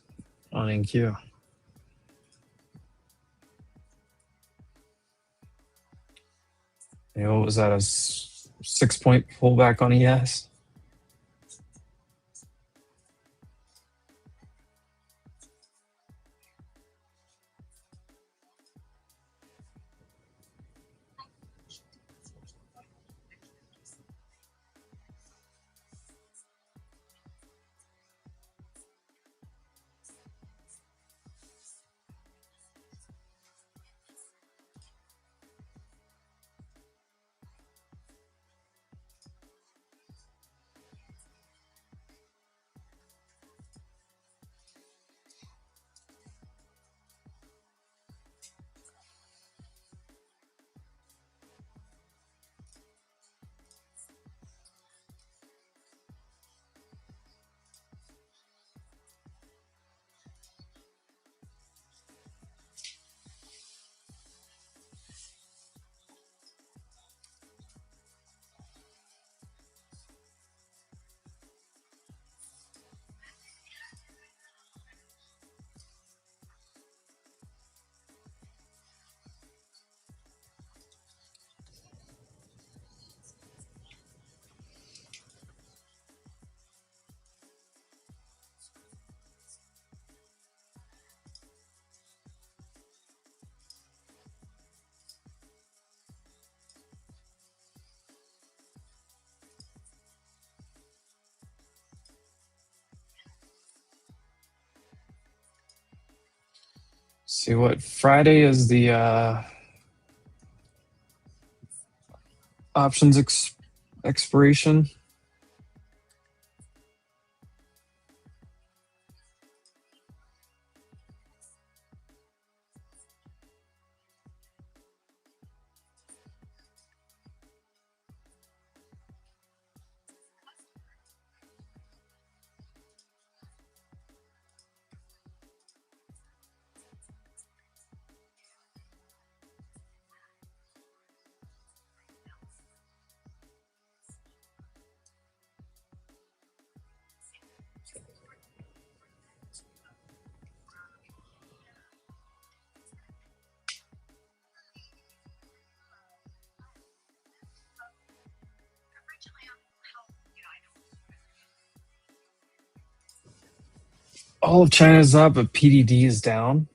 on NQ. You know, what was that, a 6-point pullback on ES? See what Friday is the options expiration. All of China's up, but PDD is down.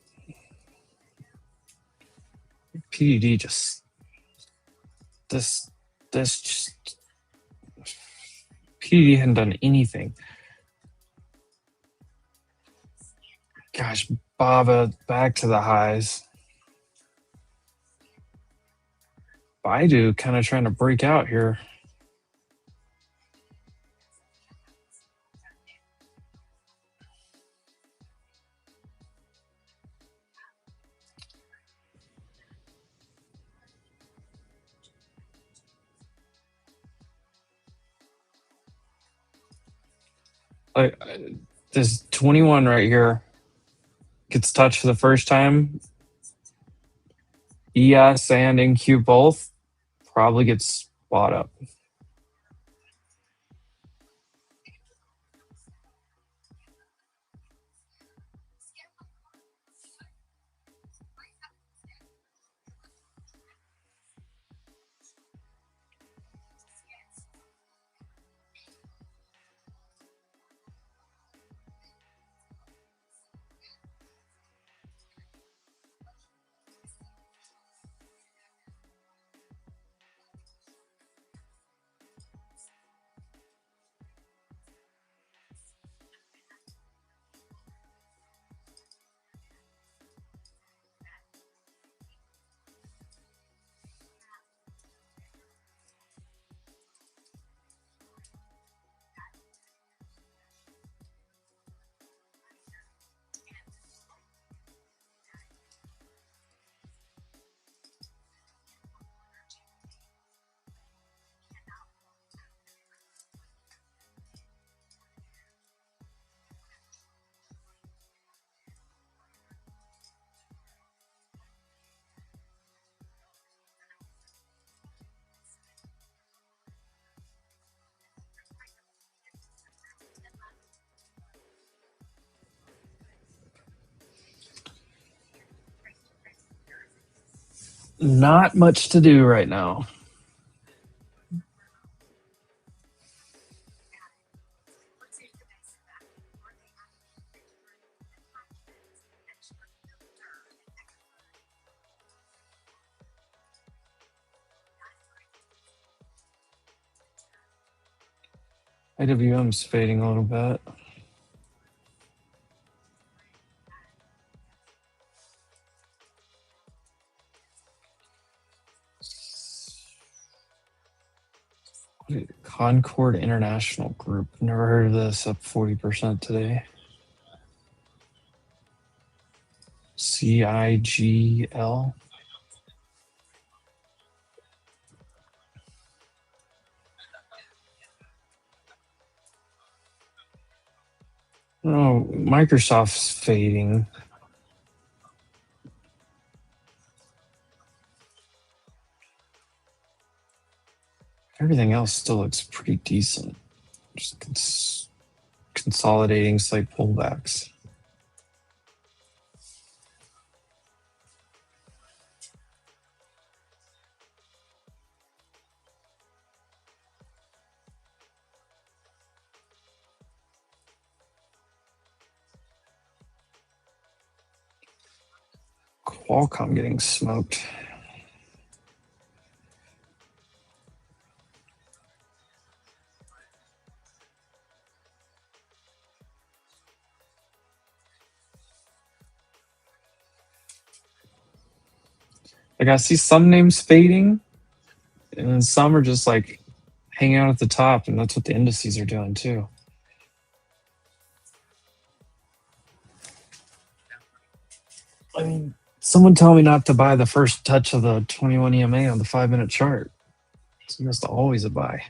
PDD just just PDD hadn't done anything. Gosh, Baba back to the highs. Baidu kind of trying to break out here. Like this 21 right here gets touched for the first time. ES and NQ both probably gets bought up. Not much to do right now. IWM's fading a little bit. Concord International Group. Never heard of this. Up 40% today. CIGL. Oh, Microsoft's fading. Everything else still looks pretty decent. Just consolidating slight pullbacks. Qualcomm getting smoked. Like I see some names fading, and then some are just like hanging out at the top, and that's what the indices are doing too. I mean, someone tell me not to buy the first touch of the 21 EMA on the 5-minute chart. It's almost always a buy.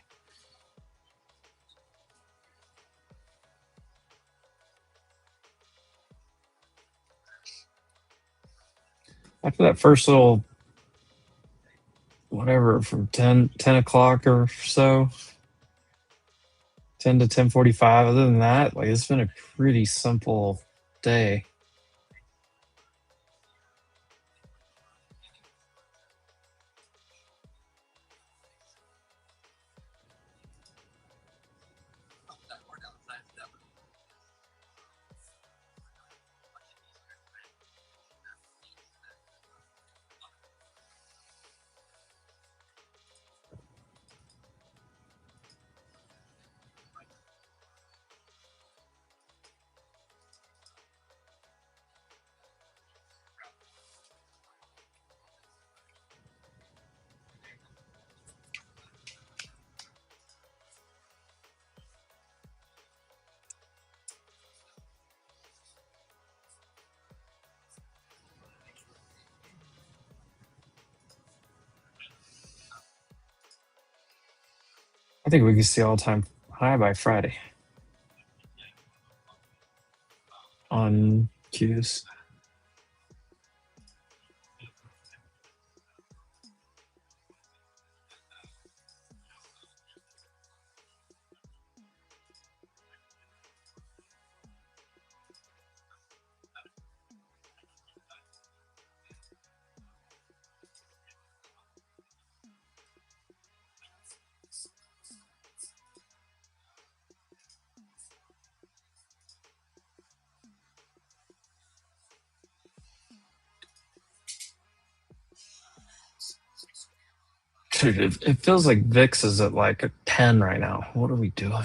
After that first little, whatever, from 10 o'clock or so, 10 to 10:45. Other than that, like it's been a pretty simple day. I think we can see all-time high by Friday on Qs. Dude, it feels like VIX is at like a 10 right now. What are we doing?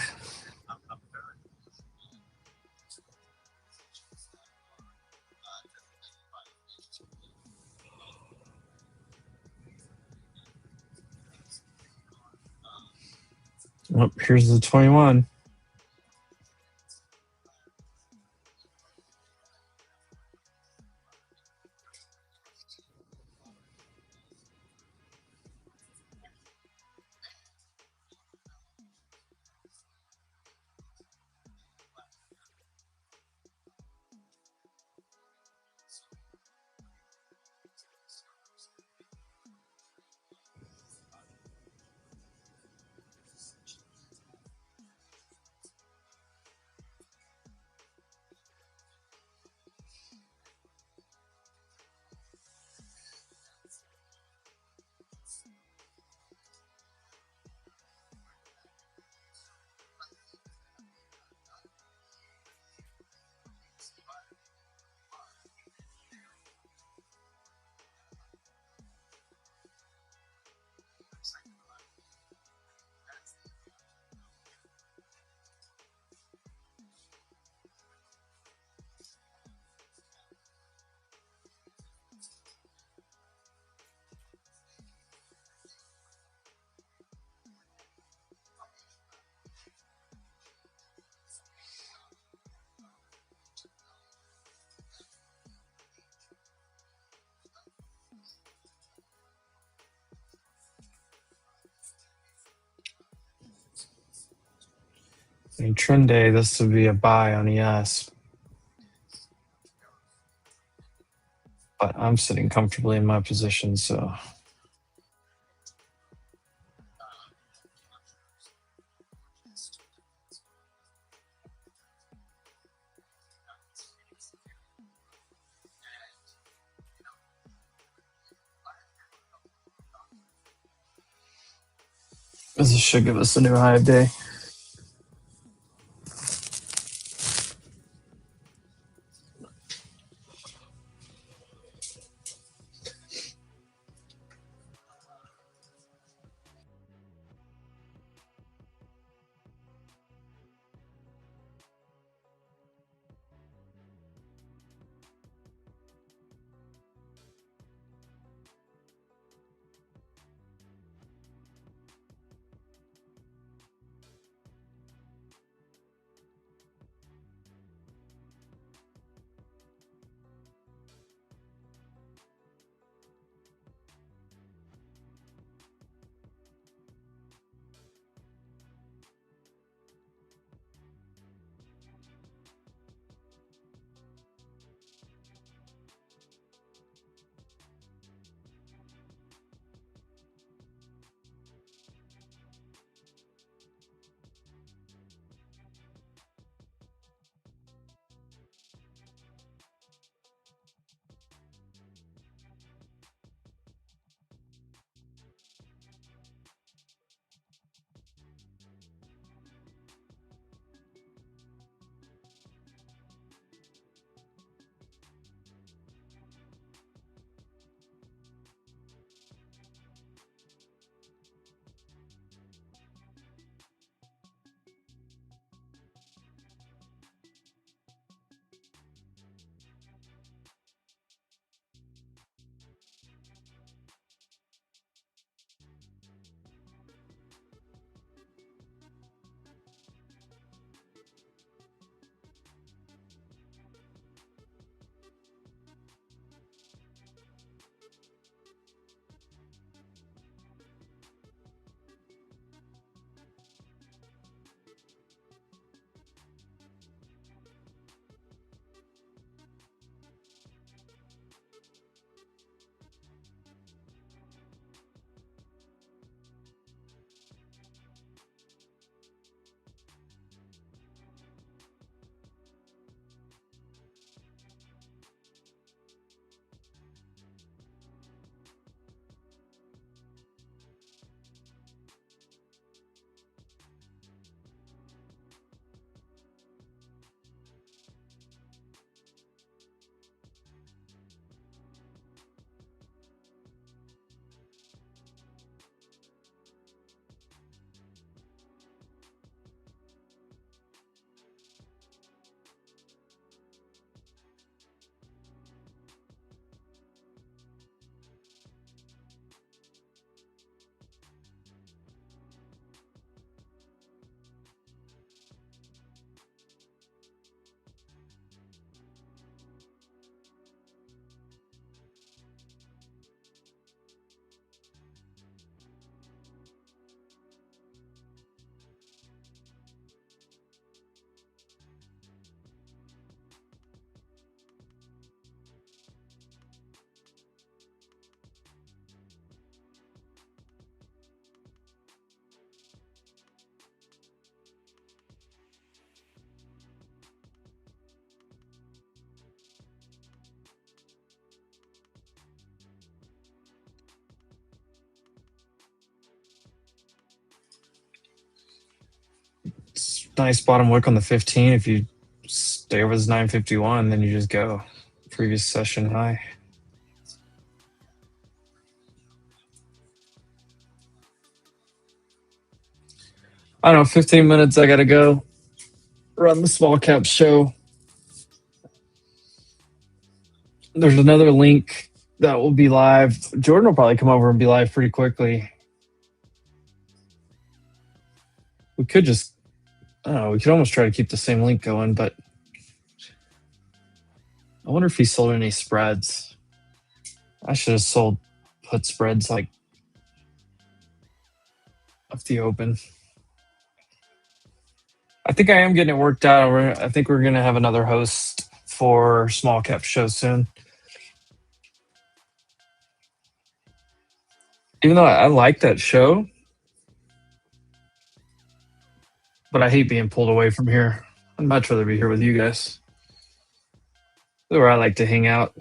Oh, here's the 21. A trend day, this would be a buy on ES. But I'm sitting comfortably in my position, so. This should give us a new high of day. It's nice bottom wick on the 15. If you stay over this 951, then you just go. Previous session high. I don't know, 15 minutes, I gotta go run the small cap show. There's another link that will be live. Jordan will probably come over and be live pretty quickly. We could just, I don't know, we could almost try to keep the same link going, but I wonder if he sold any spreads. I should have sold put spreads like up the open. I think I am getting it worked out. I think we're gonna have another host for small cap show soon. Even though I like that show, but I hate being pulled away from here. I'd much rather be here with you guys. Where I like to hang out.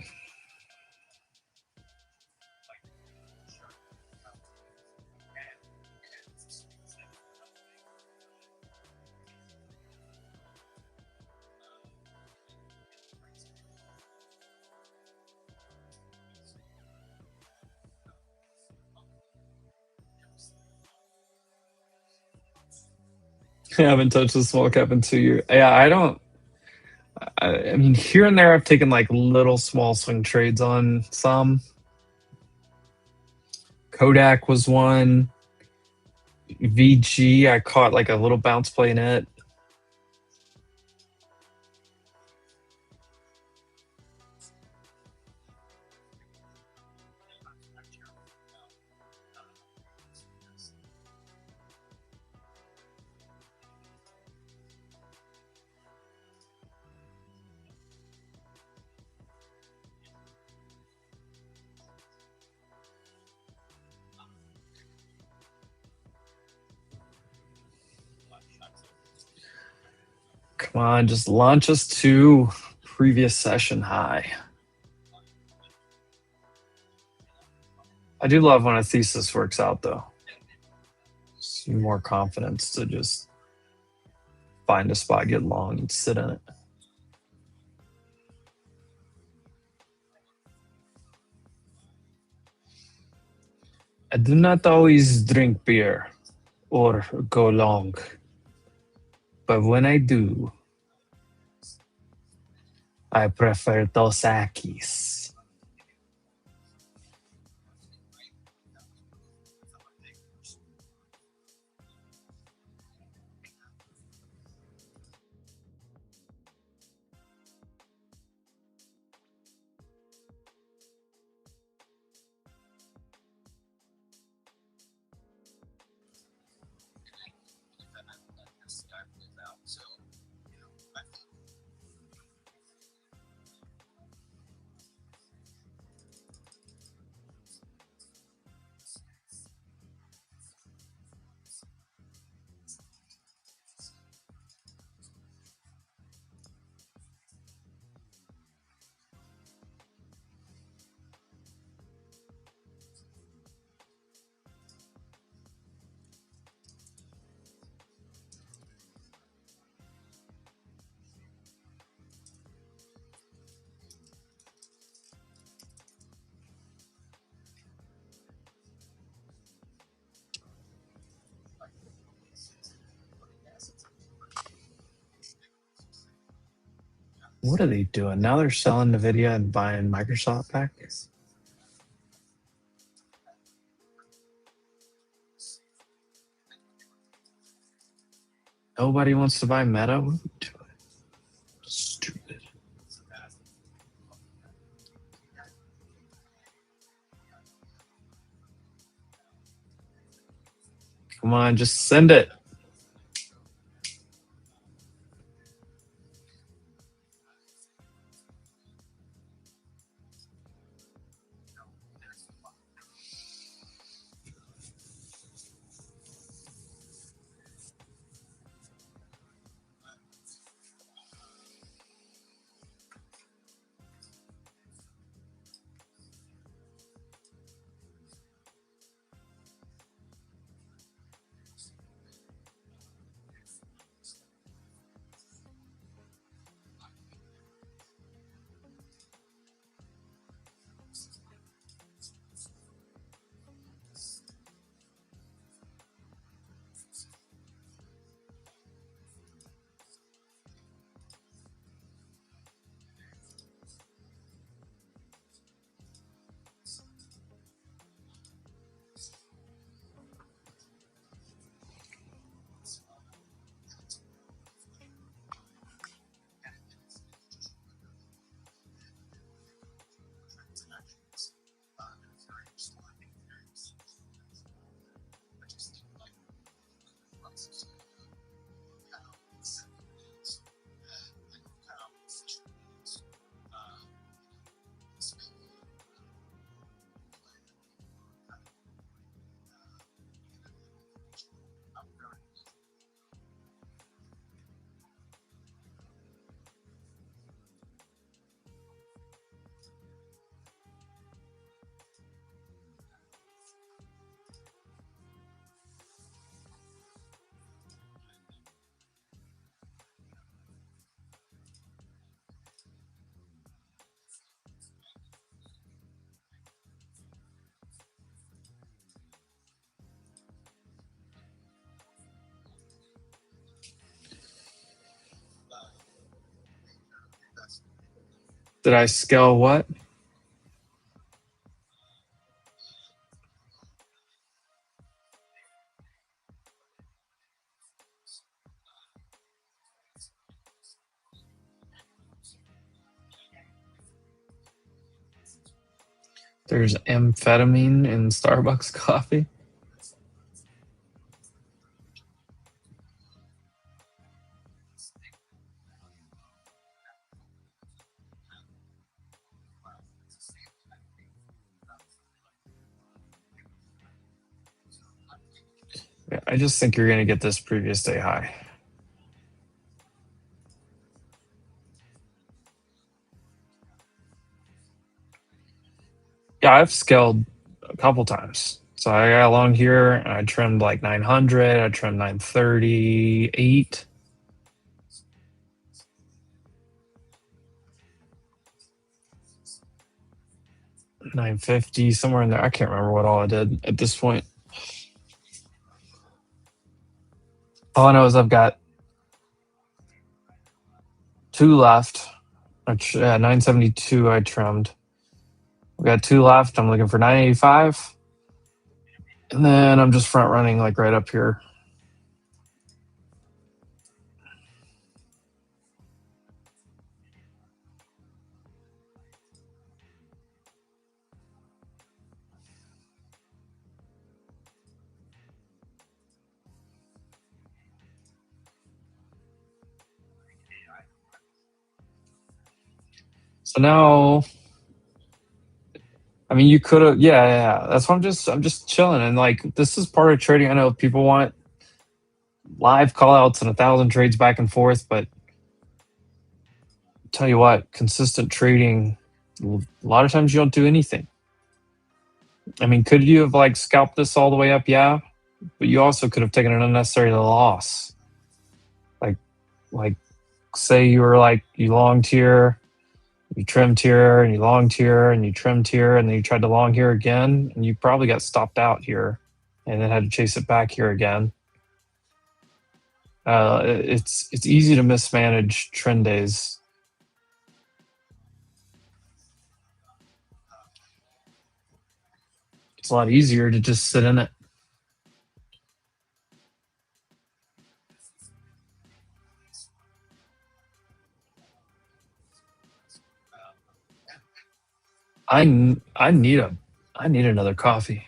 I haven't touched a small cap in 2 years. Yeah, I don't. I mean, here and there, I've taken like little small swing trades on some. Kodak was one. VG, I caught like a little bounce play in it. Come on, just launch us to previous session high. I do love when a thesis works out, though. Some more confidence to just find a spot, get long, and sit in it. I do not always drink beer or go long, but when I do, I prefer Dos Equis. What are they doing? Now they're selling NVIDIA and buying Microsoft back? Nobody wants to buy Meta? What are we doing? Stupid. Come on, just send it. Did I scale what? There's amphetamine in Starbucks coffee. Yeah, I just think you're going to get this previous day high. Yeah, I've scaled a couple times. So I got along here and I trimmed like 900, I trimmed 938. $950, somewhere in there. I can't remember what all I did at this point. All I know is I've got 2 left. 972 I trimmed. We got 2 left. I'm looking for 985. And then I'm just front running like right up here. So now, I mean, you could have, yeah. That's why I'm just chilling. And like, this is part of trading. I know people want live call outs and 1,000 trades back and forth, but tell you what, consistent trading, a lot of times you don't do anything. I mean, could you have like scalped this all the way up? Yeah. But you also could have taken an unnecessary loss. Like say you were like, you longed here, you trimmed here, and you longed here, and you trimmed here, and then you tried to long here again, and you probably got stopped out here and then had to chase it back here again. It's easy to mismanage trend days. It's a lot easier to just sit in it. I need another coffee.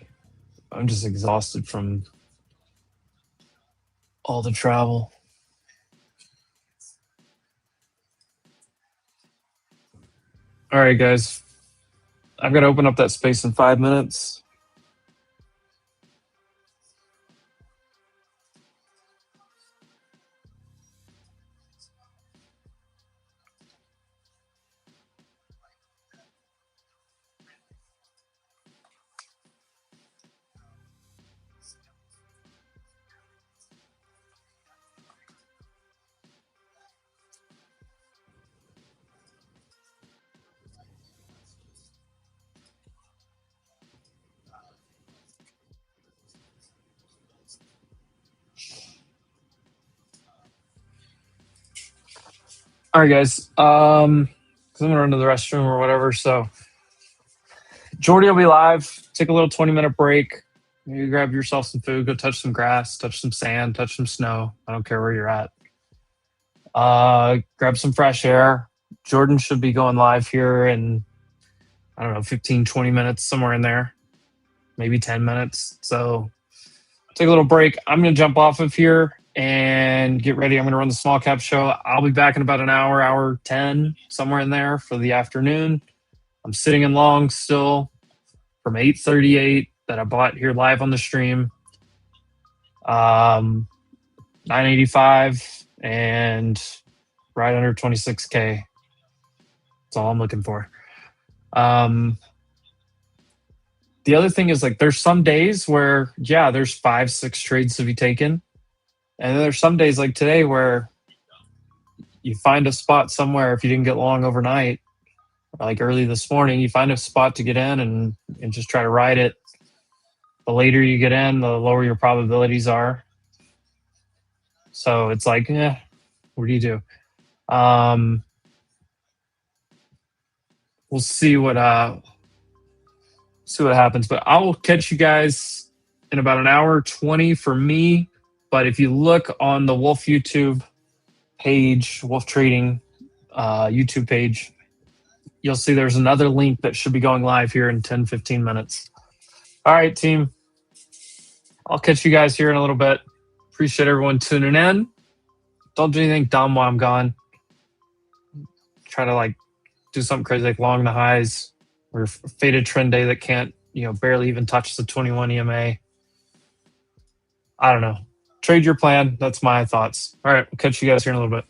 I'm just exhausted from all the travel. All right, guys. I've got to open up that space in 5 minutes. All right, guys. Because I'm gonna run to the restroom or whatever. So Jordy will be live. Take a little 20-minute break. Maybe grab yourself some food. Go touch some grass. Touch some sand. Touch some snow. I don't care where you're at. Grab some fresh air. Jordan should be going live here in, I don't know, 15, 20 minutes, somewhere in there. Maybe 10 minutes. So take a little break. I'm going to jump off of here and get ready. I'm going to run the small cap show. I'll be back in about an hour 10, somewhere in there for the afternoon. I'm sitting in long still from 8:38 that I bought here live on the stream. 985 and right under 26K. That's all I'm looking for. The other thing is like there's some days where, yeah, there's 5-6 trades to be taken. And then there's some days like today where you find a spot somewhere if you didn't get long overnight, like early this morning, you find a spot to get in and just try to ride it. The later you get in, the lower your probabilities are. So it's like, what do you do? we'll see what happens. But I will catch you guys in about an hour 20 for me. But if you look on the Wolf YouTube page, Wolf Trading YouTube page, you'll see there's another link that should be going live here in 10-15 minutes. All right, team. I'll catch you guys here in a little bit. Appreciate everyone tuning in. Don't do anything dumb while I'm gone. Try to do something crazy like long the highs or faded trend day that can't, barely even touch the 21 EMA. I don't know. Trade your plan. That's my thoughts. All right. We'll catch you guys here in a little bit.